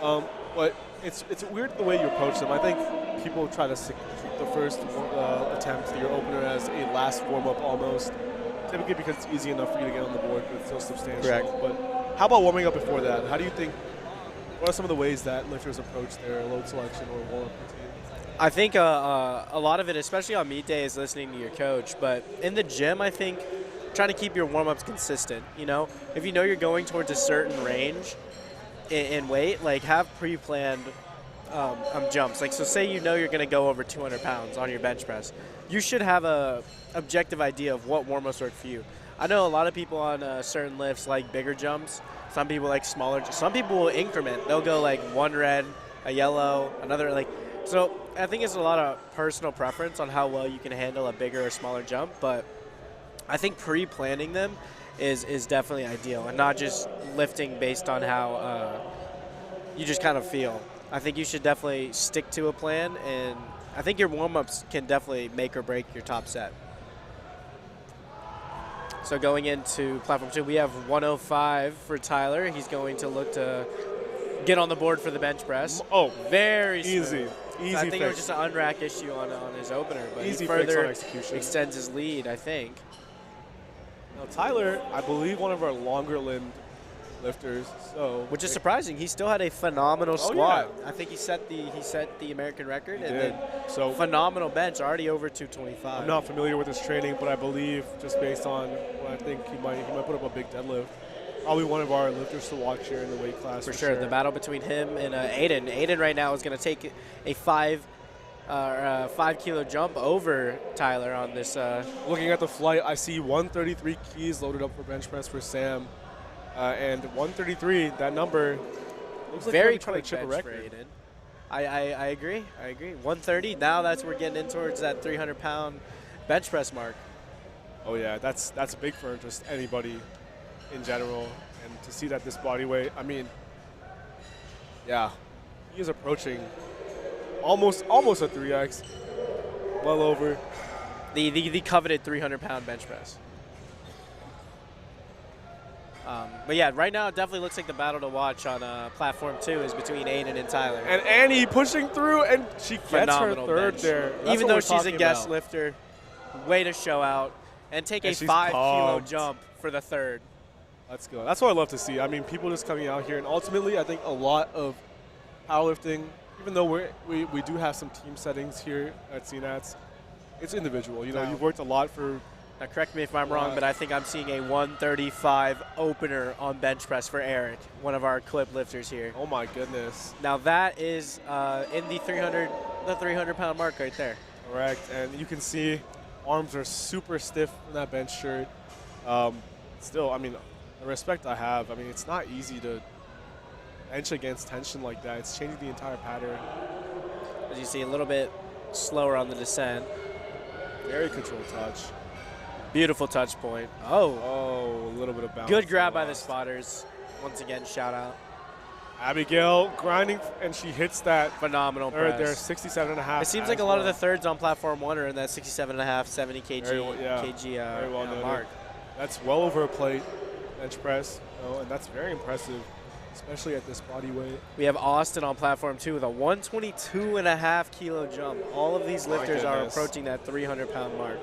But it's weird the way you approach them. I think people try to treat the first attempt, your opener, as a last warm-up almost. Typically because it's easy enough for you to get on the board, but it's still substantial. Correct. But how about warming up before that? How do you think, what are some of the ways that lifters approach their load selection or warm-up routine? I think a lot of it, especially on meet day, is listening to your coach. But in the gym, I think trying to keep your warm-ups consistent. If you know you're going towards a certain range in weight, like have pre-planned jumps. Like, so say you're going to go over 200 pounds on your bench press. You should have a objective idea of what warm-ups work for you. I know a lot of people on certain lifts like bigger jumps. Some people like smaller. Some people will increment. They'll go like one red, a yellow, another like. So I think it's a lot of personal preference on how well you can handle a bigger or smaller jump. But I think pre-planning them is definitely ideal, and not just lifting based on how you just kind of feel. I think you should definitely stick to a plan, and I think your warm-ups can definitely make or break your top set. So going into platform 2, we have 105 for Tyler. He's going to look to get on the board for the bench press. Oh, very smooth. Easy So I think fix. it was just an unrack issue on his opener, but Easy he fix further on execution. extends his lead, I think. Now Tyler, I believe one of our longer-limbed lifters, so Which is surprising. He still had a phenomenal squat. yeah. I think he set the American record, He and did. then So phenomenal bench, already over 225. I'm not familiar with his training, but I believe just based on what I think he might put up a big deadlift. Probably one of our lifters to watch here in the weight class. For sure. The battle between him and Aiden. Aiden right now is going to take a 5 kilo jump over Tyler on this. Looking at the flight, I see 133 keys loaded up for bench press for Sam. And 133, that number looks like very they're trying quick to chip a bench for record. Aiden. I agree. 130. Now we're getting in towards that 300-pound bench press mark. Oh yeah, that's big for just anybody in general, and to see that this body weight, I mean, yeah, he is approaching almost a 3x, well over. The coveted 300-pound bench press. But yeah, right now it definitely looks like the battle to watch on platform 2 is between Aiden and Tyler. And Annie pushing through, and she gets Phenomenal her third bench. there. That's Even what though we're she's a talking guest about. lifter, way to show out and take And a she's 5-kilo pumped. jump for the third. Let's go. That's what I love to see. I mean, people just coming out here, and ultimately, I think a lot of powerlifting even though we do have some team settings here at CNATS, it's individual. You know, No. you've worked a lot for. Now, correct me if I'm wrong, but I think I'm seeing a 135 opener on bench press for Eric, one of our clip lifters here. Oh my goodness. Now that is in the 300-pound mark right there. Correct, and you can see arms are super stiff in that bench shirt. Still, I mean, the respect I have. I mean, it's not easy to bench against tension like that. It's changing the entire pattern. As you see, a little bit slower on the descent. Very controlled touch. Beautiful touch point. Oh, Oh, a little bit of balance. good grab by the spotters. Once again, shout out. Abigail grinding, and she hits that Phenomenal third there, press. 67.5. It seems like a lot of the thirds on platform 1 are in that 67.5, 70 kg, Very well, yeah. Very well noted. mark. That's well over a plate bench press, and that's very impressive, especially at this body weight. We have Austin on platform 2 with a 122.5 kilo jump. All of these lifters are goodness. approaching that 300-pound mark.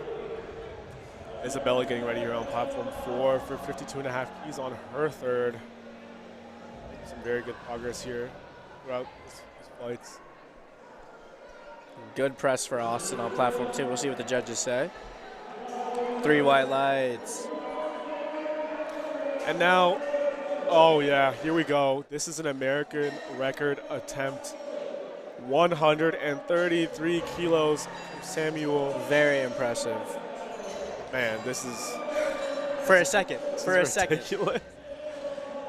Isabella getting ready here on platform 4 for 52.5 keys on her third. Making some very good progress here throughout these flights. Good press for Austin on platform 2. We'll see what the judges say. 3 white lights. And now, oh yeah, here we go. This is an American record attempt. 133 kilos from Samuel. Very impressive. Man, this is For a second. For a This is second. ridiculous.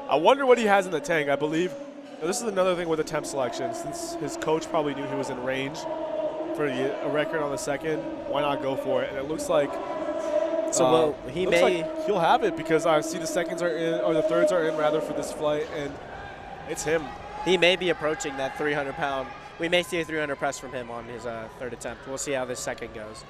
I wonder what he has in the tank. I believe now this is another thing with attempt selection. Since his coach probably knew he was in range for a record on the second, why not go for it? And it looks like he looks may. like he'll have it because I see the seconds are in, or the thirds are in rather for this flight, and it's him. He may be approaching that 300-pound. We may see a 300 press from him on his third attempt. We'll see how this second goes.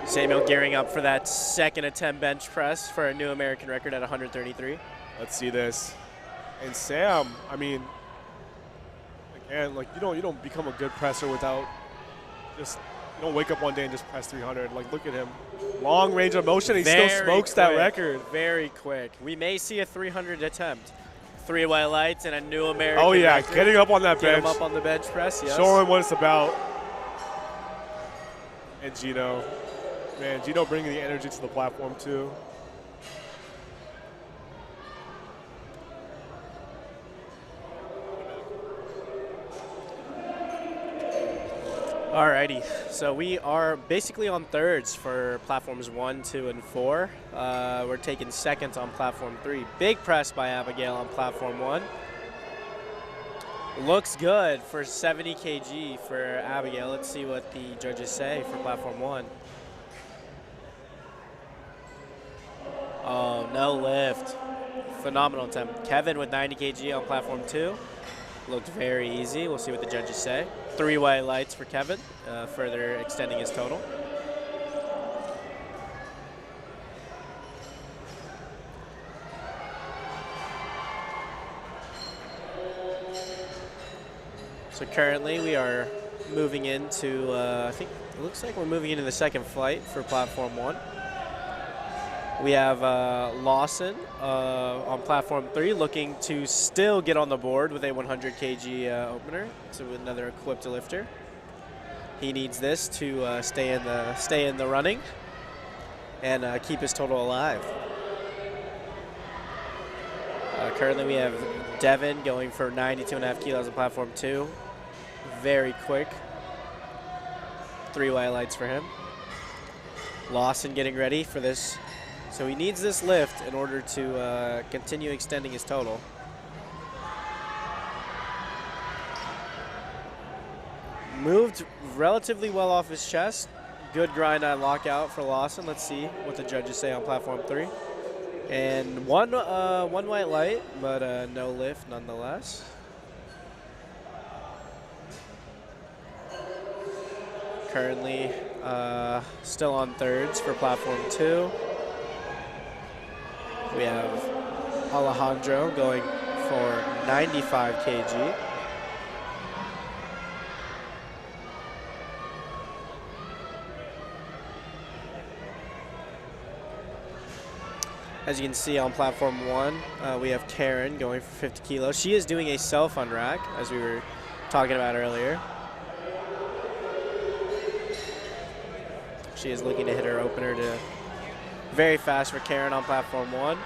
Samuel gearing up for that second attempt bench press for a new American record at 133. Let's see this. And Sam, I mean, again, like you don't become a good presser without just you don't wake up one day and just press 300. Like look at him, long range of motion. He still smokes that record. Very quick. We may see a 300 attempt. 3 white lights and a new American. Oh yeah, record. getting up on that Get bench, him up on the bench press. Yes. showing what it's about. And Gino, man, Gino bringing the energy to the platform too. Alrighty, so we are basically on thirds for platforms 1, 2, and 4. We're taking seconds on platform 3. Big press by Abigail on platform 1. Looks good for 70 kg for Abigail. Let's see what the judges say for platform 1. Oh, no lift. Phenomenal attempt. Kevin with 90 kg on platform 2. Looked very easy. We'll see what the judges say. 3 white lights for Kevin, further extending his total. So currently we are moving into, I think it looks like we're moving into the second flight for platform 1. We have Lawson on platform 3 looking to still get on the board with a 100 kg opener. So another equipped lifter. He needs this to stay in the running and keep his total alive. Currently we have Devin going for 92.5 kilos on platform 2. Very quick. 3 white lights for him. Lawson getting ready for this. So he needs this lift in order to continue extending his total. Moved relatively well off his chest. Good grind on lockout for Lawson. Let's see what the judges say on platform 3. And one white light, but no lift nonetheless. Currently still on thirds for platform 2. We have Alejandro going for 95 kg. As you can see on platform 1, we have Karen going for 50 kilos. She is doing a self on rack, as we were talking about earlier. She is looking to hit her opener to very fast for Karen on platform 1.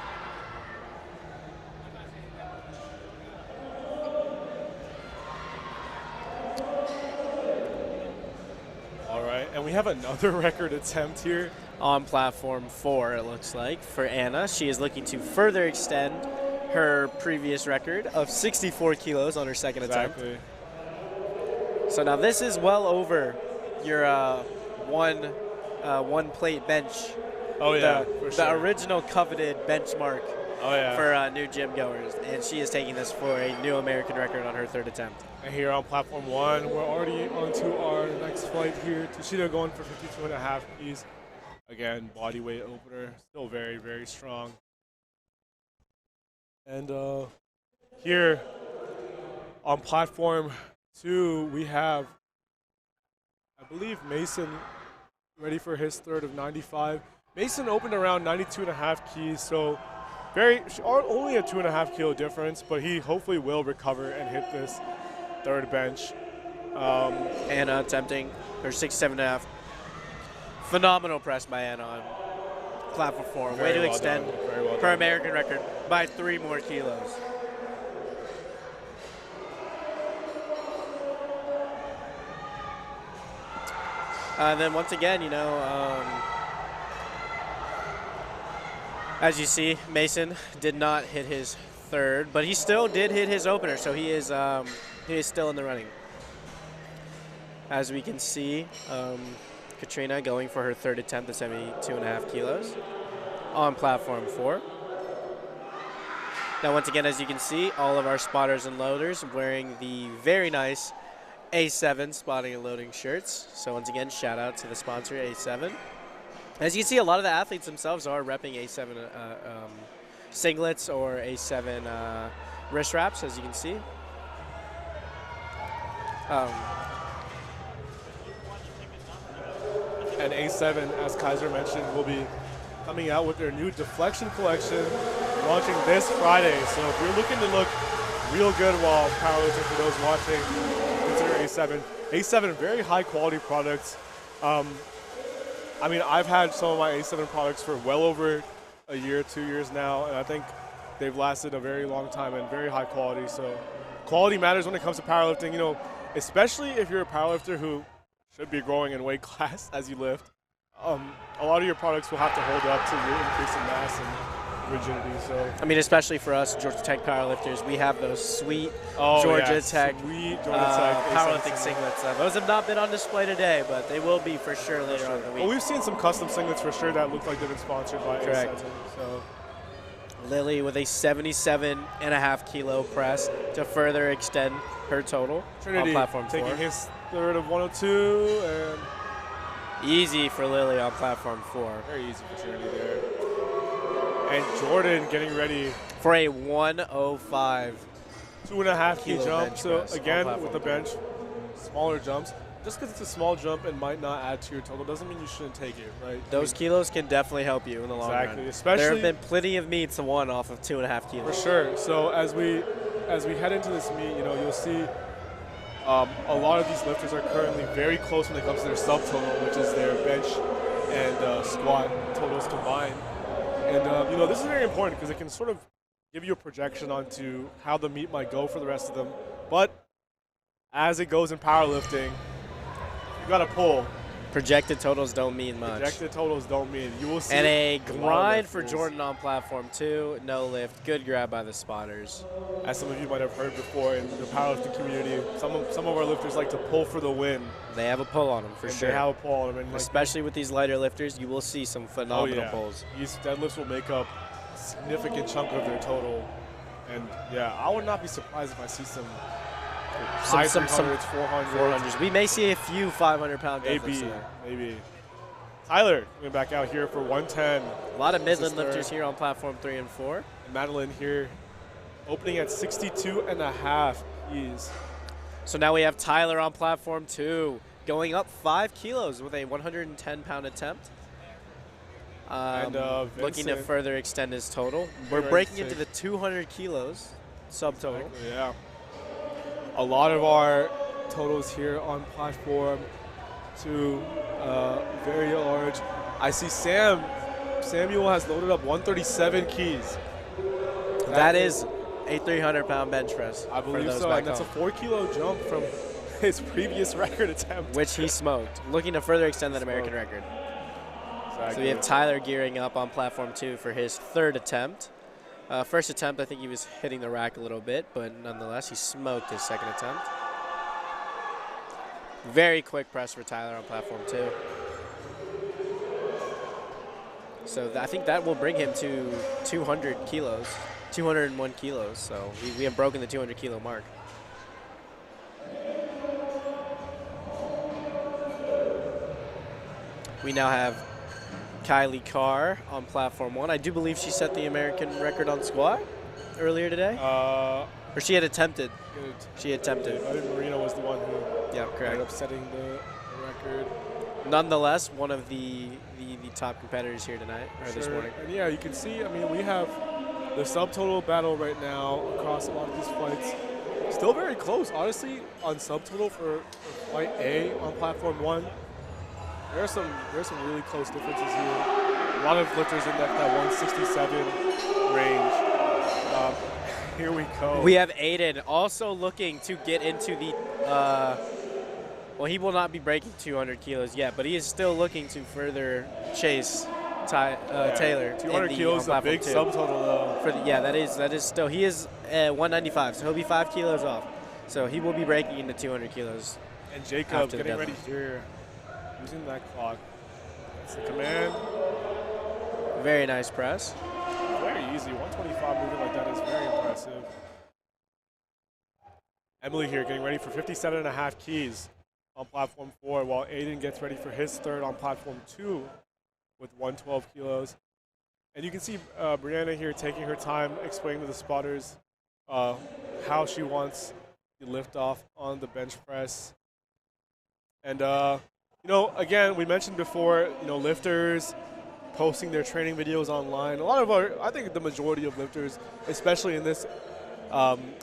All right, and we have another record attempt here. On platform 4, it looks like, for Anna. She is looking to further extend her previous record of 64 kilos on her second attempt. So now this is well over your one plate bench. Oh yeah, the original coveted benchmark Oh, for new gym goers, and she is taking this for a new American record on her third attempt. And here on platform 1, we're already on to our next flight here. Toshida going for 52.5 keys. Again, body weight opener, still very, very strong. And here on platform 2, we have, I believe, Mason ready for his third of 95. Mason opened around 92.5 keys, so only a 2.5 kilo difference, but he hopefully will recover and hit this third bench. Anna attempting her 67.5. Phenomenal press by Anna on platform 4. Way to extend her American record by 3 more kilos. And then once again, you know, as you see, Mason did not hit his third, but he still did hit his opener, so he is still in the running. As we can see, Katrina going for her third attempt at 72.5 kilos on platform 4. Now once again, as you can see, all of our spotters and loaders wearing the very nice A7 spotting and loading shirts. So once again, shout out to the sponsor, A7. As you can see, a lot of the athletes themselves are repping A7 singlets or A7 wrist wraps, as you can see. And A7, as Kaiser mentioned, will be coming out with their new deflection collection, launching this Friday. So if you're looking to look real good while powerlifting, for those watching, consider A7. A7, very high quality products. I mean, I've had some of my A7 products for well over a year, 2 years now, and I think they've lasted a very long time and very high quality. So quality matters when it comes to powerlifting, you know, especially if you're a powerlifter who should be growing in weight class as you lift. A lot of your products will have to hold up to your increase in mass and rigidity. So I mean, especially for us Georgia Tech powerlifters, we have those sweet Georgia Tech powerlifting singlets. Those have not been on display today, but they will be for sure later on in the week. Well, we've seen some custom singlets for sure that look like they've been sponsored by Correct. A7. So Lily with a 77.5 kilo press to further extend her total Trinity on platform 4. taking his third of 102, and Easy for Lily on platform 4. very easy for Trinity there. And Jordan getting ready For a 105. 2.5 key Kilo jump. bench So press on again, platform with the bench, smaller jumps. Just because it's a small jump and might not add to your total doesn't mean you shouldn't take it, right? Those kilos can definitely help you in the long run. Exactly, especially there have been plenty of meets won off of 2.5 kilos. For sure. So as we head into this meet, you know, you'll see a lot of these lifters are currently very close when it comes to their subtotal, which is their bench and squat totals combined. And you know, this is very important because it can sort of give you a projection onto how the meet might go for the rest of them. But as it goes in powerlifting, you got to pull. Projected totals don't mean much. Projected totals don't mean. You will see. And a grind for Jordan on platform 2, no lift. Good grab by the spotters. As some of you might have heard before in the powerlifting community, some of our lifters like to pull for the win. They have a pull on them for sure. They have a pull on them. And like, especially with these lighter lifters, you will see some phenomenal pulls. These deadlifts will make up a significant chunk of their total. And yeah, I would not be surprised if I see some high 300s, 400s. We may see a few 500-pound deadlifts today. Maybe. Tyler coming back out here for 110. A lot of Midland lifters here on platform 3 and 4. And Madeline here opening at 62.5 keys. So now we have Tyler on platform 2 going up 5 kilos with a 110-pound attempt. Looking to Vincent, further extend his total. We're ready breaking to into the 200 kilos subtotal. Exactly, yeah. A lot of our totals here on platform 2, very large. I see Samuel has loaded up 137 keys. That is a 300-pound bench press. I believe so, and that's a 4-kilo jump from his previous record attempt. Which he smoked, looking to further extend that American record. Exactly. So we have Tyler gearing up on platform 2 for his 3rd attempt. First attempt, I think he was hitting the rack a little bit, but nonetheless, he smoked his 2nd attempt. Very quick press for Tyler on platform 2. So I think that will bring him to 200 kilos, 201 kilos. So we have broken the 200 kilo mark. We now have Kylie Carr on platform 1. I do believe she set the American record on squat earlier today. Or she had attempted. She attempted. I think Marina was the one who ended correct. up setting the record. Nonetheless, one of the top competitors here tonight, or this morning. And yeah, you can see, I mean, we have the subtotal battle right now across a lot of these flights. Still very close, honestly, on subtotal for flight A on platform 1. There's some really close differences here. A lot of lifters in that 167 range. Here we go. We have Aiden also looking to get into the, well, he will not be breaking 200 kilos yet, but he is still looking to further chase Taylor. 200 kilos is a big subtotal, though. That is still, he is 195, so he'll be 5 kilos off. So he will be breaking into 200 kilos. And Jacob getting ready here, using that clock. That's the command. Very nice press. Very easy. 125 moving like that is very impressive. Emily here getting ready for 57.5 keys on platform 4, while Aiden gets ready for his 3rd on platform 2 with 112 kilos. And you can see Brianna here taking her time explaining to the spotters how she wants the lift off on the bench press. And you know, again, we mentioned before, you know, lifters posting their training videos online. A lot of I think the majority of lifters, especially in this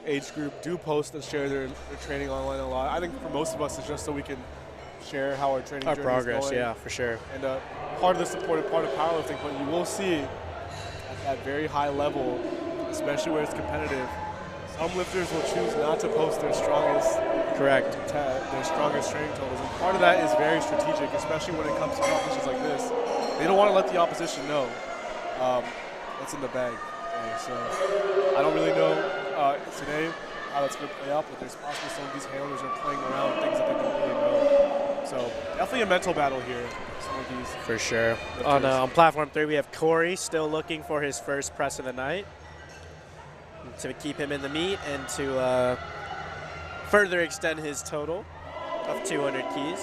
age group, do post and share their training online a lot. I think for most of us, it's just so we can share how our training journey progress, is going. yeah, for sure. And part of this important part of powerlifting, but you will see at that very high level, especially where it's competitive, some lifters will choose not to post their strongest their strongest training totals. And part of that is very strategic, especially when it comes to competitions like this. They don't want to let the opposition know what's in the bag. Okay, so I don't really know today how that's going to play out, but there's possibly some of these handlers are playing around things that they don't really know. So definitely a mental battle here. Some of these for sure. On platform 3, we have Corey still looking for his first press of the night to keep him in the meet and to further extend his total of 200 keys.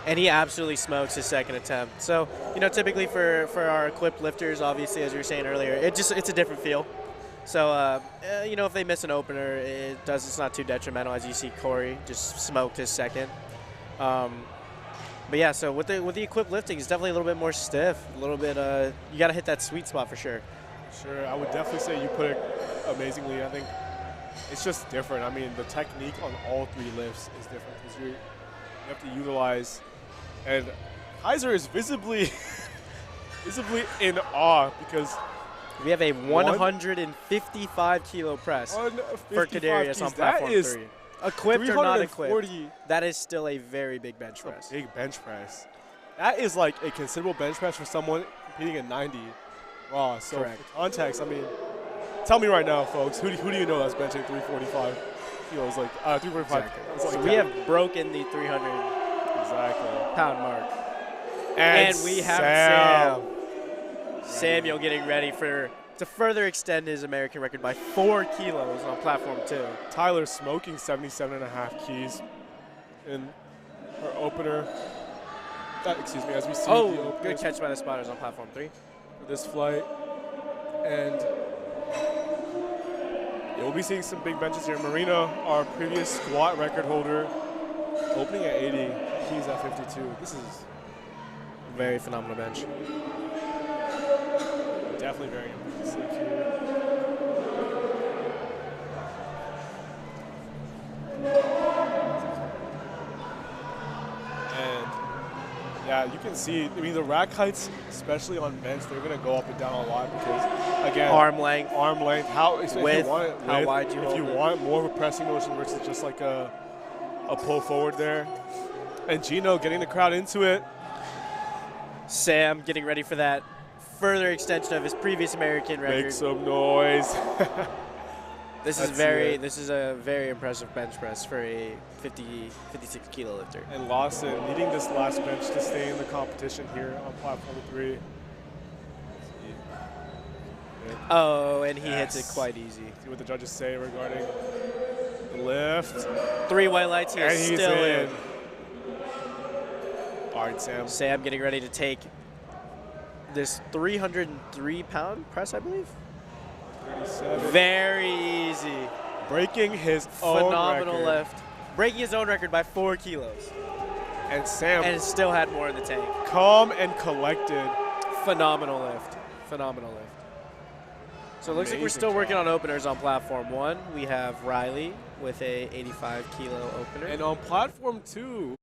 And he absolutely smokes his 2nd attempt. So, you know, typically for our equipped lifters, obviously, as you were saying earlier, it's a different feel. So, you know, if they miss an opener, it's not too detrimental, as you see Corey just smoked his 2nd. But yeah, so with the equipped lifting, it's definitely a little bit more stiff, a little bit, you got to hit that sweet spot for sure. Sure, I would definitely say you put it amazingly. I think it's just different. I mean, the technique on all 3 lifts is different because you have to utilize. And Kaiser is visibly in awe because we have a 155 kilo press for Kadarius on platform 3. Equipped or not equipped, that is still a very big bench press. A big bench press. That is like a considerable bench press for someone competing at 90 raw. So correct. For context, I mean, tell me right now, folks, who do you know that's benching 345 kilos? Like 345. Exactly. So we have broken the 300 pound mark. And we have Samuel getting ready to further extend his American record by 4 kilos on platform 2. Tyler smoking 77.5 keys in her opener. Excuse me, as we see. Oh, good catch by the spotters on platform 3 for this flight. And We'll be seeing some big benches here. Marina, our previous squat record holder, opening at 80. He's at 52. This is Very phenomenal bench. definitely very impressive here. And yeah, you can see, I mean, the rack heights, especially on bench, they're going to go up and down a lot because, again, Arm length. How, if Width, you want it, how wide you if hold you it. want more of a pressing motion versus just like a pull forward there. And Gino getting the crowd into it. Sam getting ready for that further extension of his previous American record. Make some noise. This is a very impressive bench press for a 56 kilo lifter. And Lawson needing this last bench to stay in the competition here on platform 3. Oh, and he hits it quite easy. See what the judges say regarding the lift. 3 white lights, he And is he's still in. All right, Sam. Sam getting ready to take this 303-pound press, I believe. 37. Very easy. Breaking his own Phenomenal record. lift. Breaking his own record by 4 kilos. And Sam, And still had more in the tank. calm and collected. Phenomenal lift. Phenomenal lift. So it looks like we're Amazing still job. working on openers on platform 1. We have Riley with a 85 kilo opener. And on platform 2,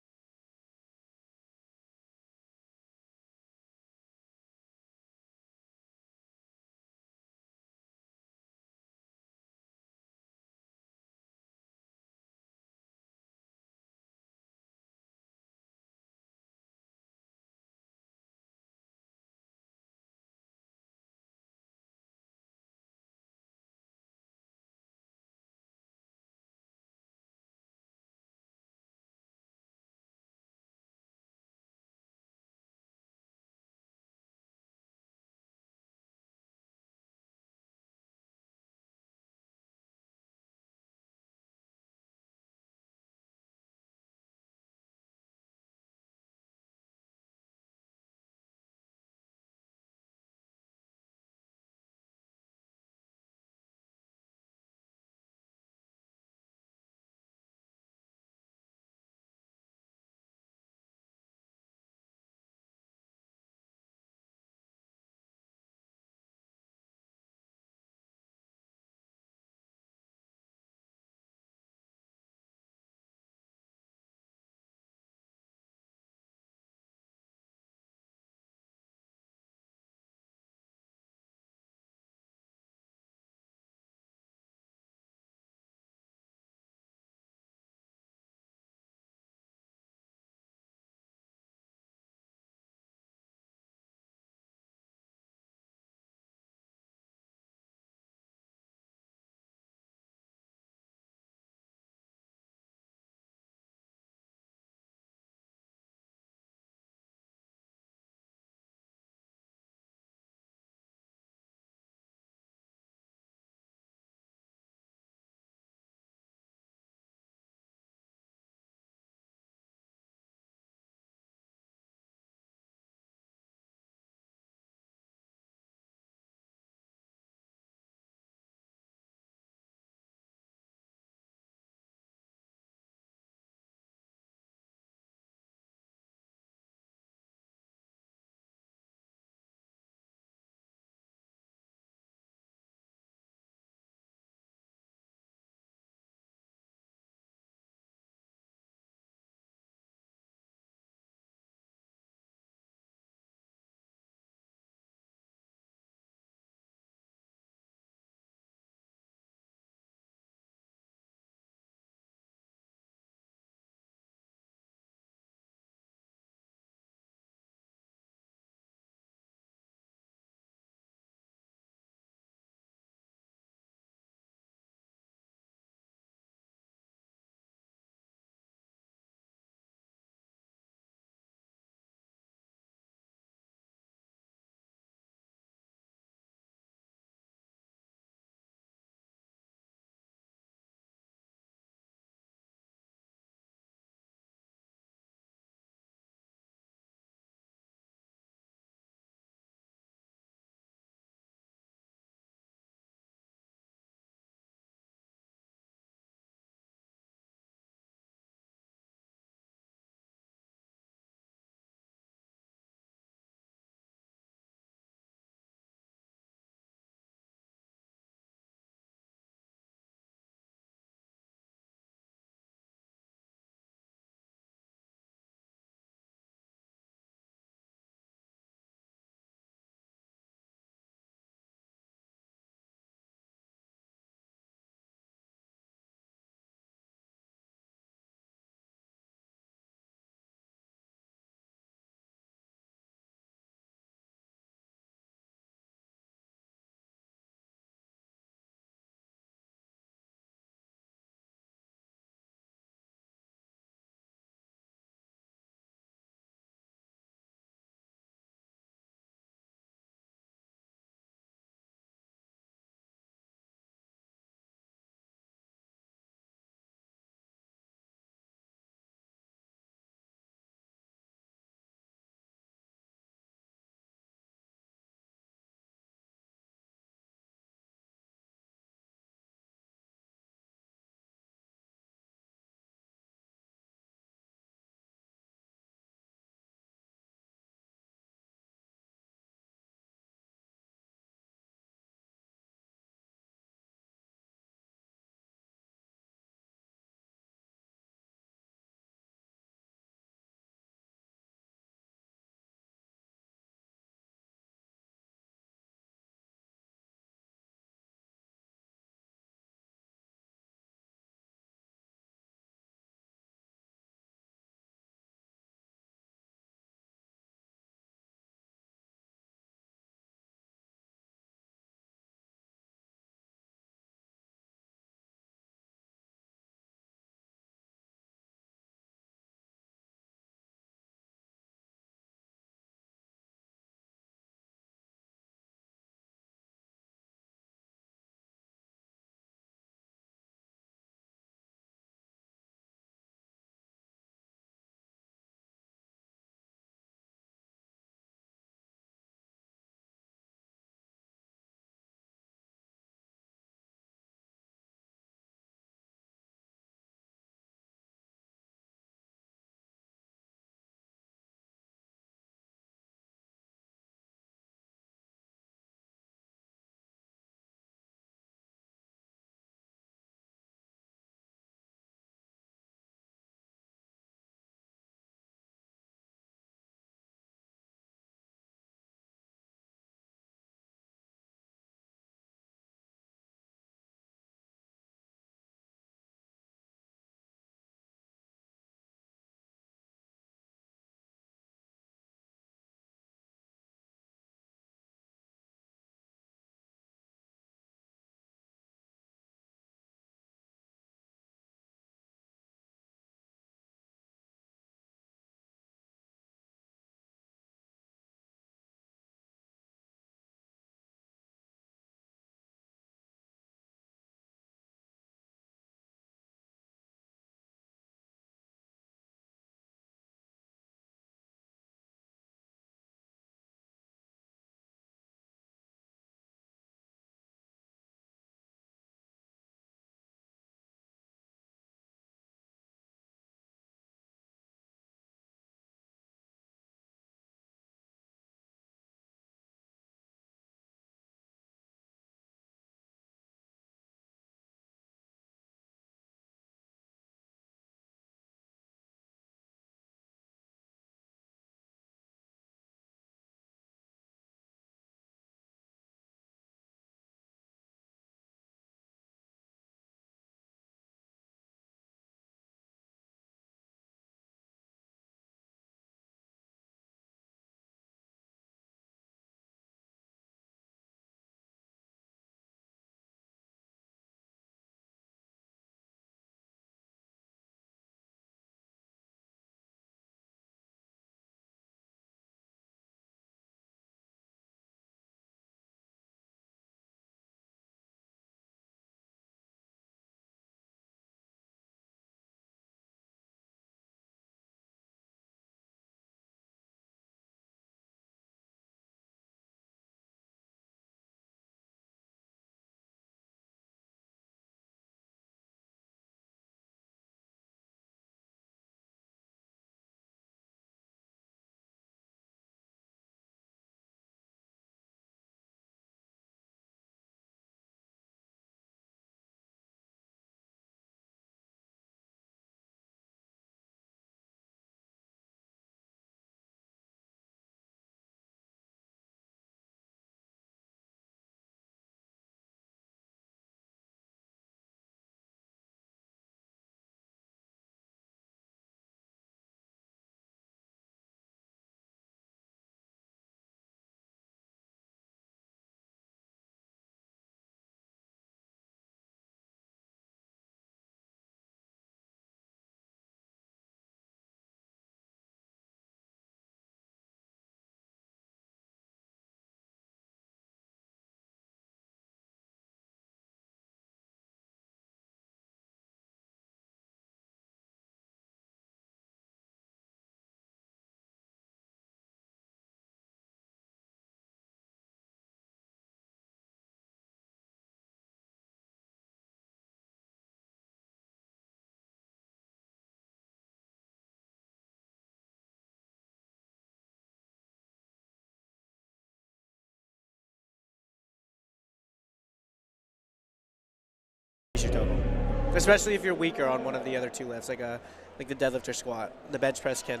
especially if you're weaker on one of the other two lifts, like the deadlift or squat. The bench press can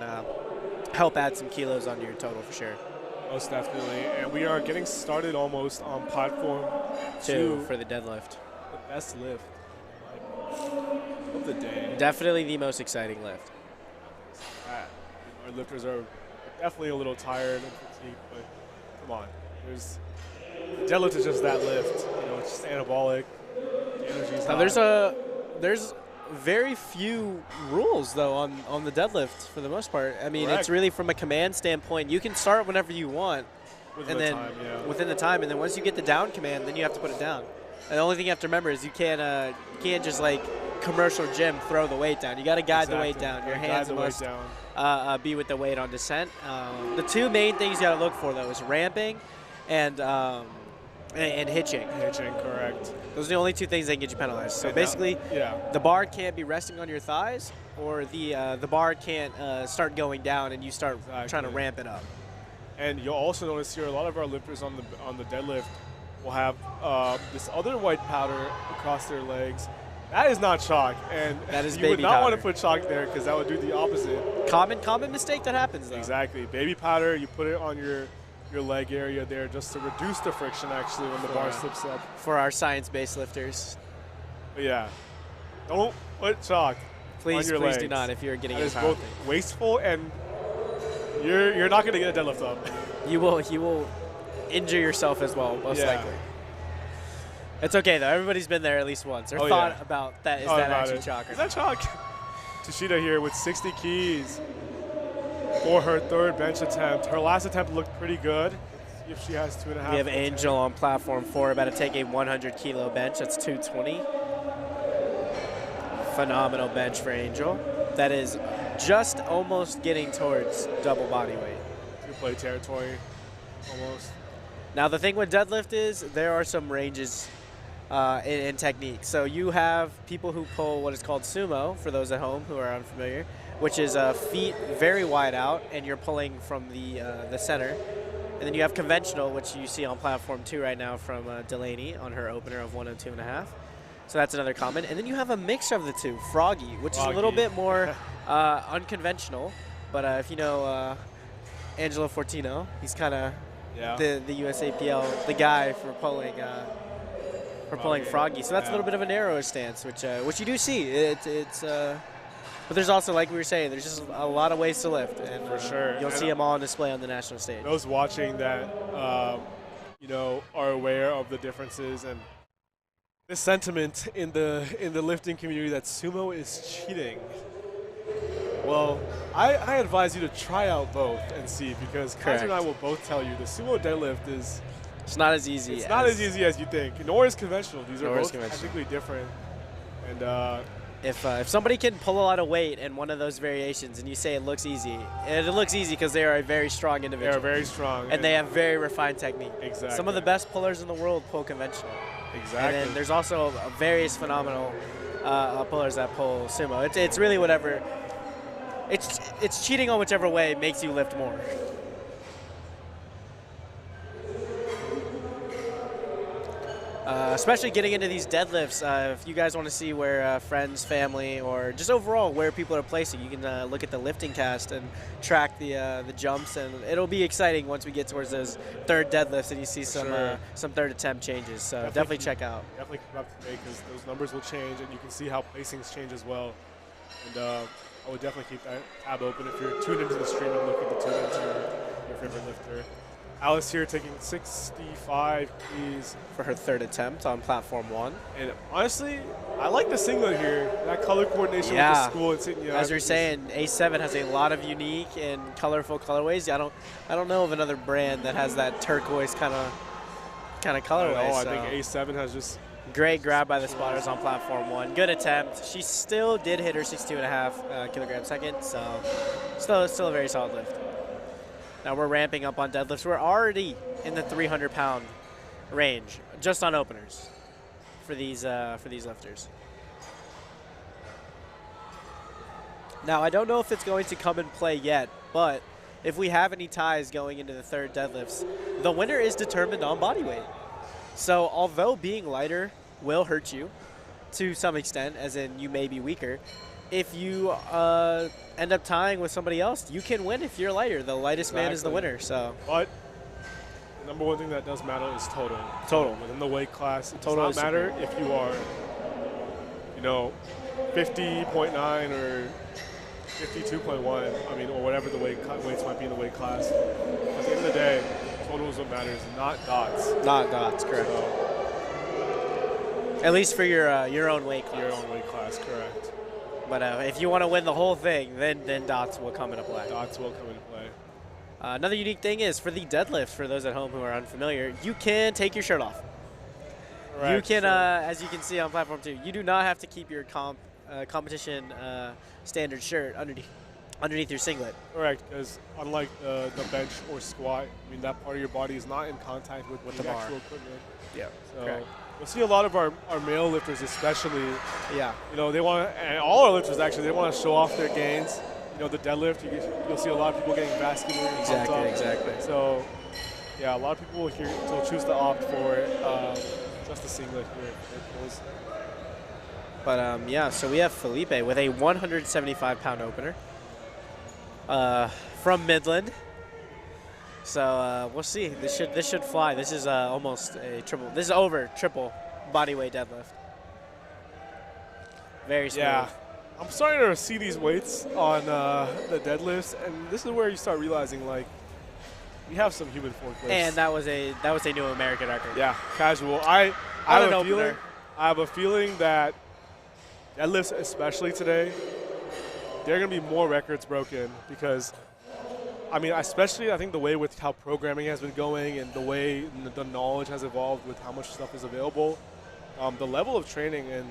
help add some kilos onto your total for sure. Most definitely. And we are getting started almost on platform 2 for the deadlift. The best lift of the day. Definitely the most exciting lift. Our lifters are definitely a little tired and fatigued, but come on. Deadlift is just that lift. You know, it's just anabolic. The energy's high. There's very few rules though on the deadlift for the most part. I mean, Correct. It's really from a command standpoint. You can start whenever you want, Within within the time, and then once you get the down command, then you have to put it down. And the only thing you have to remember is you can't just like commercial gym throw the weight down. You got to guide the weight down. Your hands must be with the weight on descent. The two main things you got to look for though is ramping and hitching. Hitching, correct. Those are the only two things that can get you penalized. So basically, the bar can't be resting on your thighs, or the bar can't start going down and you start trying to ramp it up. And you'll also notice here a lot of our lifters on the deadlift will have this other white powder across their legs. That is not chalk, and that is you baby would not powder. want to put chalk there because that would do the opposite. Common mistake that happens though. Exactly. Baby powder, you put it on your leg area there just to reduce the friction actually when the bar slips up. For our science-based lifters. But yeah, don't put chalk Please, on your legs. do not if you're getting into It's both powerlifting. wasteful and you're not going to get a deadlift up. You will injure yourself as well, most likely. It's okay though. Everybody's been there at least once or thought about that. Is that actually chalk? Is that chalk? Toshida here with 60 keys for her third bench attempt. Her last attempt looked pretty good. Let's see if she has 2.5. We have Angel on platform 4 about to take a 100 kilo bench. That's 220. Phenomenal bench for Angel. That is just almost getting towards double body weight. Two-play territory, almost. Now the thing with deadlift is there are some ranges in technique. So you have people who pull what is called sumo, for those at home who are unfamiliar, which is feet very wide out, and you're pulling from the center. And then you have conventional, which you see on platform 2 right now from Delaney on her opener of 102.5. So that's another common. And then you have a mix of the two, Froggy, which is a little bit more unconventional. But if you know Angelo Fortino, he's kind of the USAPL, the guy for pulling Froggy. So that's a little bit of a narrower stance, which you do see. But there's also, like we were saying, there's just a lot of ways to lift, and for sure you'll see them all on display on the national stage. Those watching that, are aware of the differences and this sentiment in the lifting community that sumo is cheating. Well, I advise you to try out both and see, because Kaiser and I will both tell you the sumo deadlift is it's not as easy. It's not as easy as you think, nor is conventional. These are both technically different. And if somebody can pull a lot of weight in one of those variations and you say it looks easy, and it looks easy because they are a very strong individual. They are very strong. And they have very refined technique. Exactly. Some of the best pullers in the world pull conventional. Exactly. And then there's also various phenomenal pullers that pull sumo. It's really whatever. It's cheating on whichever way makes you lift more. Especially getting into these deadlifts, if you guys want to see where friends, family, or just overall where people are placing, you can look at the LiftingCast and track the jumps, and it'll be exciting once we get towards those third deadlifts and you see some third attempt changes. So definitely check out. Definitely keep up to date, because those numbers will change, and you can see how placings change as well. And I would definitely keep that tab open if you're tuned into the stream and looking to tune into your favorite lifter. Alice here taking 65 keys for her third attempt on platform 1. And honestly, I like the singlet here. That color coordination with the school insignia. As you're saying, A7 has a lot of unique and colorful colorways. I don't know of another brand that has that turquoise kind of colorway. I think A7 has just great grab by the spotters on platform 1. Good attempt. She still did hit her 62.5 kilogram second, so still a very solid lift. Now we're ramping up on deadlifts. We're already in the 300-pound range just on openers for these lifters. Now I don't know if it's going to come in play yet, but if we have any ties going into the third deadlifts, the winner is determined on body weight. So although being lighter will hurt you, to some extent, as in you may be weaker. If you end up tying with somebody else, you can win if you're lighter. The lightest man is the winner. So, but the number one thing that does matter is total. Total. Within the weight class, it Total does not matter if you are, 50.9 or 52.1. I mean, or whatever the weights might be in the weight class. At the end of the day, total is what matters, not dots. Not dots, correct. So, at least for your own weight class. your own weight class, correct. But if you want to win the whole thing, then dots will come into play. Dots will come into play. Another unique thing is for the deadlift, for those at home who are unfamiliar, you can take your shirt off. Correct. You can, as you can see on platform 2, you do not have to keep your competition standard shirt underneath your singlet. Correct, because unlike the bench or squat, I mean, that part of your body is not in contact with the bar. actual equipment. Yeah. So Correct. you'll see a lot of our male lifters especially, Yeah. they want to, and all our lifters actually, they want to show off their gains. The deadlift, you'll see a lot of people getting vascular and pumped up. Exactly. So, yeah, a lot of people will choose to opt for just a singlet here. But yeah, so we have Felipe with a 175-pound opener from Midland. So we'll see. This should fly. This is almost a triple. This is over triple bodyweight deadlift. Very smooth. Yeah. I'm starting to see these weights on the deadlifts, and this is where you start realizing, like, we have some human forklifts. And that was a new American record. Yeah, casual. I have a feeling that deadlifts, especially today, there are going to be more records broken because, I mean, especially I think the way with how programming has been going and the way the knowledge has evolved with how much stuff is available, the level of training and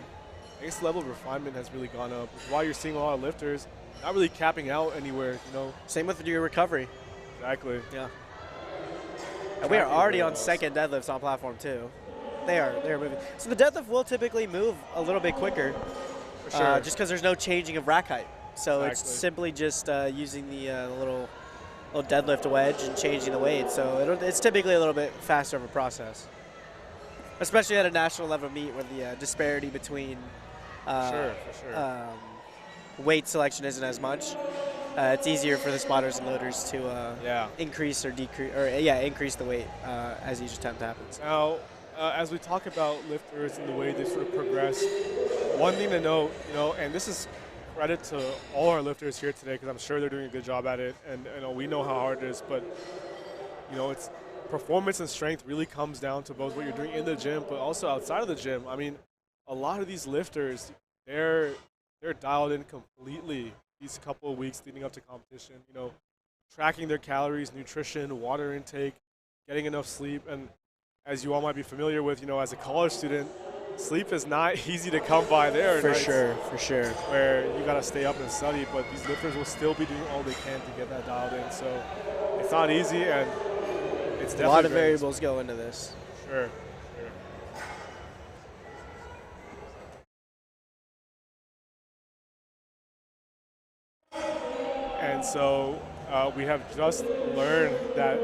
I guess the level of refinement has really gone up, which is why you're seeing a lot of lifters not really capping out anywhere, Same with your recovery. Exactly. Yeah. And we are already on second deadlifts on platform 2. They are moving. So the deadlift will typically move a little bit quicker, For sure. just because there's no changing of rack height. So it's Exactly. simply just using the little deadlift wedge and changing the weight. So it's typically a little bit faster of a process, especially at a national level meet where the disparity between for sure. Weight selection isn't as much. It's easier for the spotters and loaders to increase or decrease, or increase the weight as each attempt happens. Now, as we talk about lifters and the way they sort of progress, one thing to note, and this is credit to all our lifters here today because I'm sure they're doing a good job at it, and we know how hard it is, but it's performance and strength really comes down to both what you're doing in the gym, but also outside of the gym. I mean, a lot of these lifters, they're dialed in completely these couple of weeks leading up to competition, tracking their calories, nutrition, water intake, getting enough sleep. And as you all might be familiar with, as a college student, sleep is not easy to come by there. For sure. Where you got to stay up and study, but these lifters will still be doing all they can to get that dialed in. So it's not easy, and it's definitely a lot of variables go into this. Sure. And so we have just learned that,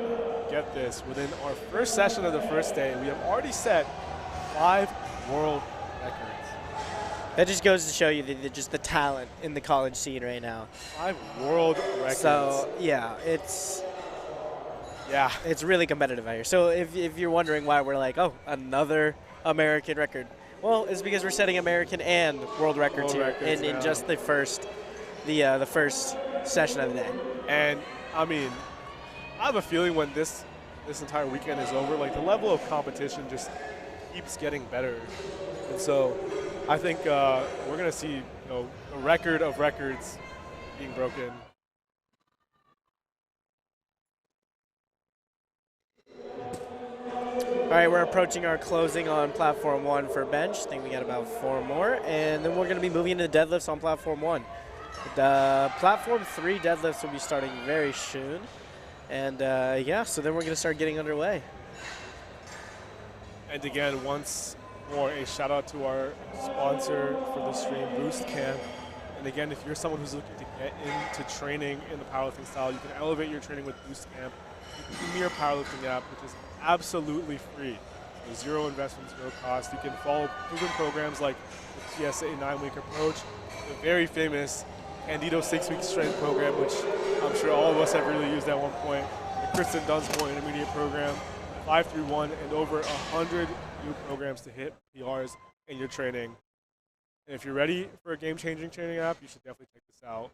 get this, within our first session of the first day, we have already set 5 world records. That just goes to show you just the talent in the college scene right now. 5 world records. So yeah, it's really competitive out here. So if you're wondering why we're like, oh, another American record, well, it's because we're setting American and world records here in just the first session of the day. And I mean, I have a feeling when this entire weekend is over, like the level of competition just keeps getting better. And so I think we're going to see a record of records being broken. All right, we're approaching our closing on platform 1 for bench. I think we got about 4 more, and then we're going to be moving into deadlifts on platform 1. The platform 3 deadlifts will be starting very soon, and so then we're going to start getting underway. And again, once more, a shout out to our sponsor for the stream, Boostcamp. And again, if you're someone who's looking to get into training in the powerlifting style, you can elevate your training with Boostcamp, the premier powerlifting app, which is absolutely free. So 0 investment, 0 cost. You can follow proven programs like the TSA 9-week approach, the very famous Candido 6-week strength program, which I'm sure all of us have really used at one point, the Kristen Dunsmore intermediate program, 5-3-1, and over 100 new programs to hit PRs in your training. And if you're ready for a game-changing training app, you should definitely check this out.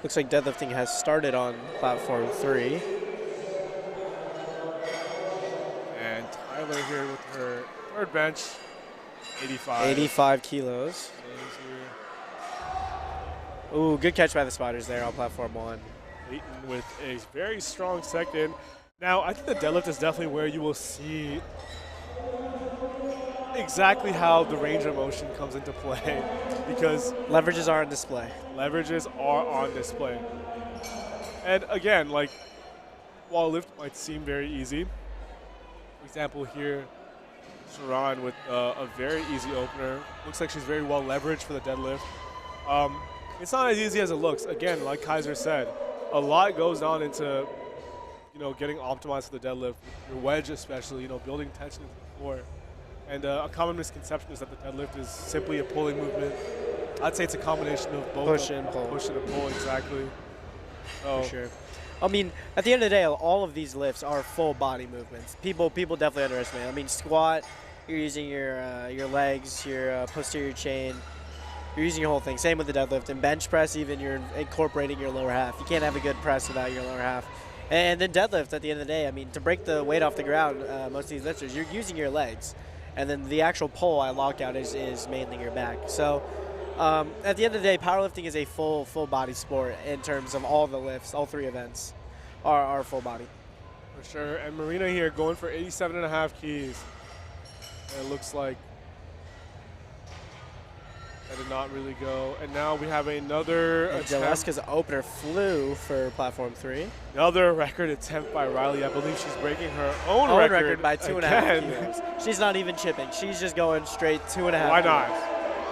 Looks like deadlifting has started on platform 3. And Tyler here with her third bench, 85. 85 kilos. Ooh, good catch by the spotters there on platform 1. Leighton with a very strong second. Now, I think the deadlift is definitely where you will see exactly how the range of motion comes into play, because leverages are on display. Leverages are on display. And again, like, while lift might seem very easy, for example here, Sharon with a very easy opener. Looks like she's very well leveraged for the deadlift. It's not as easy as it looks. Again, like Kaiser said, a lot goes on into, you know, getting optimized for the deadlift. Your wedge especially, you know, building tension into the floor. And a common misconception is that the deadlift is simply a pulling movement. I'd say it's a combination of both. Push and pull. Push and pull, exactly. So, for sure. I mean, at the end of the day, all of these lifts are full body movements. People definitely underestimate. I mean, squat, you're using your legs, your posterior chain. You're using your whole thing. Same with the deadlift. And bench press, even, you're incorporating your lower half. You can't have a good press without your lower half. And then deadlift, at the end of the day, I mean, to break the weight off the ground, most of these lifters, you're using your legs. And then the actual pull I lockout is mainly your back. So at the end of the day, powerlifting is a full body sport in terms of all the lifts. All 3 events are full body. For sure. And Marina here going for 87.5 keys. And it looks like that did not really go. And now we have another attempt. Jaleska's opener flew for platform 3. Another record attempt by Riley. I believe she's breaking her own record by 2.5 kilos. She's not even chipping. She's just going straight 2.5 Why kilos. not?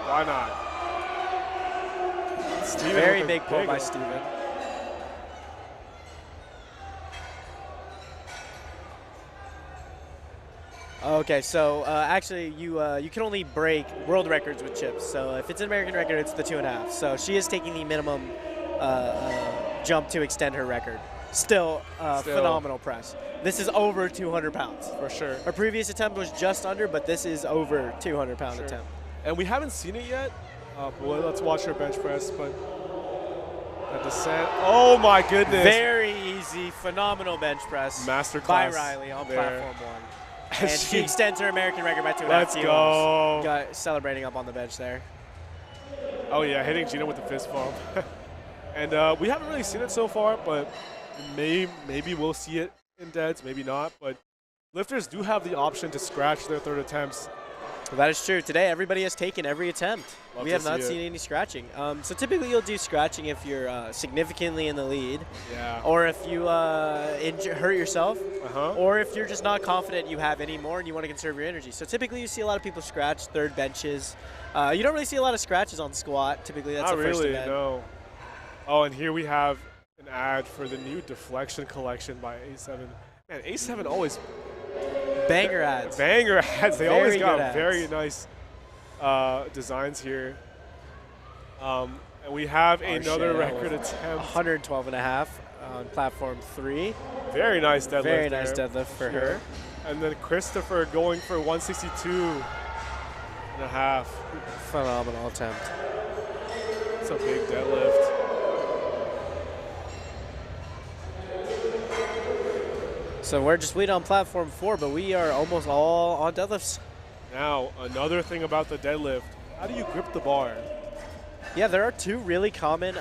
Why not? Steven Very big pull by Steven. Okay, so actually you can only break world records with chips. So if it's an American record, it's the 2.5. So she is taking the minimum jump to extend her record. Still phenomenal press. This is over 200 pounds. For sure. Her previous attempt was just under, but this is over 200 pound attempt. And we haven't seen it yet. Well, let's watch her bench press. But a descent. Oh my goodness. Very easy, phenomenal bench press. Masterclass by Riley on platform 1. And she extends her American record by 2.5 kilos. Let's go. Got celebrating up on the bench there. Oh yeah, hitting Gina with the fist bump. And we haven't really seen it so far, but maybe we'll see it in deads, maybe not. But lifters do have the option to scratch their third attempts. Well, that is true. Today, everybody has taken every attempt. Love we have not seen any scratching. So typically, you'll do scratching if you're significantly in the lead, or if you hurt yourself, or if you're just not confident you have any more and you want to conserve your energy. So typically, you see a lot of people scratch third benches. You don't really see a lot of scratches on squat. Typically, that's the first event. No. Oh, and here we have an ad for the new deflection collection by A7. Man, A7 always banger ads. Banger ads. They always got ads. very nice designs here. And we have another record attempt. 112.5 on platform 3. Very nice deadlift. Very nice deadlift for her. And then Christopher going for 162.5. Phenomenal attempt. It's a big deadlift. So we're just waiting on platform 4, but we are almost all on deadlifts. Now, another thing about the deadlift, how do you grip the bar? Yeah, there are 2 really common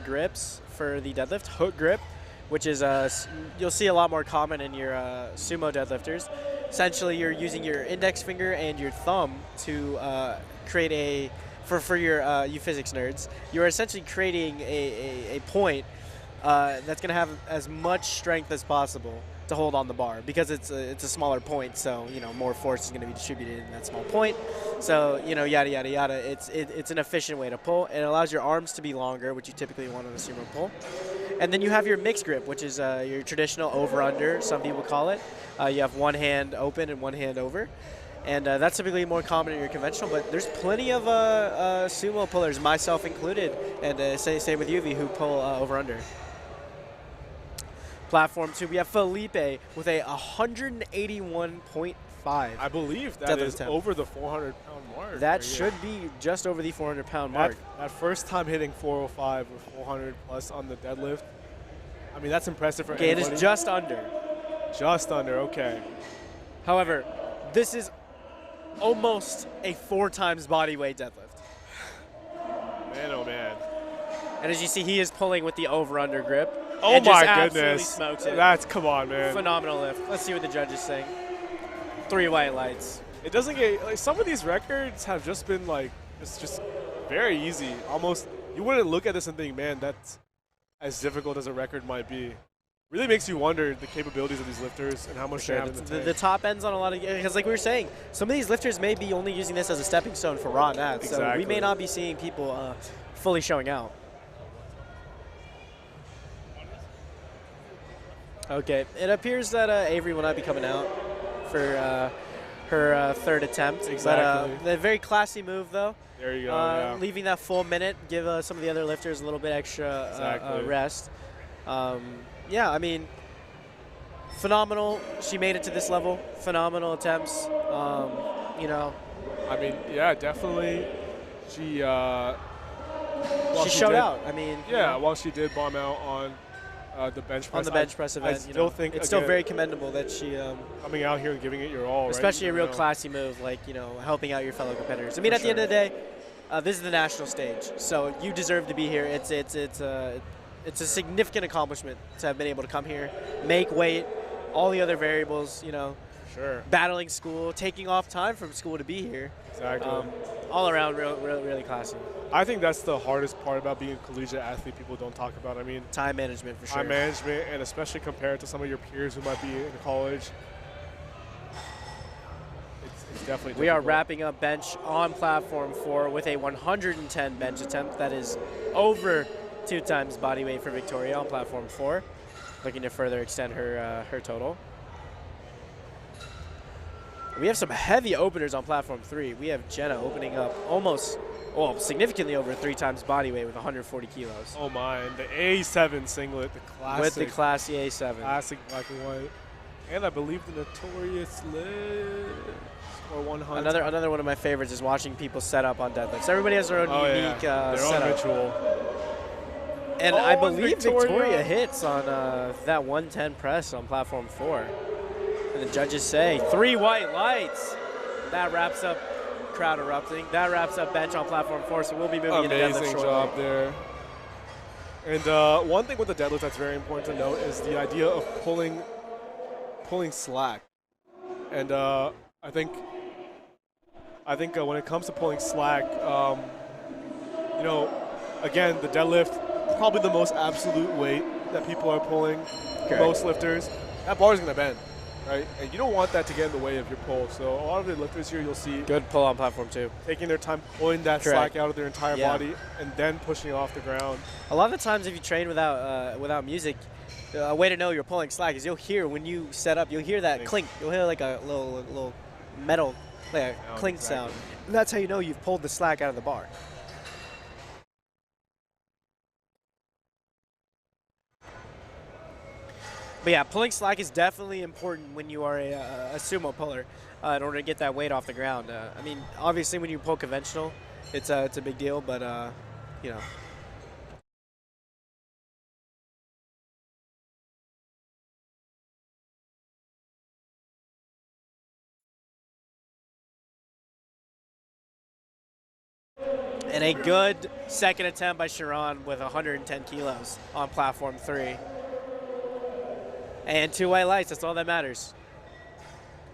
grips for the deadlift. Hook grip, which is, you'll see a lot more common in your sumo deadlifters. Essentially, you're using your index finger and your thumb to create for your you physics nerds, you're essentially creating a point that's going to have as much strength as possible to hold on the bar, because it's a smaller point, so more force is going to be distributed in that small point. So yada yada yada. It's an efficient way to pull. It allows your arms to be longer, which you typically want on a sumo pull. And then you have your mixed grip, which is your traditional over-under, some people call it. You have one hand open and one hand over. And that's typically more common in your conventional, but there's plenty of sumo pullers, myself included, and same with UV, who pull over-under. Platform 2, we have Felipe with a 181.5. I believe that is over the 400-pound mark. That should be just over the 400-pound mark. That first time hitting 405 or 400 plus on the deadlift, I mean, that's impressive for anybody. It is just under. Just under, okay. However, this is almost a 4 times body weight deadlift. Man, oh man. And as you see, he is pulling with the over-under grip. Oh and my just goodness. Smokes it. That's, come on, man. Phenomenal lift. Let's see what the judges say. 3 white lights. It doesn't get, like, some of these records have just been like, it's just very easy. Almost, you wouldn't look at this and think, man, that's as difficult as a record might be. Really makes you wonder the capabilities of these lifters and how much they have in the tank. The top ends on a lot of, because like we were saying, some of these lifters may be only using this as a stepping stone for raw nats. Exactly. So we may not be seeing people fully showing out. Okay, it appears that Avery will not be coming out for her 3rd attempt. Exactly. But, a very classy move, though. There you go, yeah. Leaving that full minute, give some of the other lifters a little bit extra rest. Yeah, I mean, phenomenal. She made it to this level. Phenomenal attempts. You know. I mean, yeah, definitely. She showed out. I mean, yeah, while she did bomb out on the bench press. On the bench press event, I still think it's still very commendable that she coming out here and giving it your all. Especially right? a real classy move, like helping out your fellow competitors. I mean, at the end of the day, this is the national stage, so you deserve to be here. It's a significant accomplishment to have been able to come here, make weight, all the other variables. Sure. Battling school, taking off time from school to be here. Exactly. All around, really classy. I think that's the hardest part about being a collegiate athlete people don't talk about. I mean, time management for sure. Time management, and especially compared to some of your peers who might be in college. It's definitely difficult. We are wrapping up bench on platform 4 with a 110 bench attempt. That is over 2 times body weight for Victoria on platform 4. Looking to further extend her total. We have some heavy openers on platform 3. We have Jenna opening up significantly over 3 times body weight with 140 kilos. Oh my, and the A7 singlet, the classic. With the classy A7. Classic black and white. And I believe the notorious or 100. Another one of my favorites is watching people set up on deadlifts. Everybody has their own unique their setup. own ritual. And I believe Victoria hits on that 110 press on platform 4. And the judges say 3 white lights. That wraps up crowd erupting. That wraps up bench on platform 4. So we'll be moving into deadlift shortly. Amazing job there. And one thing with the deadlift that's very important to note is the idea of pulling slack. And I think when it comes to pulling slack, again, the deadlift, probably the most absolute weight that people are pulling. Okay. Most lifters, that bar is going to bend, right? And you don't want that to get in the way of your pull. So a lot of the lifters here, you'll see good pull on platform 2, taking their time pulling that slack out of their entire body and then pushing it off the ground. A lot of the times, if you train without music, a way to know you're pulling slack is you'll hear when you set up, you'll hear that clink. You'll hear like a little metal clink sound. And that's how you know you've pulled the slack out of the bar. But yeah, pulling slack is definitely important when you are a sumo puller in order to get that weight off the ground. I mean, obviously when you pull conventional, it's a big deal, but And a good second attempt by Sharon with 110 kilos on platform 3. And 2 white lights, that's all that matters.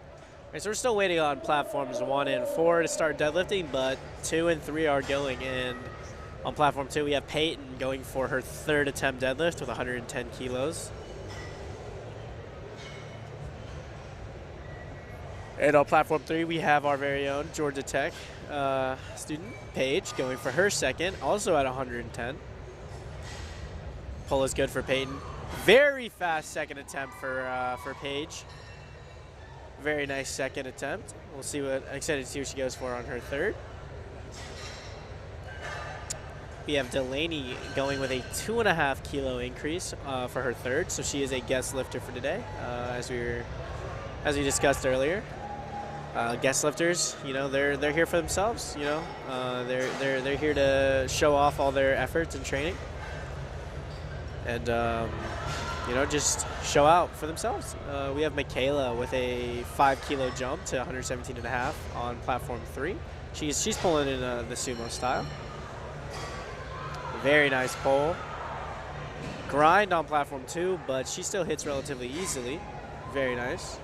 All right, so we're still waiting on platforms 1 and 4 to start deadlifting, but 2 and 3 are going. And on platform 2, we have Peyton going for her 3rd attempt deadlift with 110 kilos. And on platform 3, we have our very own Georgia Tech student, Paige, going for her 2nd, also at 110. Pull is good for Peyton. Very fast 2nd attempt for Paige. Very nice second attempt. We'll see what, excited to see what she goes for on her third. We have Delaney going with a 2.5 kilo increase for her third, so she is a guest lifter for today, as we discussed earlier. Guest lifters, you know, they're here for themselves. You know, they're here to show off all their efforts and training, and you know, just show out for themselves. We have Michaela with a 5 kilo jump to 117.5 on platform 3. She's pulling in the sumo style. Very nice pull. Grind on platform 2, but she still hits relatively easily. Very nice.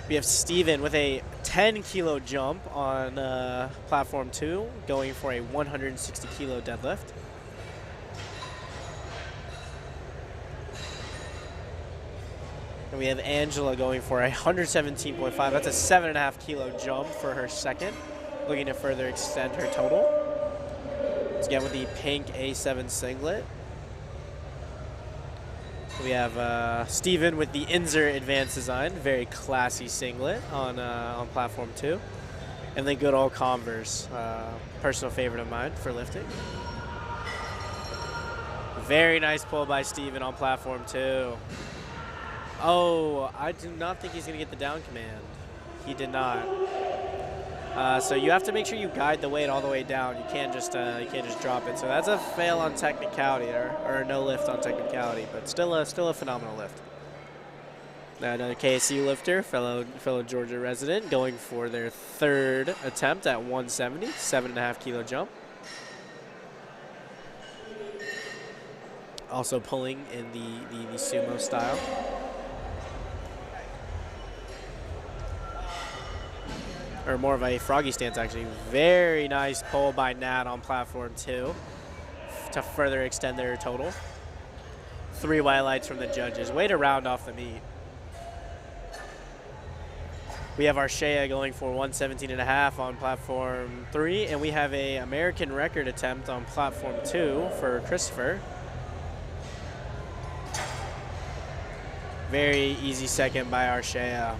We have Steven with a 10 kilo jump on platform 2, going for a 160 kilo deadlift. And we have Angela going for a 117.5. That's a 7.5 kilo jump for her second, looking to further extend her total. Let's get with the pink A7 singlet. We have Steven with the Inzer Advanced Design, very classy singlet on platform 2. And the good old Converse, personal favorite of mine for lifting. Very nice pull by Steven on platform 2. Oh, I do not think he's going to get the down command. He did not. So you have to make sure you guide the weight all the way down. You can't just drop it. So that's a fail on technicality, or no lift on technicality, but still a phenomenal lift. Now another KSU lifter, fellow Georgia resident, going for their third attempt at 170, 7.5 kilo jump. Also pulling in the sumo style. Or more of a froggy stance, actually. Very nice pull by Nat on platform 2 to further extend their total. 3 white lights from the judges. Way to round off the meet. We have Arshea going for 117.5 on platform 3, and we have a American record attempt on platform 2 for Christopher. Very easy second by Arshea.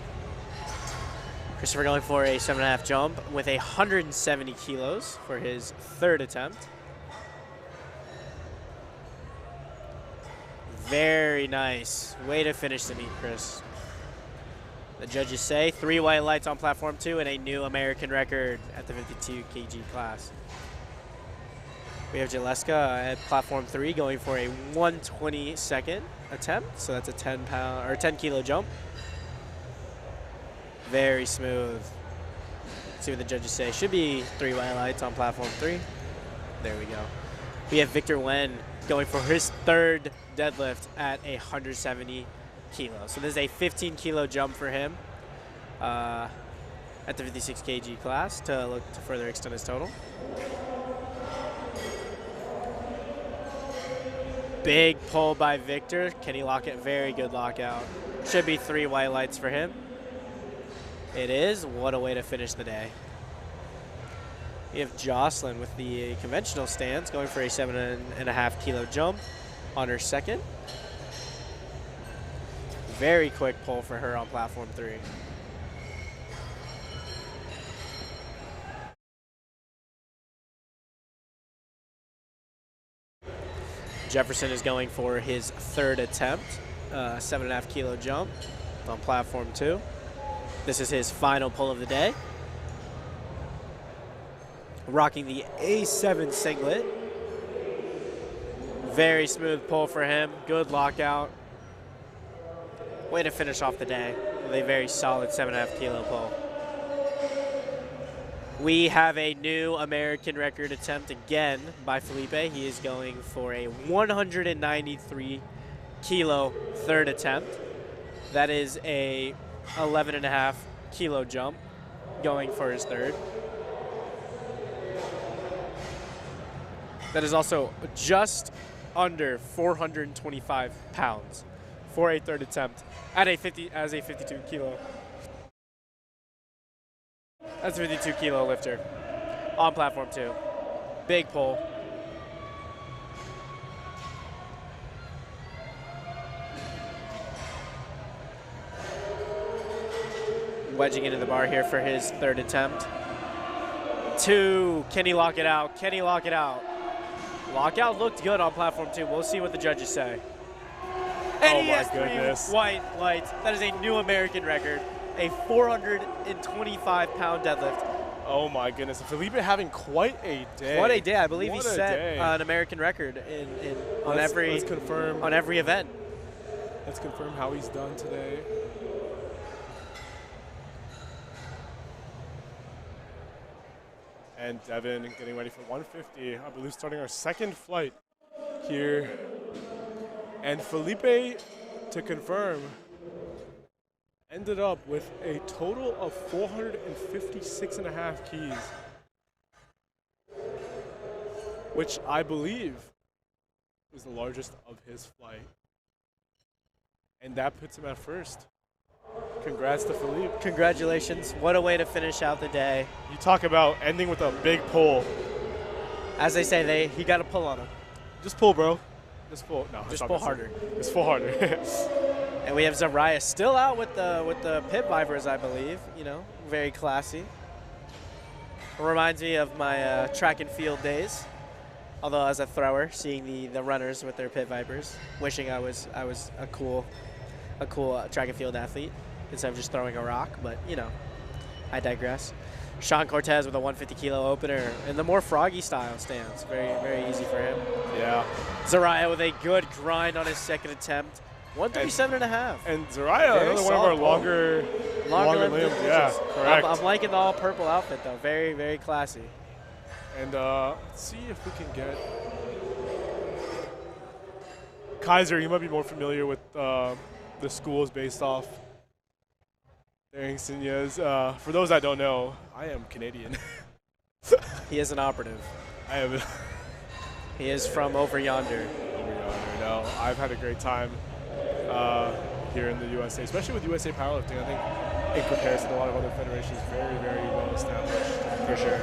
Christopher going for a 7.5 jump with 170 kilos for his third attempt. Very nice. Way to finish the meet, Chris. The judges say 3 white lights on platform 2 and a new American record at the 52 kg class. We have Jaleska at platform 3 going for a 122nd attempt. So that's a 10 kilo jump. Very smooth. Let's see what the judges say. Should be 3 white lights on platform 3. There we go. We have Victor Wen going for his third deadlift at 170 kilos. So this is a 15 kilo jump for him at the 56 kg class to look to further extend his total. Big pull by Victor. Can he lock it? Very good lockout. Should be 3 white lights for him. It is. What a way to finish the day. We have Jocelyn with the conventional stance going for a 7.5 kilo jump on her second. Very quick pull for her on platform 3. Jefferson is going for his third attempt, 7.5 kilo jump on platform 2. This is his final pull of the day. Rocking the A7 singlet. Very smooth pull for him. Good lockout. Way to finish off the day with a very solid 7.5 kilo pull. We have a new American record attempt again by Felipe. He is going for a 193 kilo third attempt. That is a 11.5 kilo jump going for his third. That is also just under 425 pounds for a third attempt at a 52 kilo. That's a 52 kilo lifter on platform 2. Big pull. wedging into the bar here for his third attempt. 2. Can he lock it out? Can he lock it out? Lockout looked good on platform 2. We'll see what the judges say. And Oh he my has 3 goodness. white lights. That is a new American record. A 425-pound deadlift. Oh my goodness. Felipe having quite a day. What a day. I believe What he a set day. an American record on Let's every confirm. on every event. Let's confirm how he's done today. And Devin getting ready for 150. I believe starting our second flight here. And Felipe, to confirm, ended up with a total of 456.5 keys, which I believe was the largest of his flight. And that puts him at first. Congrats to Felipe. Congratulations. What a way to finish out the day. You talk about ending with a big pull. As they say, he got a pull on him. Just pull, bro. Just pull. No, Just pull harder. Just pull harder. And we have Zariah still out with the pit vipers, I believe. You know, very classy. Reminds me of my track and field days. Although as a thrower, seeing the runners with their pit vipers, wishing I was a cool track and field athlete instead of just throwing a rock. But you know, I digress. Sean Cortez with a 150-kilo opener in the more froggy style stance. Very, very easy for him. Yeah. Zariah with a good grind on his second attempt. 137.5. And Zariah, Very another one of our solid longer limbs. Yeah, correct. I'm liking the all purple outfit though. Very, very classy. And let's see if we can get Kaiser. You might be more familiar with the schools based off their insignias. For those that don't know, I am Canadian. He is an operative. I am. He is from over yonder. No, I've had a great time here in the USA, especially with USA Powerlifting. I think in comparison to a lot of other federations, very, very well established. For sure.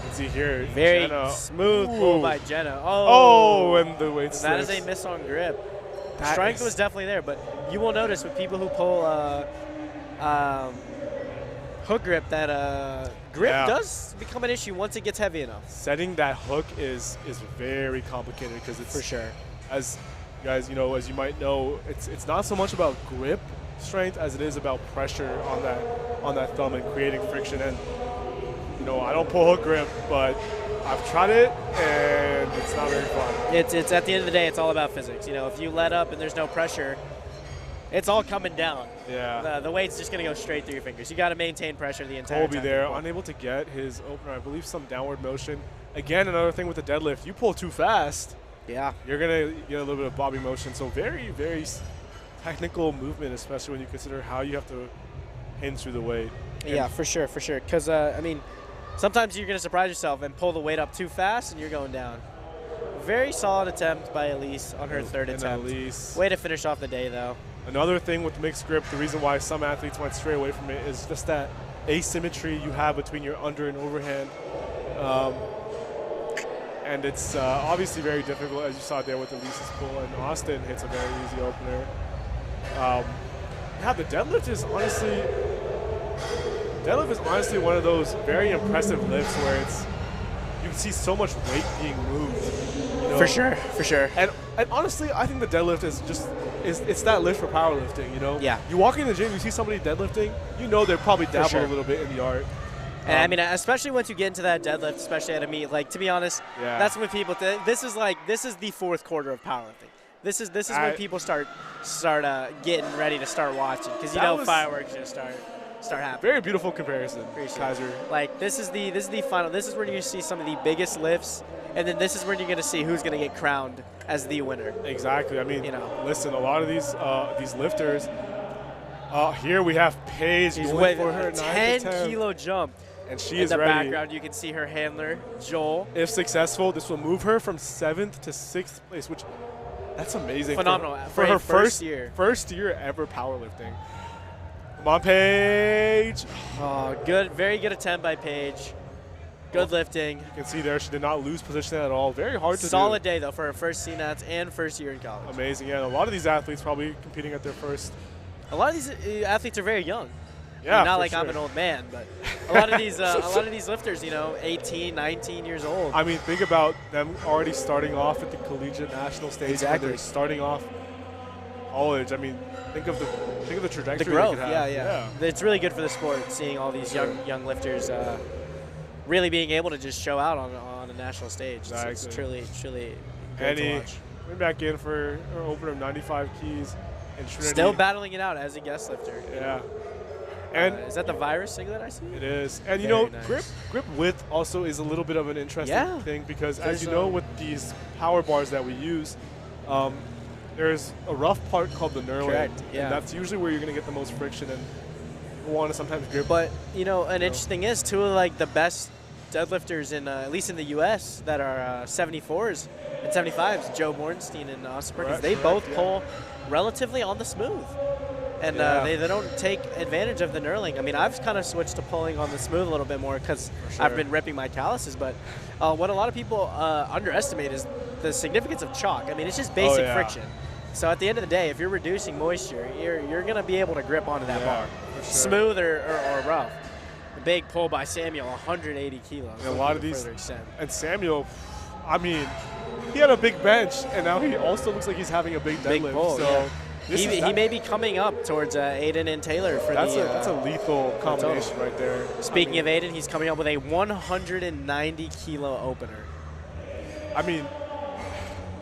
Let's see here. Very Jenna. smooth pull by Jenna. Oh, and the weight that is slips. a miss on grip. That Strength is- was definitely there, but you will notice with people who pull hook grip that grip does become an issue once it gets heavy enough. Setting that hook is very complicated because it's For sure. As you guys, as you might know, it's not so much about grip strength as it is about pressure on that thumb and creating friction. And I don't pull hook grip, but I've tried it and it's not very fun. It's at the end of the day, it's all about physics. If you let up and there's no pressure, it's all coming down. Yeah. The weight's just gonna go straight through your fingers. You got to maintain pressure the entire Colby time. there, unable to get his opener. I believe some downward motion. Again, another thing with the deadlift, you pull too fast, Yeah. you're gonna get a little bit of bobbing motion. So very, very technical movement, especially when you consider how you have to hinge through the weight. Yeah, for sure. Because sometimes you're gonna surprise yourself and pull the weight up too fast, and you're going down. Very solid attempt by Elise on her third attempt. Elise. Way to finish off the day, though. Another thing with mixed grip, the reason why some athletes went straight away from it is just that asymmetry you have between your under and overhand. And it's obviously very difficult, as you saw there with Elise's pull, and Austin hits a very easy opener. The deadlift is honestly one of those very impressive lifts where you can see so much weight being moved. For sure. And honestly, I think the deadlift is it's that lift for powerlifting, Yeah. You walk in the gym, you see somebody deadlifting, they're probably dabbled sure. a little bit in the art. And especially once you get into that deadlift, especially at a meet, to be honest, Yeah. that's when people this is the fourth quarter of powerlifting. This is when people start getting ready to start watching, because fireworks just start happening. Very beautiful comparison, Appreciate Kaiser. it. This is the final. This is where you see some of the biggest lifts, and then this is where you're going to see who's going to get crowned as the winner. Exactly. Listen, a lot of these lifters. Here we have Paige She's going with for her 10-kilo jump. and she In is the ready. background, you can see her handler, Joel. If successful, this will move her from 7th to 6th place, which that's amazing. Phenomenal. For For her a first year. First year ever powerlifting. Come on, Paige. Oh, good, very good attempt by Paige. Good lifting. You can see there she did not lose position at all. Very hard to Solid do. day though for her first CNATs and first year in college. Amazing. Yeah, a lot of these athletes probably competing at their first. A lot of these athletes are very young. Yeah, not for like I'm sure. an old man, but a lot of these lifters, 18, 19 years old. I mean, think about them already starting off at the collegiate national stage. Exactly. They're starting off college. I mean, think of the trajectory The they growth, could have. yeah. It's really good for the sport seeing all these young lifters really being able to just show out on a national stage. Exactly. It's truly great to watch. Went back in for an opener of 95 keys in Trinity. Still battling it out as a guest lifter. Yeah. And is that the virus singlet I see? it is. And Very nice. grip width also is a little bit of an interesting thing because as you know with these power bars that we use, there's a rough part called the knurling. Correct, yeah. And that's usually where you're going to get the most friction and you want to sometimes grip. But, an interesting thing is two of like the best deadlifters in, at least in the U.S. that are 74s and 75s, Joe Bornstein and Austin Perkins, they both pull relatively on the smooth. And they don't take advantage of the knurling. I mean, I've kind of switched to pulling on the smooth a little bit more because I've been ripping my calluses. But what a lot of people underestimate is the significance of chalk. I mean, it's just basic friction. So at the end of the day, if you're reducing moisture, you're going to be able to grip onto that bar. For sure. Smooth or rough. The big pull by Samuel, 180 kilos. And a lot of these, extent. and Samuel, I mean, he had a big bench, and now he also looks like he's having a big deadlift. Big pull, so he may be coming up towards Aiden and Taylor for that's the. a lethal combination right there. Speaking of Aiden, he's coming up with a 190 kilo opener. I mean,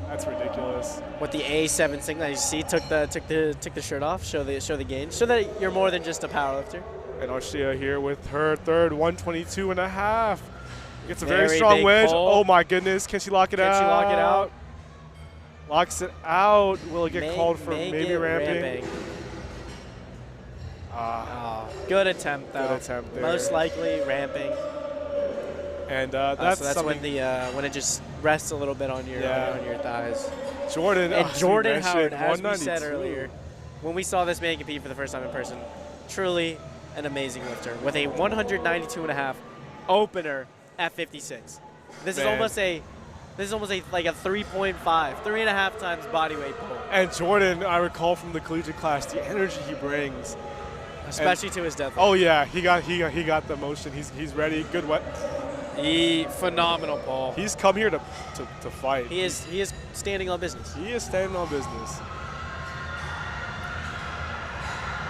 that's ridiculous. With the A7 singlet, you see, took the shirt off, show the gain, show that you're more than just a powerlifter. And Arshia here with her third 122.5. Gets a very Very strong big wedge. pull. Oh my goodness, can she lock it out? Can she lock it out? Locks it out. Will it get called for maybe ramping? Good attempt though. Good attempt there. Most likely ramping. And that's when when it just rests a little bit on your thighs. Jordan. And Jordan Howard, mentioned, as we said 192. earlier, when we saw this man compete for the first time in person, truly an amazing lifter with a 192.5 opener at 56. This is almost like a 3.5 times body weight pull. And Jordan, I recall from the collegiate class, the energy he brings, especially to his death. Oh yeah, he got the motion. He's ready. Good wet. Phenomenal pull. He's come here to fight. He is standing on business. He is standing on business.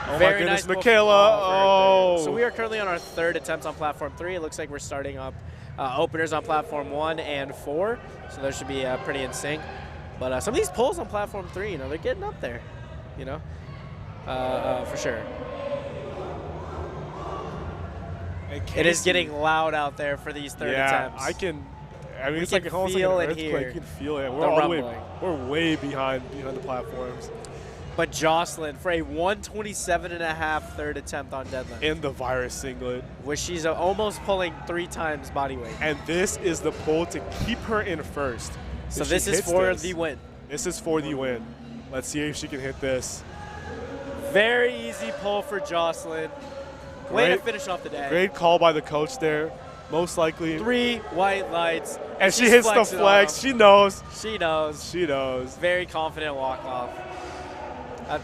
Oh Very my goodness, nice Michaela. Oh. So we are currently on our third attempt on platform 3. It looks like we're starting up openers on platform 1 and 4. So those should be pretty in sync. But some of these pulls on platform 3, they're getting up there, for sure. It is getting loud out there for these third attempts. I mean, it's like almost like an earthquake. You can feel it. We're way behind the platforms. But Jocelyn for a 127.5 third attempt on deadlift. In the virus singlet. Where she's almost pulling 3 times body weight. And this is the pull to keep her in first. So this is for the win. This is for the win. Let's see if she can hit this. Very easy pull for Jocelyn. Way to finish off the day. Great call by the coach there. Most likely. 3 white lights. And she hits the flex. She knows. She knows. She knows. Very confident walk off.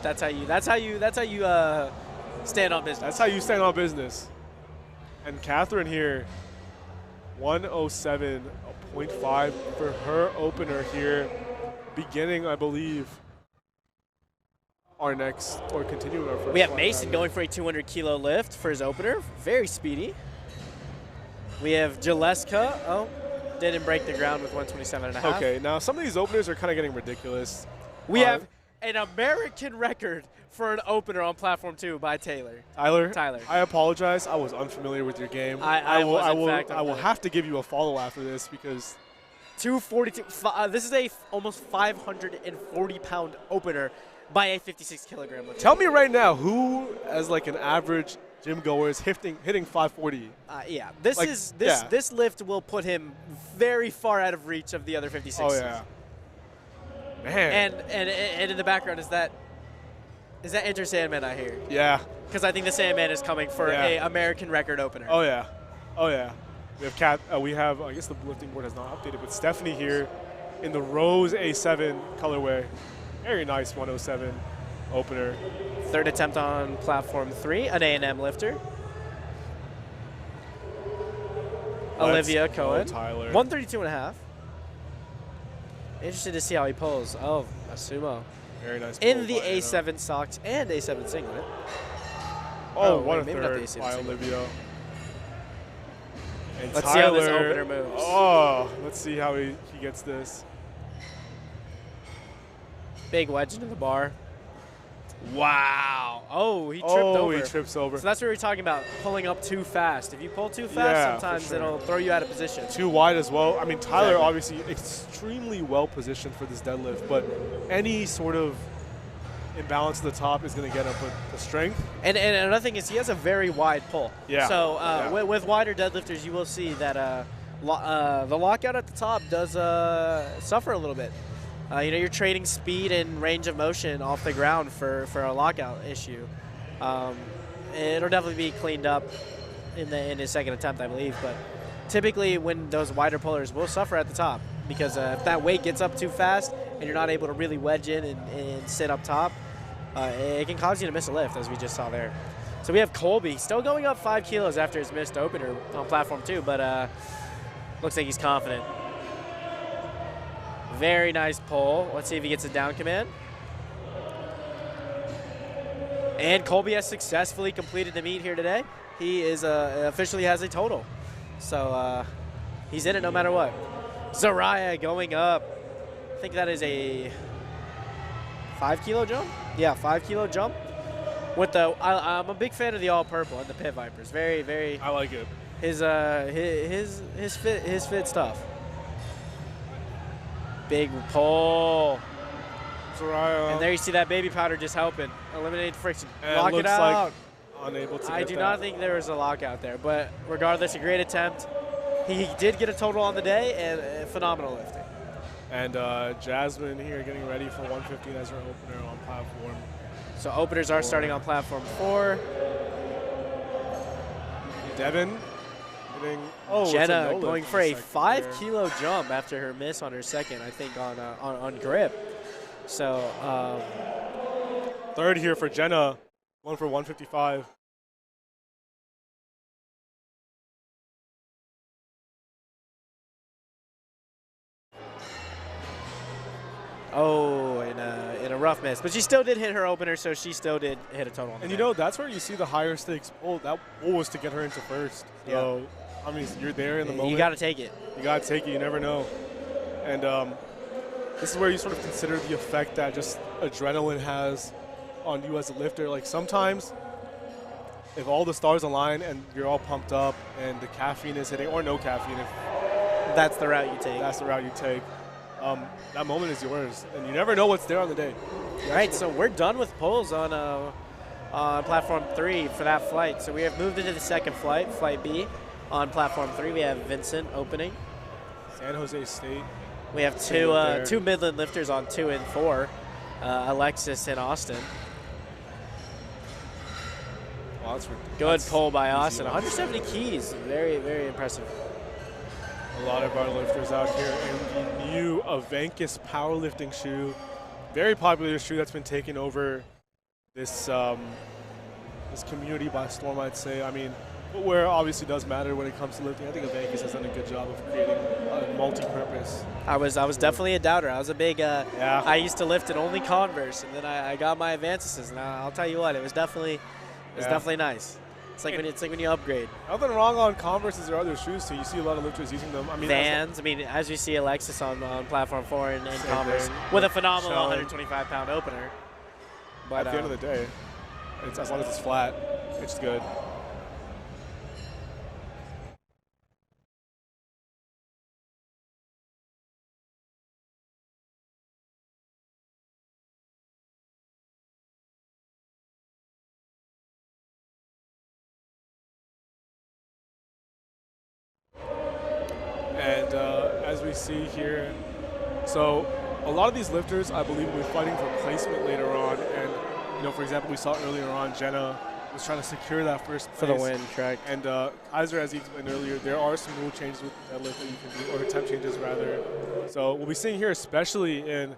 That's how you stand on business. That's how you stand on business. And Catherine here, 107.5 for her opener here, beginning, I believe, our next, or continuing our first. We have Mason going for a 200 kilo lift for his opener. Very speedy. We have Jaleska. Didn't break the ground with 127.5. Okay, now some of these openers are kind of getting ridiculous. We have an American record for an opener on platform 2 by Taylor. Tyler. I apologize. I was unfamiliar with your game. I will have to give you a follow after this because 242. This is a almost 540-pound opener by a 56-kilogram lifter. Tell me right now, who, as like an average gym goer, is hitting 540? This lift will put him very far out of reach of the other 56s. Oh yeah. Man. And in the background is that Enter Sandman I hear. Yeah. Because I think the Sandman is coming for a American record opener. Oh yeah. We have I guess the lifting board has not updated, but Stephanie here in the Rose A7 colorway. Very nice 107. opener. Third attempt on platform 3, an A&M lifter. Olivia Let's go, Cohen. Tyler. 132.5. Interested to see how he pulls. Oh, a sumo. Very nice. In pull the by Anna. A7 socks and A7 singlet. Oh, wait, what a maybe not the third A7 by singlet. Olivia. And Let's see how this Tyler- opener moves. Oh, let's see how he gets this. Big wedge into the bar. Wow. Oh, he tripped over. He trips over. So that's what we were talking about, pulling up too fast. If you pull too fast, Yeah, for sometimes sure. it'll throw you out of position. Too wide as well. I mean, Tyler Exactly. obviously extremely well positioned for this deadlift, but any sort of imbalance at the top is going to get him. But the strength, And another thing is he has a very wide pull. Yeah. So Yeah. With wider deadlifters, you will see that the lockout at the top does suffer a little bit. You're trading speed and range of motion off the ground for a lockout issue. It'll definitely be cleaned up in his second attempt, I believe. But typically, when those wider pullers will suffer at the top, because if that weight gets up too fast and you're not able to really wedge in and sit up top, it can cause you to miss a lift, as we just saw there. So we have Colby still going up 5 kilos after his missed opener on platform 2, but looks like he's confident. Very nice pull. Let's see if he gets a down command. And Colby has successfully completed the meet here today. He is officially has a total. So he's in it no matter what. Zariah going up. I think that is a 5 kilo jump? Yeah, 5 kilo jump. With the I'm a big fan of the all purple and the Pit Vipers. Very, very I like it. his fit stuff. Big pull. Zariah. And there you see that baby powder just helping. Eliminate friction. And Lock it looks out. like unable to I get do that. not think there was a lockout there, but regardless, a great attempt. He did get a total on the day and phenomenal lifting. And Jasmine here getting ready for 115 as her opener on platform. So openers are starting on platform 4. Devin getting it's a Jenna no lift going in for the a second 5 there. kilo jump after her miss on her second, I think, on grip. So Third here for Jenna, one for 155. in a rough miss, but she still did hit her opener, so she still did hit a total. On the And you day. know, that's where you see the higher stakes pull. That pull was to get her into first. So, I mean, you're there in the moment. You got to take it. You got to take it. You never know. And this is where you sort of consider the effect that just adrenaline has on you as a lifter. Like sometimes, if all the stars align and you're all pumped up and the caffeine is hitting, or no caffeine, if That's the route you take. that's the route you take, that moment is yours. And you never know what's there on the day. All right, so we're done with pulls on platform 3 for that flight. So we have moved into the second flight, flight B. On platform 3, we have Vincent opening. San Jose State. We have two Midland lifters on 2 and 4, Alexis and Austin. Wow, that's Good that's pull by easy Austin. one. 170 keys. Very, very impressive. A lot of our lifters out here in the new Avenkis powerlifting shoe. Very popular shoe that's been taking over this this community by storm, I'd say. I mean, footwear obviously does matter when it comes to lifting. I think Avenkis has done a good job of creating a multi-purpose. I was definitely a doubter. I was a big. I used to lift in only Converse, and then I got my Advances, and I'll tell you what, it was definitely nice. It's like when you upgrade. Nothing wrong on Converses or other shoes too. You see a lot of lifters using them. I mean, Vans. I mean, as we see Alexis on platform 4 in Same Converse thing. with a phenomenal Showing. 125-pound opener. But at the end of the day, it's, as long as it's flat, it's good. And as we see here, so a lot of these lifters, I believe, will be fighting for placement later on. And, you know, for example, we saw earlier on, Jenna was trying to secure that first place. for the win, correct. And Kaiser, as he explained earlier, there are some rule changes with deadlift that you can do, or temp changes rather. So we'll be seeing here, especially in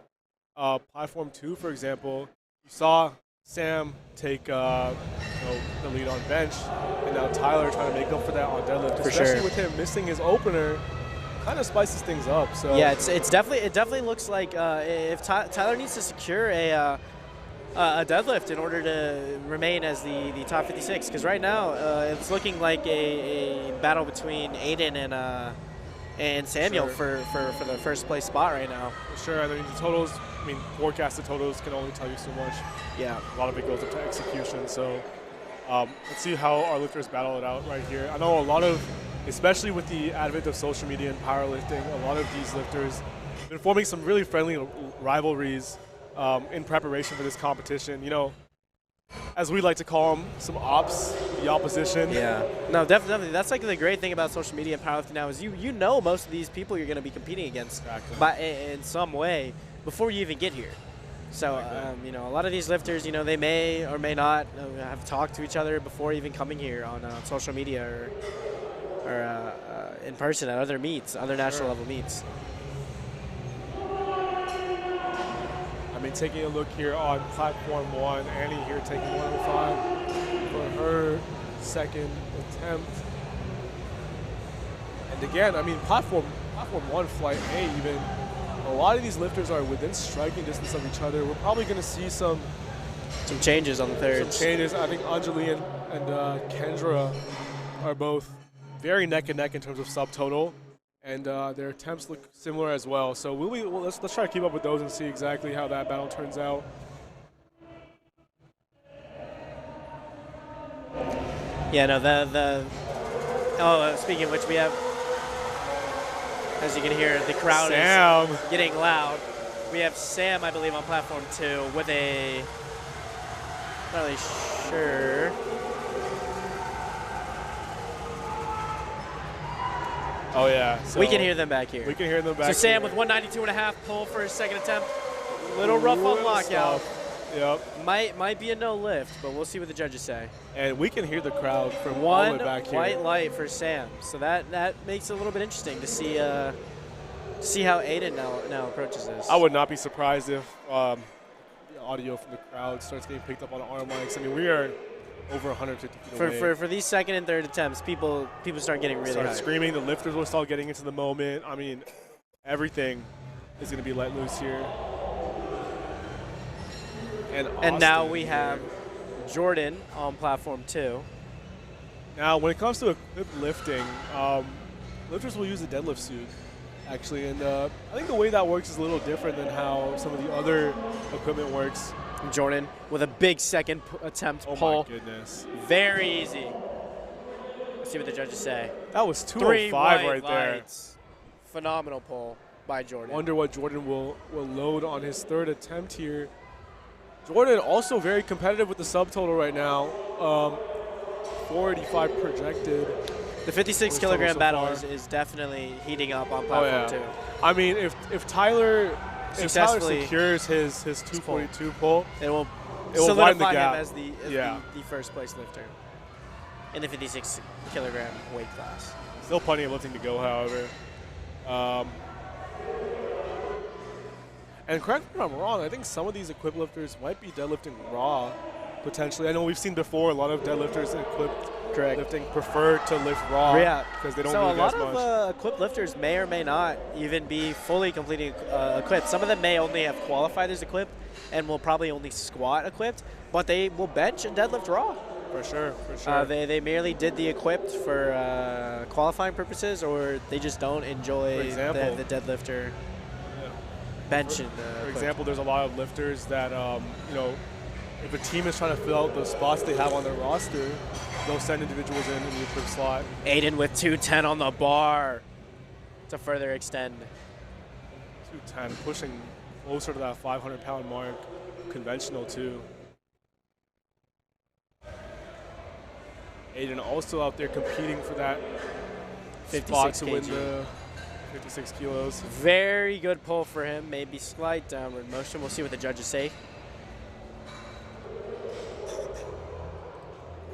platform 2, for example, You saw Sam take the lead on bench, and now Tyler trying to make up for that on deadlift. Especially with him missing his opener, kind of spices things up. So yeah, it definitely looks like if Tyler needs to secure a deadlift in order to remain as the top 56, because right now it's looking like a battle between Aiden and Samuel for the first place spot right now. For sure. I mean, the totals, forecasted totals can only tell you so much. Yeah. A lot of it goes up to execution. So let's see how our lifters battle it out right here. I know a lot of, especially with the advent of social media and powerlifting, a lot of these lifters have been forming some really friendly rivalries in preparation for this competition. You know, as we like to call them, some ops, the opposition. Yeah. No, definitely. That's like the great thing about social media and powerlifting now is you know most of these people you're going to be competing against in some way before you even get here. So, you know, a lot of these lifters, you know, they may or may not have talked to each other before even coming here on social media or in person at other meets, other national level meets. I mean, taking a look here on platform 1, Annie here taking 105 for her second attempt. And again, I mean, platform 1, flight A even, a lot of these lifters are within striking distance of each other. We're probably going to see some changes on the third. Some changes. I think Anjali and Kendra are both very neck and neck in terms of subtotal. And their attempts look similar as well. So let's try to keep up with those and see exactly how that battle turns out. Yeah, no, speaking of which, we have, as you can hear, the crowd is getting loud. We have Sam, I believe, on platform 2 with a, not really sure. Oh, yeah. So we can hear them back here. We can hear them back here. So Sam with 192.5 pull for his second attempt. Little rough on lockout. Yep. Might be a no lift, but we'll see what the judges say. And we can hear the crowd from all the way back here. One white light for Sam. So that makes it a little bit interesting to see how Aiden now approaches this. I would not be surprised if the audio from the crowd starts getting picked up on arm mics. I mean, we are over 150 feet away. For these second and third attempts, people start getting really high. Screaming. The lifters will start getting into the moment. I mean, everything is going to be let loose here. And now we have Jordan on platform 2. Now, when it comes to equipped lifting, lifters will use a deadlift suit, actually. And I think the way that works is a little different than how some of the other equipment works. Jordan with a big second attempt pull. Oh, my goodness. Very easy. Let's see what the judges say. That was 205 right there. Lights. Phenomenal pull by Jordan. Wonder what Jordan will load on his third attempt here. Jordan also very competitive with the subtotal right now. 485 projected. The 56 kilogram battle is definitely heating up on platform 2. I mean, if Tyler secures his 242 pull, it will widen the gap. Him as the first place lifter in the 56 kilogram weight class. Still plenty of lifting to go, however. And correct me if I'm wrong, I think some of these equipped lifters might be deadlifting raw, potentially. I know we've seen before a lot of deadlifters equipped lifting prefer to lift raw because they don't move as much. So a lot of equipped lifters may or may not even be fully completing equipped. Some of them may only have qualified as equipped and will probably only squat equipped, but they will bench and deadlift raw. For sure, for sure. They merely did the equipped for qualifying purposes, or they just don't enjoy the deadlifter bench. For example, there's a lot of lifters that, you know, if a team is trying to fill out the spots they have on their roster, they'll send individuals in the equipped slot. Aiden with 210 on the bar to further extend. 210, pushing closer to that 500-pound mark, conventional too. Aiden also out there competing for that spot to win the 56 kilos. Very good pull for him. Maybe slight downward motion. We'll see what the judges say.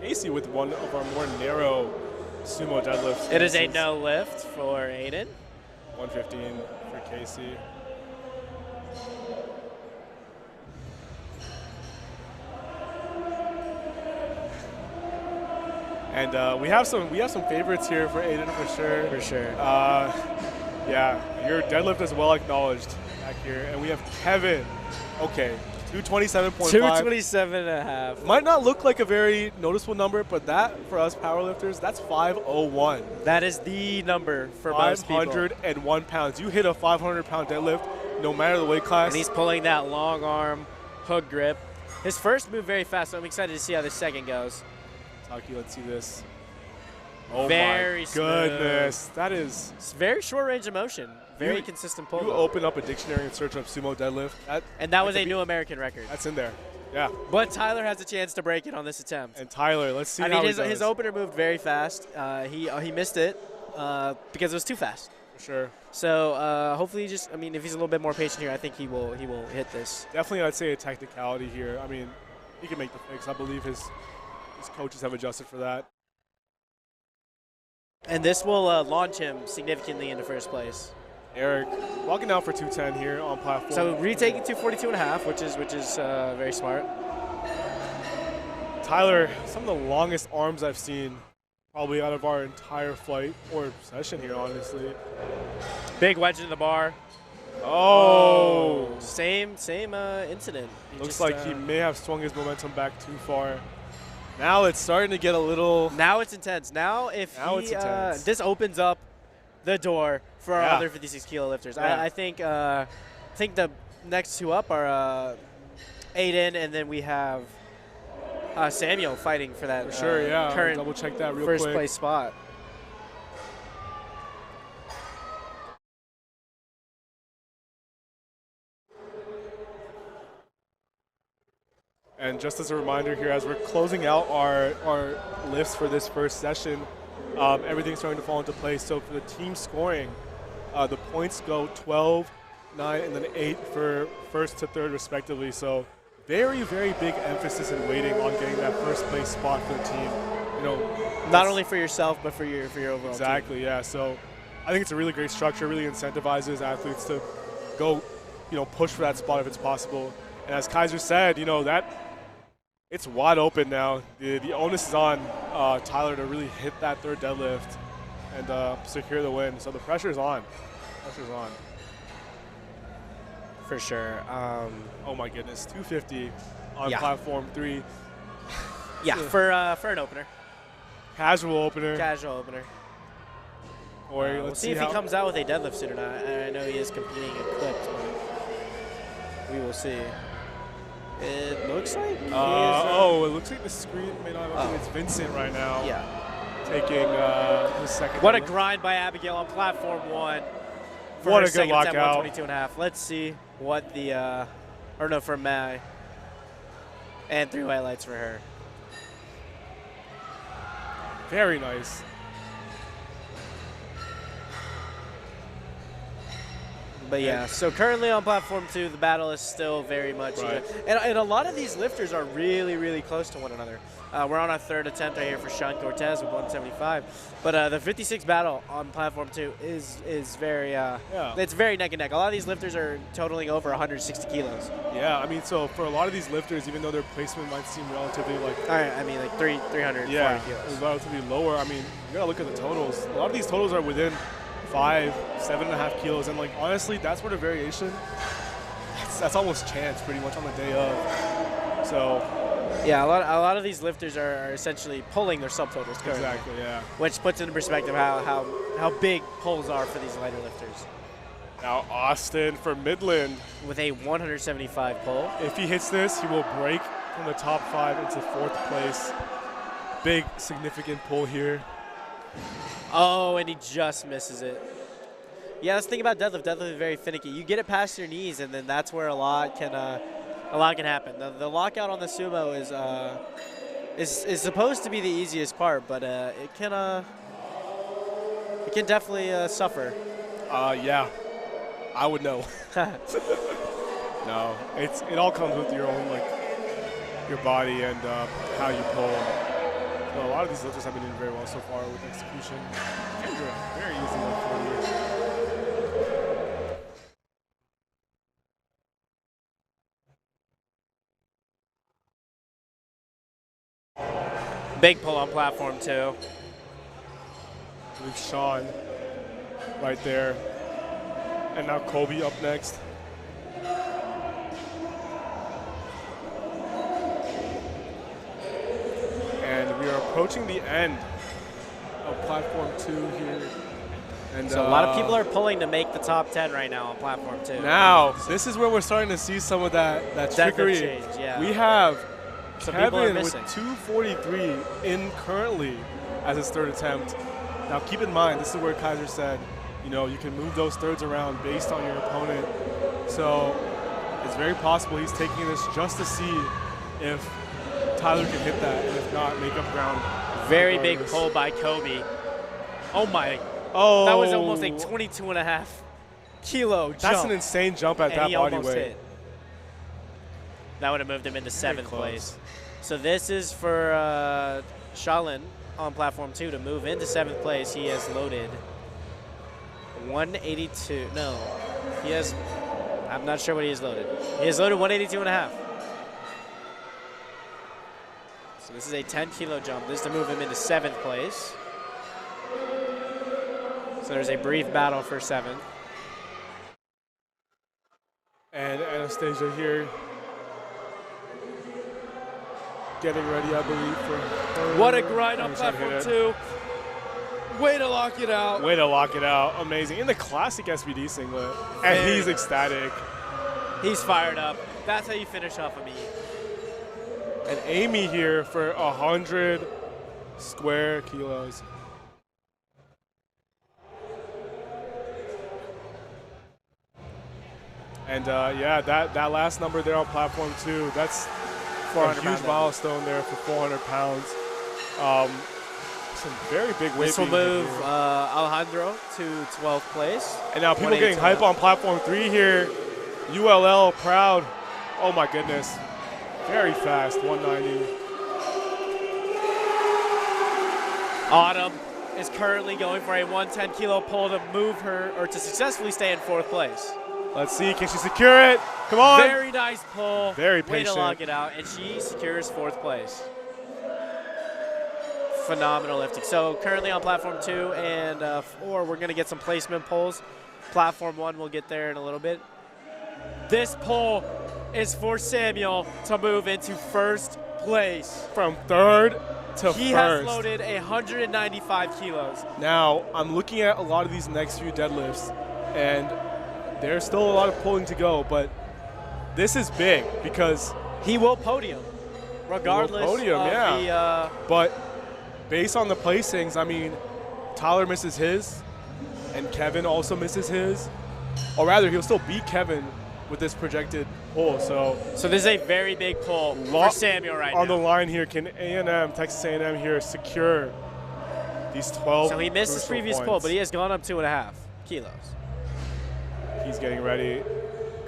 Casey with one of our more narrow sumo deadlifts. It is a no lift for Aiden. 115 for Casey. And we have some favorites here for Aiden for sure. For sure. Yeah, your deadlift is well acknowledged back here. And we have Kevin. Okay, 227.5. 227.5. Might not look like a very noticeable number, but that, for us powerlifters, that's 501. That is the number for most people. 501 pounds. You hit a 500-pound deadlift, no matter the weight class. And he's pulling that long arm hook grip. His first moved very fast, so I'm excited to see how the second goes. Taki, let's see this. Oh Very my smooth. goodness. That is... It's very short range of motion. Very You- consistent pull. You open up a dictionary and search up sumo deadlift. And that was a new American record. That's in there. Yeah. But Tyler has a chance to break it on this attempt. And Tyler, let's see I how mean, he his does. opener moved very fast. He missed it because it was too fast. For sure. So hopefully, if he's a little bit more patient here, I think he will hit this. Definitely, I'd say a technicality here. I mean, he can make the fix. I believe his coaches have adjusted for that. And this will launch him significantly into first place. Eric walking out for 210 here on platform. So retaking 242.5, which is very smart. Tyler, some of the longest arms I've seen probably out of our entire flight or session here, honestly. Big wedge in the bar. Oh. Same incident. Looks like he may have swung his momentum back too far. Now it's starting to get a little... Now it's intense. Now it's intense. This opens up the door for our other 56 kilo lifters. Yeah. I think the next two up are Aiden, and then we have Samuel fighting for that For sure, yeah. current Double check that real first quick. place spot. And just as a reminder here, as we're closing out our lifts for this first session, everything's starting to fall into place. So for the team scoring, the points go 12, 9, and then 8 for first to third respectively. So very, very big emphasis and weighting on getting that first place spot for the team. You know, Not only for yourself, but for your overall exactly, yeah. So I think it's a really great structure, really incentivizes athletes to go, push for that spot if it's possible. And as Kaiser said, that it's wide open now. The onus is on Tyler to really hit that third deadlift and secure the win. So the pressure's on. Pressure's on. For sure. Oh my goodness, 250 on Yeah. platform 3. Yeah, for an opener. Casual opener. Casual opener. Or We'll let's see if how he comes out with a deadlift soon or not. I know he is competing equipped, but we will see. It looks like he is, it looks like the screen may not have It's Vincent right now. yeah. Taking his second. What a deadlift. grind by Abigail on platform 1. For What her a good second attempt, lockout. 122.5. Let's see what the for Mai. And 3 highlights for her. Very nice. But yeah, so currently on platform 2, the battle is still very much Right. and a lot of these lifters are really, really close to one another. We're on our third attempt right here for Sean Cortez with 175. But the 56 battle on platform 2 is very, it's very neck and neck. A lot of these lifters are totaling over 160 kilos. Yeah, I mean, so for a lot of these lifters, even though their placement might seem relatively like, All right, I mean like 340 kilos. relatively lower, I mean, you gotta look at the totals. A lot of these totals are within 5, 7.5 kilos, and like honestly, that's where the variation. That's almost chance, pretty much on the day of. So. Yeah, a lot of these lifters are essentially pulling their subtotals currently. Exactly, yeah. Which puts into perspective how big pulls are for these lighter lifters. Now Austin for Midland. With a 175 pull. If he hits this, he will break from the top 5 into 4th place. Big, significant pull here. Oh, and he just misses it. Yeah, let's think about deadlift. Deadlift is very finicky. You get it past your knees, and then that's where a lot can happen. The lockout on the sumo is supposed to be the easiest part, but it can definitely suffer. Yeah, I would know. No, it all comes with your own your body and how you pull. So a lot of these lifters have been doing very well so far with execution. Kendra, very easy 140. Big pull on platform 2. With Sean right there. And now Kobe up next. And we are approaching the end of platform 2 here. And So a lot of people are pulling to make the top 10 right now on platform 2. now, this is where we're starting to see some of that trickery. Change, yeah. We have Some people are Kevin with missing. 243 in currently as his third attempt. Now keep in mind, this is where Kaiser said, you know, you can move those thirds around based on your opponent. So it's very possible he's taking this just to see if Tyler can hit that, and if not, make up ground. Very big pull by Kobe. Oh my. Oh. That was almost a 22.5 kilo jump. That's an insane jump at and that he body almost weight. hit. That would have moved him into 7th close. place. So this is for Shalin on platform 2 to move into 7th place. He has loaded 182. No, he has. I'm not sure what he has loaded. He has loaded 182.5. So this is a 10 kilo jump. This is to move him into 7th place. So there's a brief battle for 7th. And Anastasia here getting ready, I believe, for her. What a grind on She's trying to platform hit it. 2. Way to lock it out. Way to lock it out. Amazing. In the classic SBD singlet. And Very he's nice. ecstatic. He's fired up. That's how you finish off a meet. And Amy here for 100 square kilos. And yeah, that last number there on platform 2, that's a huge milestone there for 400 pounds. Some very big weight. This will being hit move here. Alejandro to 12th place. And now people getting hype on platform 3 here. ULL proud. Oh my goodness. Very fast, 190. Autumn is currently going for a 110 kilo pull to move her, or to successfully stay in 4th place. Let's see, can she secure it? Come on. Very nice pull. Very Way patient. to lock it out, and she secures 4th place. Phenomenal lifting. So currently on platform 2 and 4, we're going to get some placement pulls. Platform 1, we'll get there in a little bit. This pull is for Samuel to move into 1st place. From 3rd to He 1st. has loaded 195 kilos. Now, I'm looking at a lot of these next few deadlifts, and there's still a lot of pulling to go, but this is big because He will podium, regardless podium, of yeah. the but based on the placings, I mean, Tyler misses his, and Kevin also misses his. Or rather, he'll still beat Kevin with this projected pull. So So this is a very big pull for Samuel right on now. the line here, can A&M, Texas A&M here secure these 12 So he missed his crucial previous pull, points? but he has gone up 2.5 kilos. He's getting ready.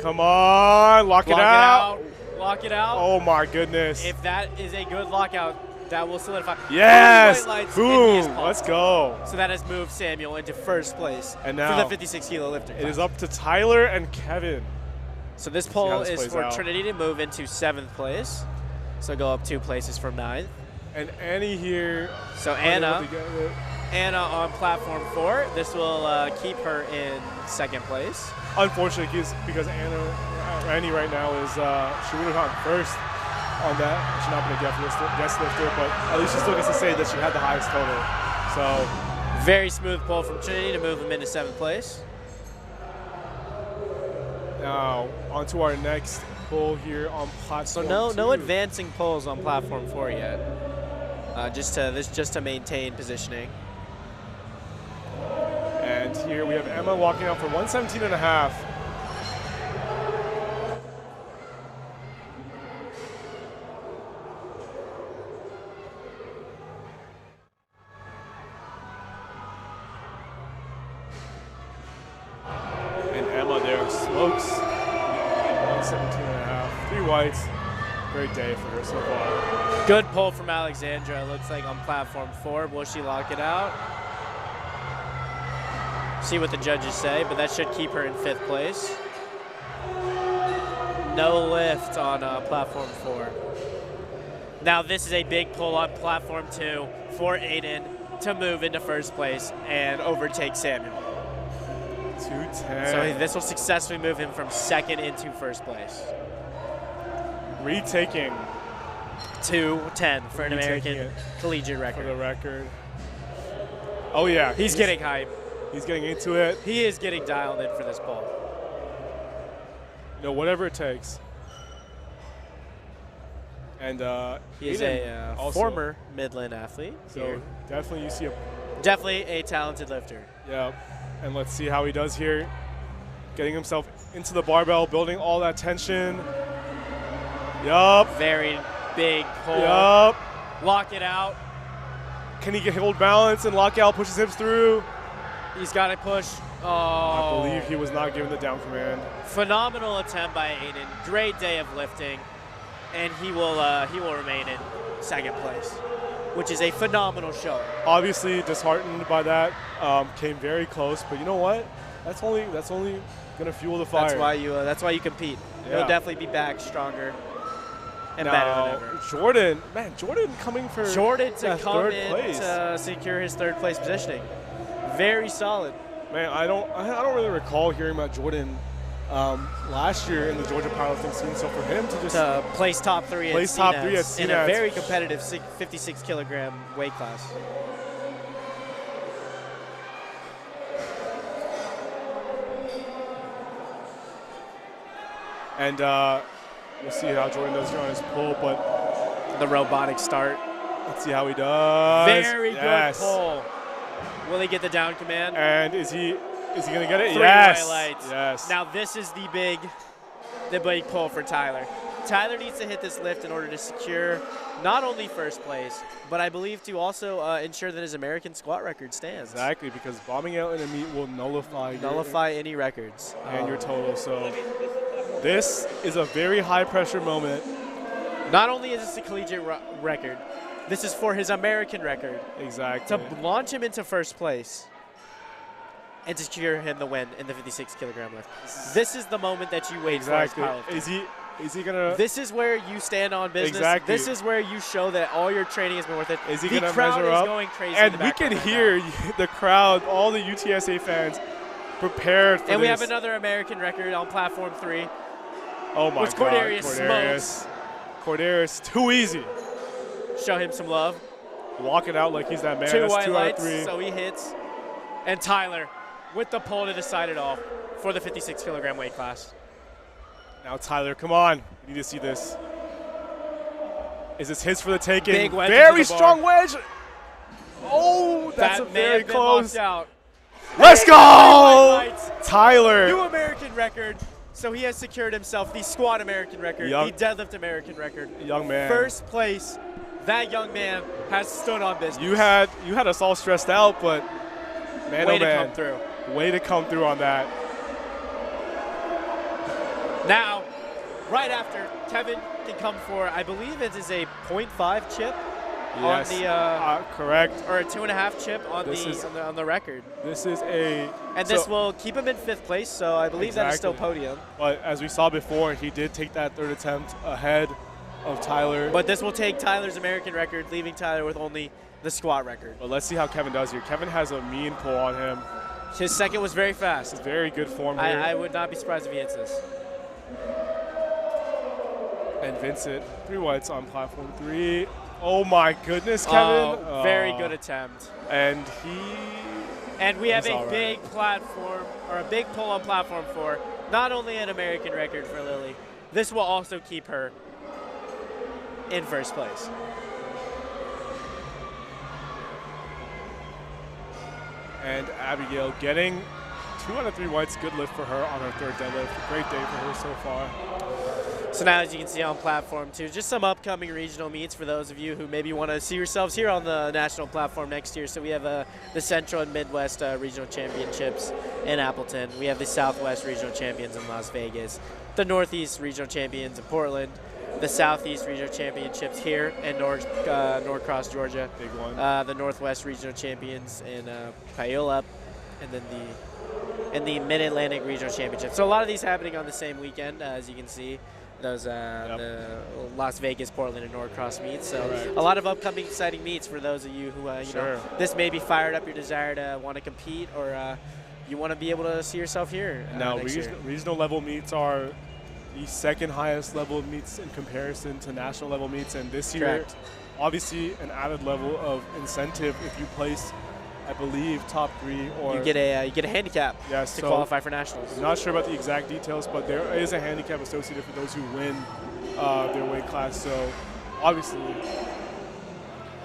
Come on, lock it out. Lock it out. Oh my goodness. If that is a good lockout, that will solidify. Yes, Boom, white lights, and he is boom, pulled. let's go. So that has moved Samuel into 1st place And for now the 56 kilo lifter. It is up to Tyler and Kevin. So this how poll this is plays for out. Trinity to move into 7th place. So go up 2 places from 9th. And Annie here. So unable Anna, to get it. Anna on platform 4. This will keep her in 2nd place. Unfortunately, because Annie right now is, she would have gotten 1st on that. She's not been a guest lifter, but at least she still gets to say that she had the highest total. So Very smooth pull from Trinity to move him into 7th place. now on to our next pull here on So platform no 2. advancing pulls on platform 4 yet. Just to maintain positioning. And here we have Emma walking out for 117.5. And Emma there smokes 117.5. 3 whites. Great day for her so far. Good pull from Alexandra. Looks like on platform 4. Will she lock it out? See what the judges say, but that should keep her in 5th place. No lift on platform 4. Now this is a big pull on platform 2 for Aiden to move into first place and overtake Samuel. 210. So this will successfully move him from second into first place. Retaking 2:10 for an Retaking American it collegiate for record. the record. Oh yeah, He's getting hype. He's getting into it. He is getting dialed in for this pull. You know, whatever it takes. And He's Aiden a also. former Midland athlete. So Here. definitely you see a Definitely a talented lifter. yeah. And let's see how he does here. Getting himself into the barbell, building all that tension. Yup. Very big pull. Yup. Lock it out. Can he hold balance and lock out, push his hips through? He's got to push. Oh. I believe he was not given the down command. Phenomenal attempt by Aiden. Great day of lifting, and he will remain in second place, which is a phenomenal show. Obviously disheartened by that. Came very close, but you know what? That's only gonna fuel the fire. That's why you compete. Yeah. He'll definitely be back stronger and better than ever. Jordan coming for Jordan to come third in place. to secure his third place positioning. Very solid. Man, I don't really recall hearing about Jordan last year in the Georgia powerlifting scene. So for him to just Place top 3 Place at top CNETs three at in a CNETs. very competitive 56 kilogram weight class. and we'll see how Jordan does here on his pull, but The robotic start. let's see how he does. Very Yes. good pull. Will he get the down command? And is he gonna get it? 3 Yes. highlights. Yes. Now this is the big pull for Tyler. Tyler needs to hit this lift in order to secure not only first place, but I believe to also ensure that his American squat record stands. Exactly, because bombing out in a meet will nullify Any records. your total. So this is a very high pressure moment. Not only is this a collegiate record, this is for his American record. Exactly. To launch him into first place and to secure him the win in the 56 kilogram lift. This is the moment that you wait Exactly. for as powerlifter. Is he gonna? This is where you stand on business. Exactly. This is where you show that all your training has been worth it. Is he the gonna crowd measure is up? going crazy. And in the we can background right hear now. the crowd, all the UTSA fans, prepared for And this. we have another American record on platform 3. Oh my which God, Cordarius smokes. Cordarius, too easy. Show him some love. Walk it out like he's that man. 2 That's white 2 out of lights, 3. so he hits. And Tyler with the pull to decide it all for the 56 kilogram weight class. Now Tyler, come on. You need to see this. Is this his for the taking? Big wedge Very into the strong wedge. Oh, that's that a may very have been close. locked out. Let's White go, lights. Tyler. New American record. So he has secured himself the squat American record, the deadlift American record. Young man. First place. That young man has stood on business. You had us all stressed out, but man, Way oh to man. come through. Way to come through on that. Now, right after, Kevin can come for, I believe it is a 0.5 chip Yes. on the correct. or a 2.5 chip on This on the record. This is a And this will keep him in 5th place, so I believe that is still Exactly. podium. But as we saw before, he did take that third attempt ahead of Tyler. But this will take Tyler's American record, leaving Tyler with only the squat record. But let's see how Kevin does here. Kevin has a mean pull on him. His second was very fast. Very good form here. I would not be surprised if he hits this. And Vincent, 3 whites on platform 3. Oh my goodness, Kevin. Oh, very good attempt. And we have He's a all right. big platform, or a big pull on platform 4. Not only an American record for Lily, this will also keep her in first place. And Abigail getting 2 out of 3 whites. Good lift for her on her third deadlift. Great day for her so far. So now, as you can see on platform 2, just some upcoming regional meets for those of you who maybe want to see yourselves here on the national platform next year. So we have the Central and Midwest Regional Championships in Appleton. We have the Southwest Regional Champions in Las Vegas, the Northeast Regional Champions in Portland, the Southeast Regional Championships here in Norcross, Georgia. Big one. The Northwest Regional Champions in Puyallup, and then the Mid-Atlantic Regional Championship. So a lot of these happening on the same weekend, as you can see. those the Las Vegas, Portland, and Norcross meets. So Correct. a lot of upcoming exciting meets for those of you who you know, this may be fired up your desire to want to compete, or you want to be able to see yourself here. Now, next year. regional level meets are the second highest level of meets in comparison to national level meets, and this year, Correct. obviously, an added level of incentive if you place, I believe, top 3 or You get a handicap to qualify for nationals. I'm not sure about the exact details, but there is a handicap associated for those who win their weight class. So obviously,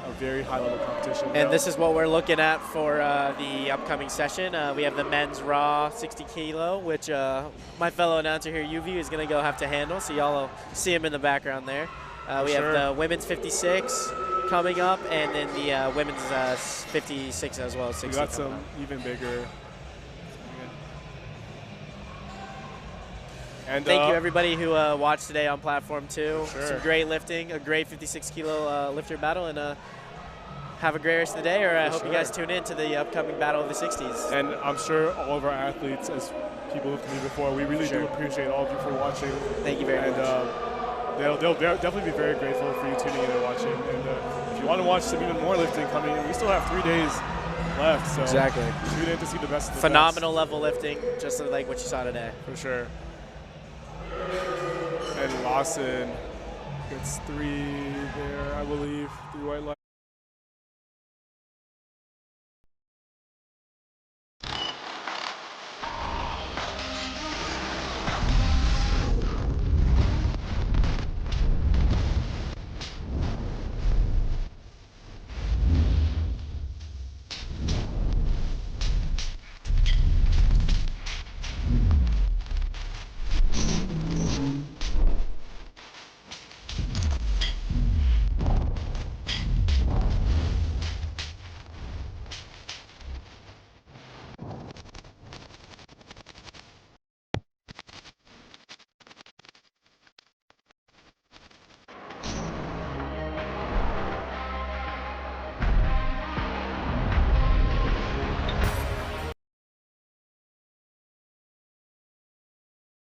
a very high level competition. And this is what we're looking at for the upcoming session. We have the men's raw 60 kilo, which my fellow announcer here, UV, is going to go have to handle. So y'all will see him in the background there. We have the women's 56 coming up, and then the women's 56 as well. 60 we got some even bigger. And thank you everybody who watched today on Platform 2. Sure. Some great lifting, a great 56 kilo lifter battle, and have a great rest of the day, or I hope you guys tune in to the upcoming Battle of the 60s. And I'm sure all of our athletes, as people who have come before, we really do appreciate all of you for watching. Thank you very much. They'll definitely be very grateful for you tuning in and watching. And if you want to watch some even more lifting coming, we still have 3 days left. So tune in to see the best of the phenomenal level lifting, just like what you saw today. For sure. And Lawson gets 3 there, I believe, 3 white